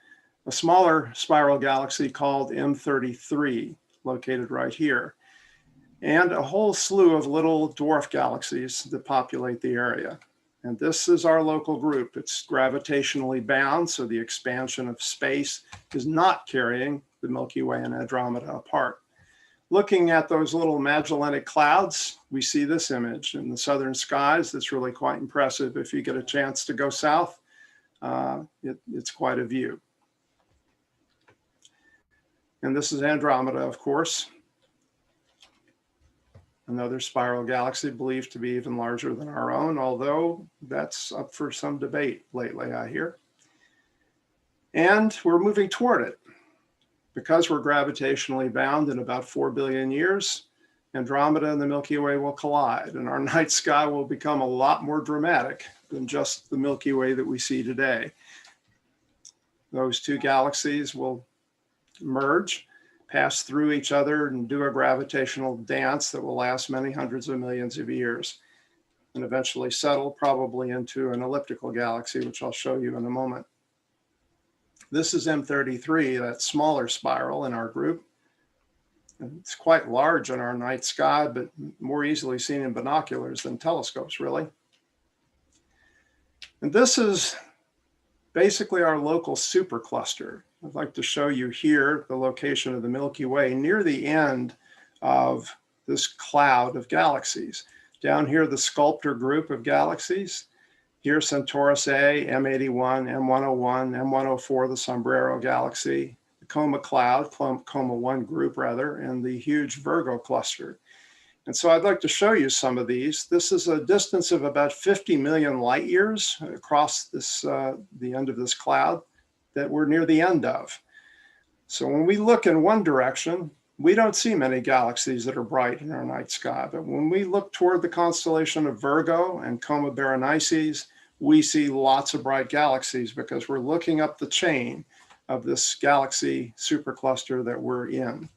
a smaller spiral galaxy called M33, located right here, and a whole slew of little dwarf galaxies that populate the area. And this is our local group. It's gravitationally bound, so the expansion of space is not carrying the Milky Way and Andromeda apart. Looking at those little Magellanic clouds, we see this image in the southern skies. That's really quite impressive. If you get a chance to go south, it's quite a view. And this is Andromeda, of course. Another spiral galaxy believed to be even larger than our own, although that's up for some debate lately, I hear. And we're moving toward it. Because we're gravitationally bound, in about 4 billion years, Andromeda and the Milky Way will collide, and our night sky will become a lot more dramatic than just the Milky Way that we see today. Those two galaxies will merge, pass through each other, and do a gravitational dance that will last many hundreds of millions of years, and eventually settle probably into an elliptical galaxy, which I'll show you in a moment. This is M33, that smaller spiral in our group. It's quite large in our night sky, but more easily seen in binoculars than telescopes, really. And this is basically our local supercluster. I'd like to show you here the location of the Milky Way near the end of this cloud of galaxies. Down here, the Sculptor group of galaxies. Here, Centaurus A, M81, M101, M104, the Sombrero galaxy, the Coma cloud, Coma 1 group rather, and the huge Virgo cluster. And so I'd like to show you some of these. This is a distance of about 50 million light years across this, the end of this cloud that we're near the end of. So when we look in one direction, we don't see many galaxies that are bright in our night sky. But when we look toward the constellation of Virgo and Coma Berenices, we see lots of bright galaxies because we're looking up the chain of this galaxy supercluster that we're in.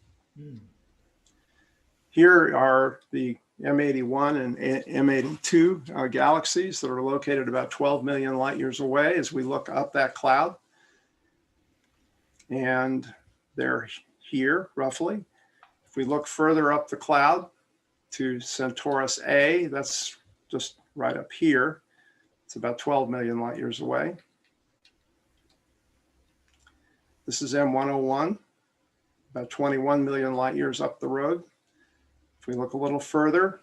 Here are the M81 and M82 galaxies that are located about 12 million light years away as we look up that cloud. And they're here, roughly. If we look further up the cloud to Centaurus A, that's just right up here. It's about 12 million light years away. This is M101, about 21 million light years up the road. If we look a little further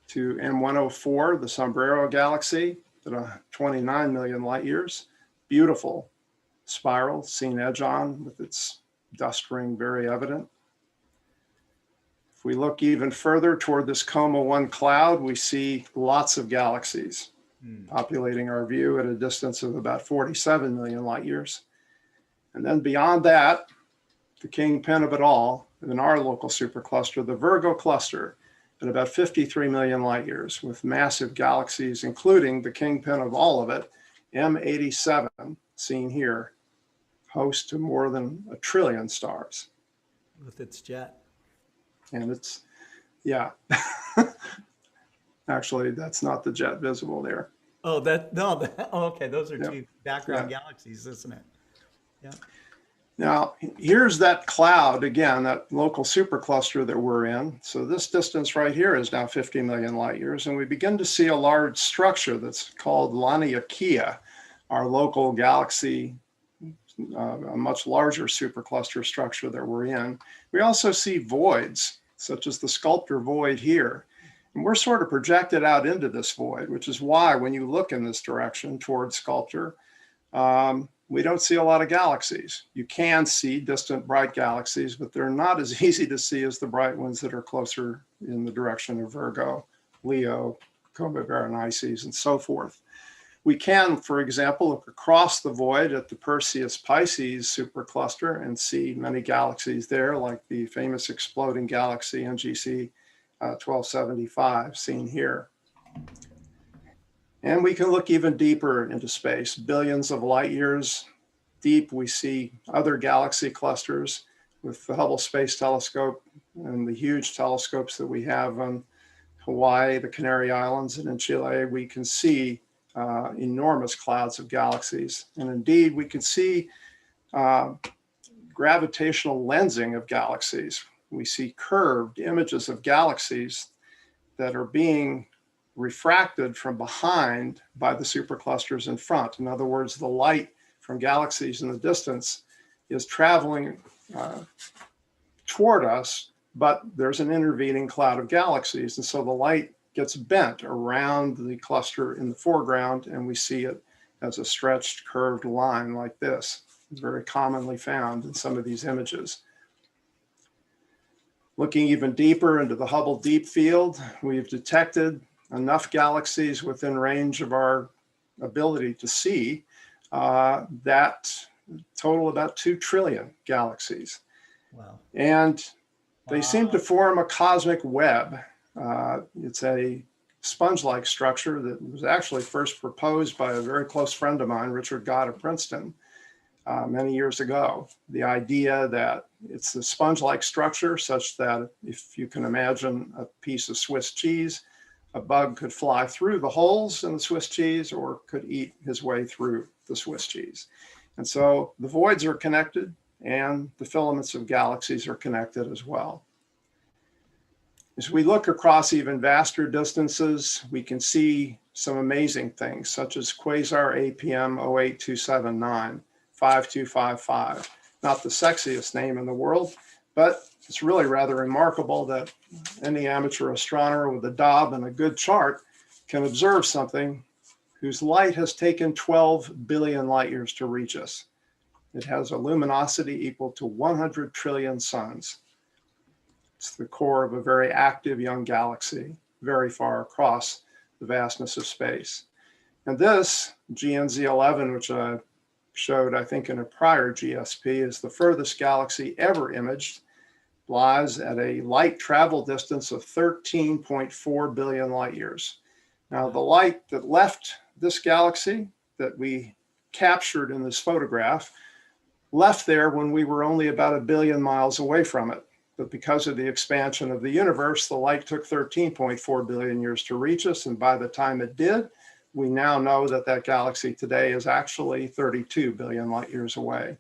to M104, the Sombrero galaxy, at 29 million light years, beautiful spiral, seen edge on with its dust ring very evident. If we look even further toward this Coma 1 cloud, we see lots of galaxies populating our view at a distance of about 47 million light years. And then beyond that, the kingpin of it all, in our local supercluster, the Virgo cluster, at about 53 million light years, with massive galaxies, including the kingpin of all of it, M87, seen here, host to more than 1 trillion stars. With its jet. And it's, yeah. Actually, that's not the jet visible there. Oh, okay. Those are two background galaxies, isn't it? Yeah. Now, here's that cloud, again, that local supercluster that we're in. So this distance right here is now 50 million light years, and we begin to see a large structure that's called Laniakea, our local galaxy, a much larger supercluster structure that we're in. We also see voids, such as the Sculptor void here. And we're sort of projected out into this void, which is why when you look in this direction towards Sculptor, we don't see a lot of galaxies. You can see distant bright galaxies, but they're not as easy to see as the bright ones that are closer in the direction of Virgo, Leo, Coma Berenices, and so forth. We can, for example, look across the void at the Perseus-Pisces supercluster and see many galaxies there, like the famous exploding galaxy NGC 1275, seen here. And we can look even deeper into space, billions of light years deep. We see other galaxy clusters with the Hubble Space Telescope and the huge telescopes that we have on Hawaii, the Canary Islands, and in Chile. We can see enormous clouds of galaxies. And indeed, we can see gravitational lensing of galaxies. We see curved images of galaxies that are being refracted from behind by the superclusters in front. In other words, the light from galaxies in the distance is traveling toward us, but there's an intervening cloud of galaxies. And so the light gets bent around the cluster in the foreground, and we see it as a stretched, curved line like this. It's very commonly found in some of these images. Looking even deeper into the Hubble Deep Field, we've detected enough galaxies within range of our ability to see that total about 2 trillion galaxies. Wow. And they seem to form a cosmic web. It's a sponge-like structure that was actually first proposed by a very close friend of mine, Richard Gott of Princeton, many years ago. The idea that it's a sponge-like structure such that if you can imagine a piece of Swiss cheese, a bug could fly through the holes in the Swiss cheese or could eat his way through the Swiss cheese. And so the voids are connected and the filaments of galaxies are connected as well. As we look across even vaster distances, we can see some amazing things, such as quasar APM 08279, 5255. Not the sexiest name in the world, but it's really rather remarkable that any amateur astronomer with a Dob and a good chart can observe something whose light has taken 12 billion light years to reach us. It has a luminosity equal to 100 trillion suns. It's the core of a very active young galaxy, very far across the vastness of space. And this, GNZ11, which I showed, I think, in a prior GSP, is the furthest galaxy ever imaged, lies at a light travel distance of 13.4 billion light years. Now, the light that left this galaxy that we captured in this photograph left there when we were only about 1 billion miles away from it. But because of the expansion of the universe, the light took 13.4 billion years to reach us. And by the time it did, we now know that that galaxy today is actually 32 billion light years away.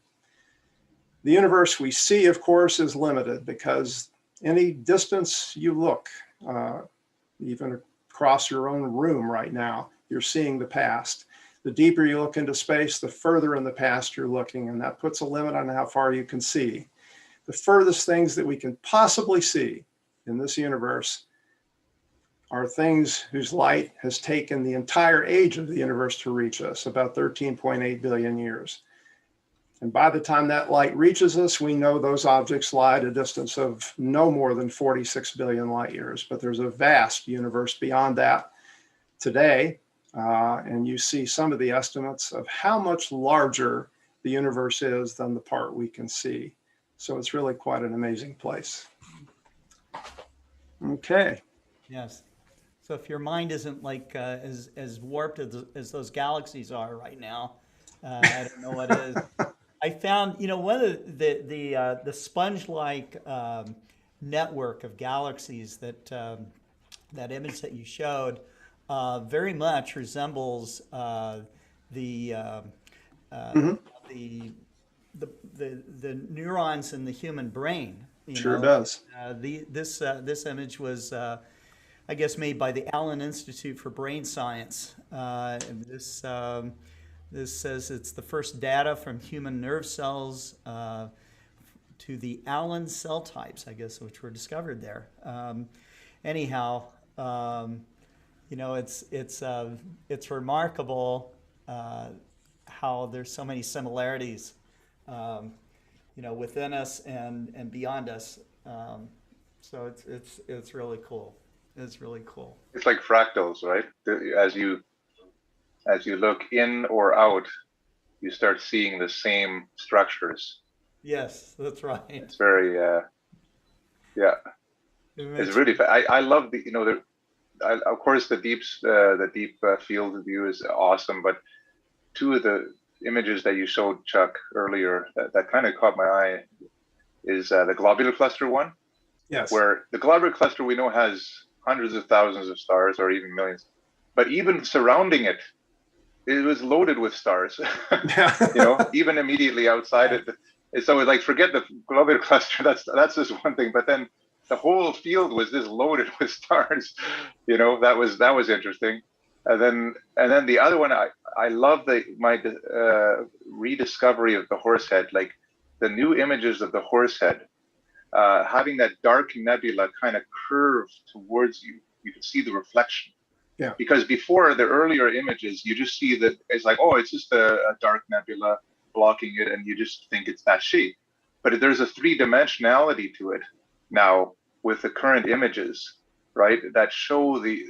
The universe we see, of course, is limited because any distance you look, even across your own room right now, you're seeing the past. The deeper you look into space, the further in the past you're looking, and that puts a limit on how far you can see. The furthest things that we can possibly see in this universe are things whose light has taken the entire age of the universe to reach us, about 13.8 billion years. And by the time that light reaches us, we know those objects lie at a distance of no more than 46 billion light years. But there's a vast universe beyond that today. And you see some of the estimates of how much larger the universe is than the part we can see. So it's really quite an amazing place. Okay. Yes. So if your mind isn't like as warped as those galaxies are right now, I don't know what is. I found, one of the sponge-like network of galaxies that that image that you showed very much resembles the neurons in the human brain. Sure does. This image was, I guess, made by the Allen Institute for Brain Science. And this says it's the first data from human nerve cells to the Allen cell types, I guess, which were discovered there. Anyhow, it's remarkable how there's so many similarities, within us and beyond us. So it's really cool. It's really cool. It's like fractals, right? As you look in or out, you start seeing the same structures. Yes, that's right. It's very, yeah. It's really. I love of course, the deep field view is awesome, but two of the images that you showed, Chuck, earlier that kind of caught my eye is the globular cluster one. Yes. Where the globular cluster we know has hundreds of thousands of stars or even millions, but even surrounding it, it was loaded with stars. Even immediately outside it. So it's like, forget the globular cluster. That's just one thing. But then the whole field was just loaded with stars. You know, that was interesting. And then the other one, I love my rediscovery of the Horsehead, like the new images of the Horsehead, having that dark nebula kind of curve towards you. You can see the reflection. Yeah. Because before, the earlier images, you just see that it's like, oh, it's just a dark nebula blocking it, and you just think it's that shape. But there's a three-dimensionality to it now with the current images, right? That show the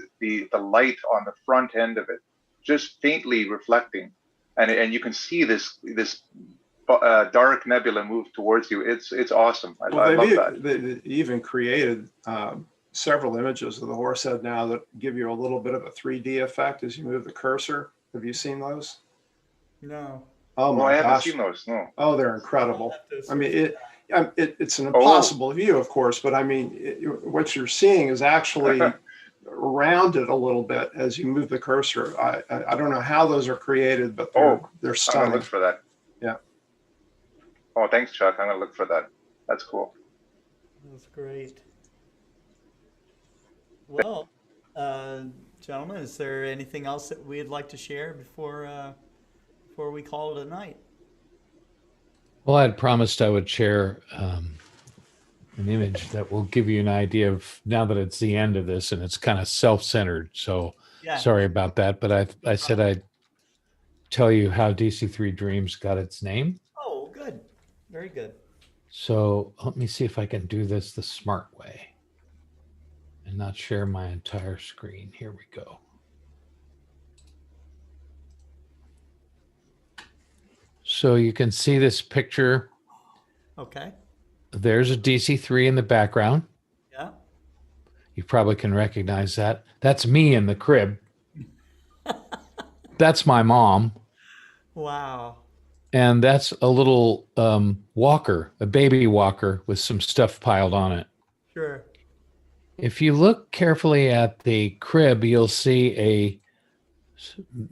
light on the front end of it, just faintly reflecting, and you can see this dark nebula move towards you. It's awesome. I love that. They even created several images of the Horsehead now that give you a little bit of a 3D effect as you move the cursor. Have you seen those? No. Oh my I haven't gosh. seen those. No. Oh, they're incredible. I mean, it's an impossible view, of course, but I mean, what you're seeing is actually rounded a little bit as you move the cursor. I don't know how those are created, but they're I'm gonna stunning. look for that. Yeah. Oh, thanks, Chuck. I'm gonna look for that. That's cool. That's great. Well, gentlemen, is there anything else that we'd like to share before we call it a night? Well, I had promised I would share an image that will give you an idea of, now that it's the end of this and it's kind of self-centered. So Yeah. sorry about that, but I said I'd tell you how DC3 Dreams got its name. Oh, good. Very good. So let me see if I can do this the smart way and not share my entire screen. Here we go. So you can see this picture. Okay. There's a DC3 in the background. Yeah. You probably can recognize that. That's me in the crib. That's my mom. Wow. And that's a little walker, a baby walker with some stuff piled on it. Sure. If you look carefully at the crib, you'll see a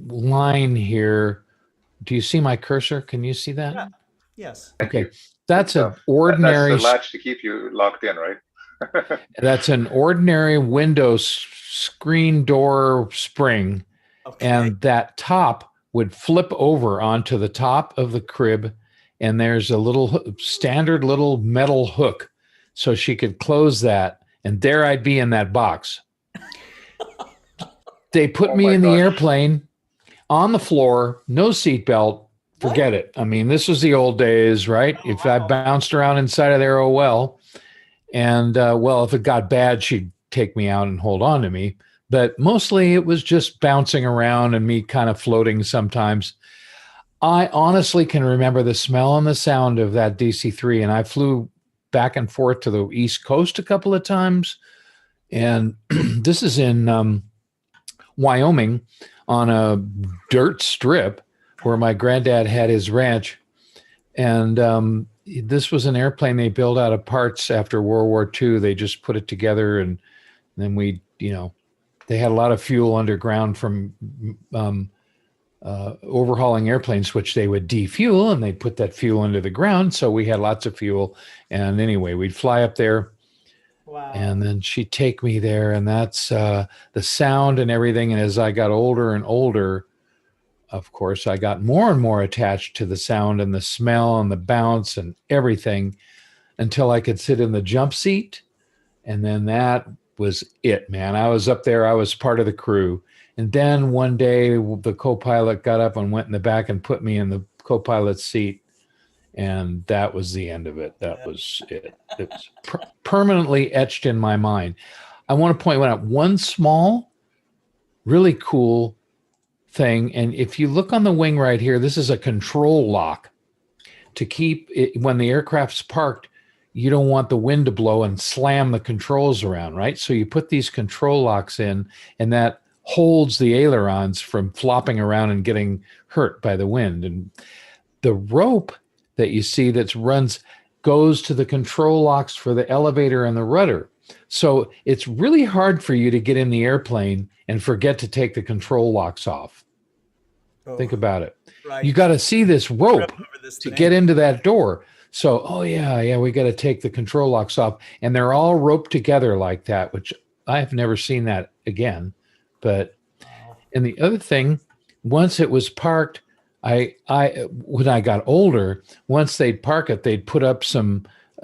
line here. Do you see my cursor? Can you see that? Yeah. Yes. Okay. That's an ordinary. That's the latch to keep you locked in, right? That's an ordinary window screen door spring. Okay. And that top would flip over onto the top of the crib. And there's a little standard little metal hook. So she could close that. And there I'd be in that box. They put me in the airplane on the floor, no seatbelt. Forget it. I mean, this was the old days, right? If I bounced around inside of there, oh well. And well, if it got bad, she'd take me out and hold on to me. But mostly it was just bouncing around and me kind of floating sometimes. I honestly can remember the smell and the sound of that DC-3, and I flew back and forth to the East Coast a couple of times. And this is in Wyoming on a dirt strip where my granddad had his ranch. And this was an airplane they built out of parts after World War II. They just put it together, and then they had a lot of fuel underground from overhauling airplanes, which they would defuel, and they'd put that fuel into the ground. So we had lots of fuel. And anyway, we'd fly up there. Wow. And then she'd take me there, and that's the sound and everything. And as I got older and older, of course, I got more and more attached to the sound and the smell and the bounce and everything until I could sit in the jump seat. And then that was it, man. I was up there. I was part of the crew. And then one day the co-pilot got up and went in the back and put me in the co-pilot's seat. And that was the end of it. That was it. It was permanently etched in my mind. I want to point out one small, really cool thing. And if you look on the wing right here, this is a control lock to keep it when the aircraft's parked. You don't want the wind to blow and slam the controls around, right? So you put these control locks in, and that holds the ailerons from flopping around and getting hurt by the wind. And the rope that you see that goes to the control locks for the elevator and the rudder. So it's really hard for you to get in the airplane and forget to take the control locks off. Think about it. Right. You got to see this rope to get into that door. So, oh yeah, we got to take the control locks off, and they're all roped together like that, which I have never seen that again. But Wow. and the other thing, once it was parked, I when I got older, once they'd park it, they'd put up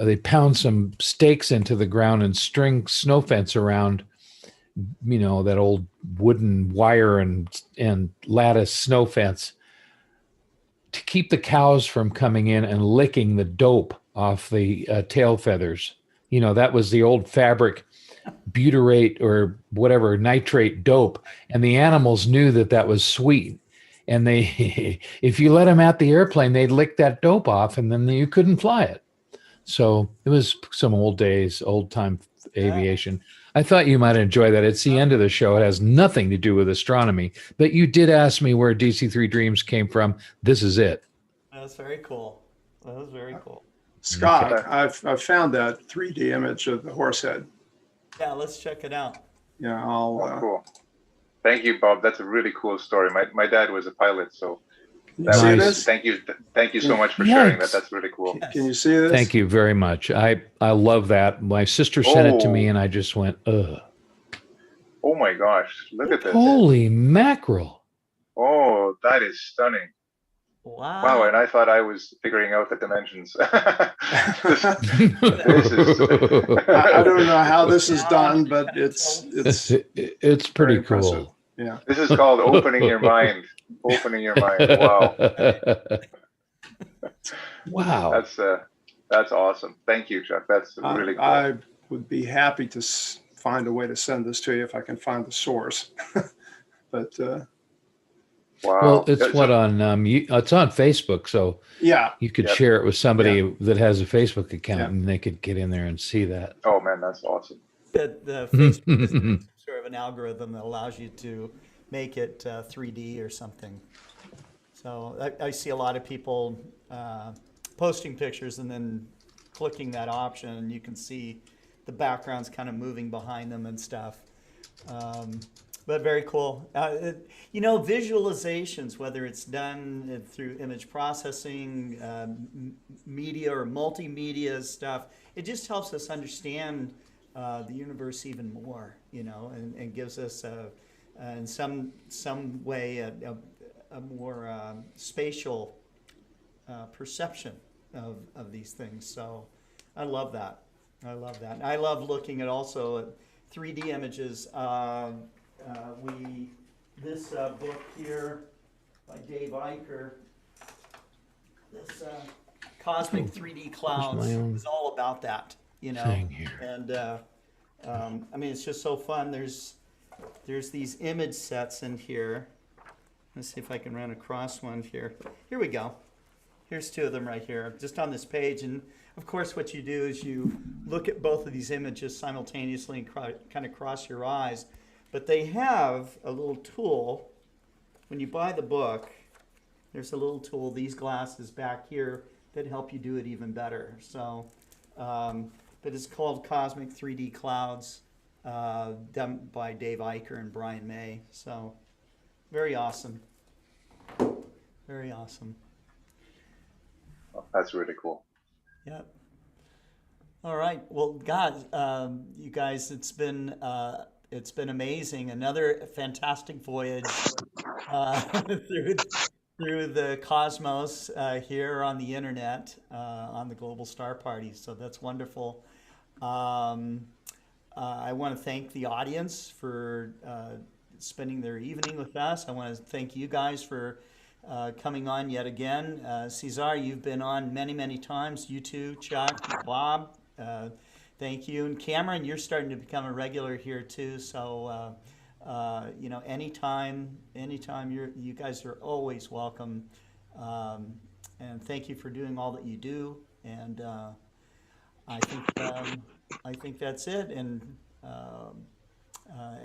they'd pound some stakes into the ground and string snow fence around, that old wooden wire and lattice snow fence to keep the cows from coming in and licking the dope off the tail feathers. That was the old fabric butyrate or whatever nitrate dope, and the animals knew that was sweet, and they if you let them at the airplane, they'd lick that dope off, and then you couldn't fly it. So it was some old time aviation. I thought you might enjoy that. It's the end of the show. It has nothing to do with astronomy, but you did ask me where DC3 Dreams came from. This is it. That's very cool. That was very cool. Scott, I've found that 3D image of the horse head. Yeah, let's check it out. Yeah, Cool. Thank you, Bob. That's a really cool story. My dad was a pilot, so Can you see this? thank you so much for sharing that. That's really cool. Can you see this? Thank you very much. I love that. My sister sent it to me, and I just went, ugh. Oh my gosh, look at this. Holy mackerel. Oh, that is stunning. Wow. Wow, and I thought I was figuring out the dimensions. This I don't know how this is done, but it's pretty very impressive. cool. Yeah. This is called opening your mind. Opening your mind. Wow. Wow. That's awesome. Thank you, Chuck. That's really cool. I would be happy to find a way to send this to you if I can find the source. But wow. Well, it's it's on Facebook, so yeah, you could share it with somebody that has a Facebook account, Yeah. and they could get in there and see that. Oh man, that's awesome. The Facebook is sort of an algorithm that allows you to make it 3D or something. So I see a lot of people posting pictures and then clicking that option, and you can see the backgrounds kind of moving behind them and stuff. But very cool. Visualizations, whether it's done through image processing, media or multimedia stuff, it just helps us understand the universe even more, and gives us in some way a more spatial perception of these things. So I love that. And I love looking at also at 3D images. This book here by Dave Eicher, this Cosmic 3D Clouds is all about that, thing here. And it's just so fun. There's these image sets in here. Let's see if I can run across one here. Here we go. Here's two of them right here, just on this page. And of course, what you do is you look at both of these images simultaneously and kind of cross your eyes. But they have a little tool. When you buy the book, there's a little tool, these glasses back here, that help you do it even better. So, but it's called Cosmic 3D Clouds, done by Dave Eicher and Brian May. So, very awesome. Very awesome. Oh, that's really cool. Yep. All right. Well, God, you guys, it's been amazing. Another fantastic voyage through the cosmos here on the internet, on the Global Star Party. So that's wonderful. I want to thank the audience for spending their evening with us. I want to thank you guys for coming on yet again. Cesar, you've been on many, many times. You too, Chuck, Bob. Thank you. And Cameron, you're starting to become a regular here too. So, anytime you guys are always welcome. And thank you for doing all that you do. And I think that's it. And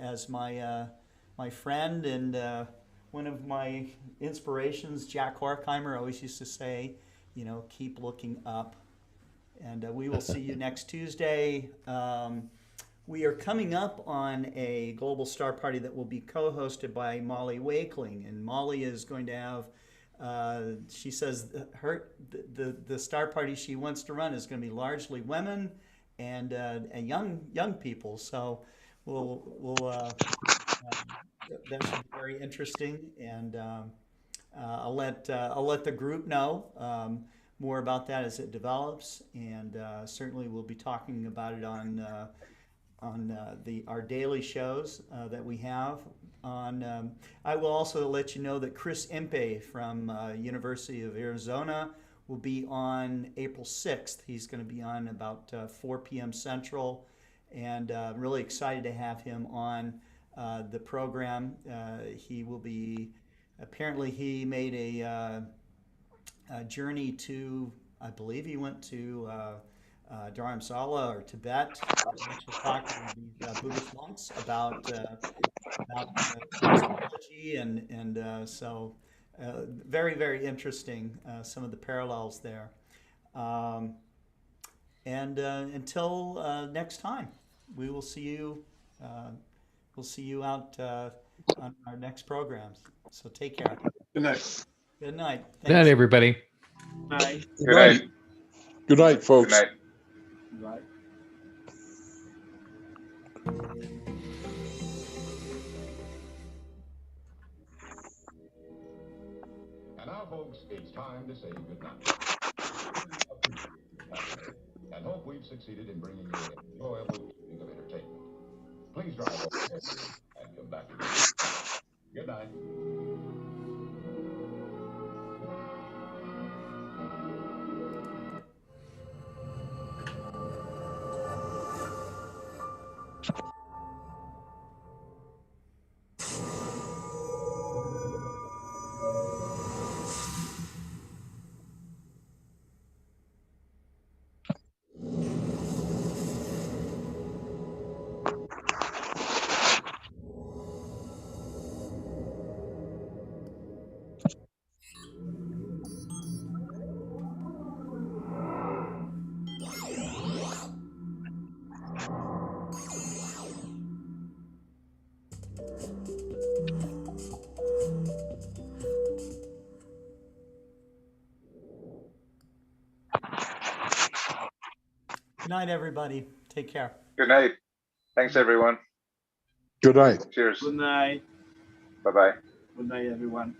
as my friend and one of my inspirations, Jack Horkheimer, always used to say, keep looking up. And we will see you next Tuesday. We are coming up on a Global Star Party that will be co-hosted by Molly Wakeling. And Molly is going to have She says the star party she wants to run is going to be largely women and young people. So that should be very interesting, and I'll let the group know more about that as it develops, and certainly we'll be talking about it on our daily shows that we have on. I will also let you know that Chris Impey from University of Arizona will be on April 6th. He's going to be on about 4 p.m. Central, and I'm really excited to have him on the program. He will be, apparently he made a journey to, I believe he went to Dharamsala or Tibet, to talk to these Buddhist monks about cosmology, and so very interesting, some of the parallels there. And until next time, we will see you. We'll see you out on our next programs. So take care. Good night. Good night. Good night, everybody. Bye. Good night. Good night, folks. Good night. Bye. And now, folks, it's time to say goodnight. And hope we've succeeded in bringing you an enjoyable evening of entertainment. Please drive home safely and come back again. Good night. Good night, everybody. Take care. Good night. Thanks, everyone. Good night. Cheers. Good night. Bye-bye. Good night, everyone.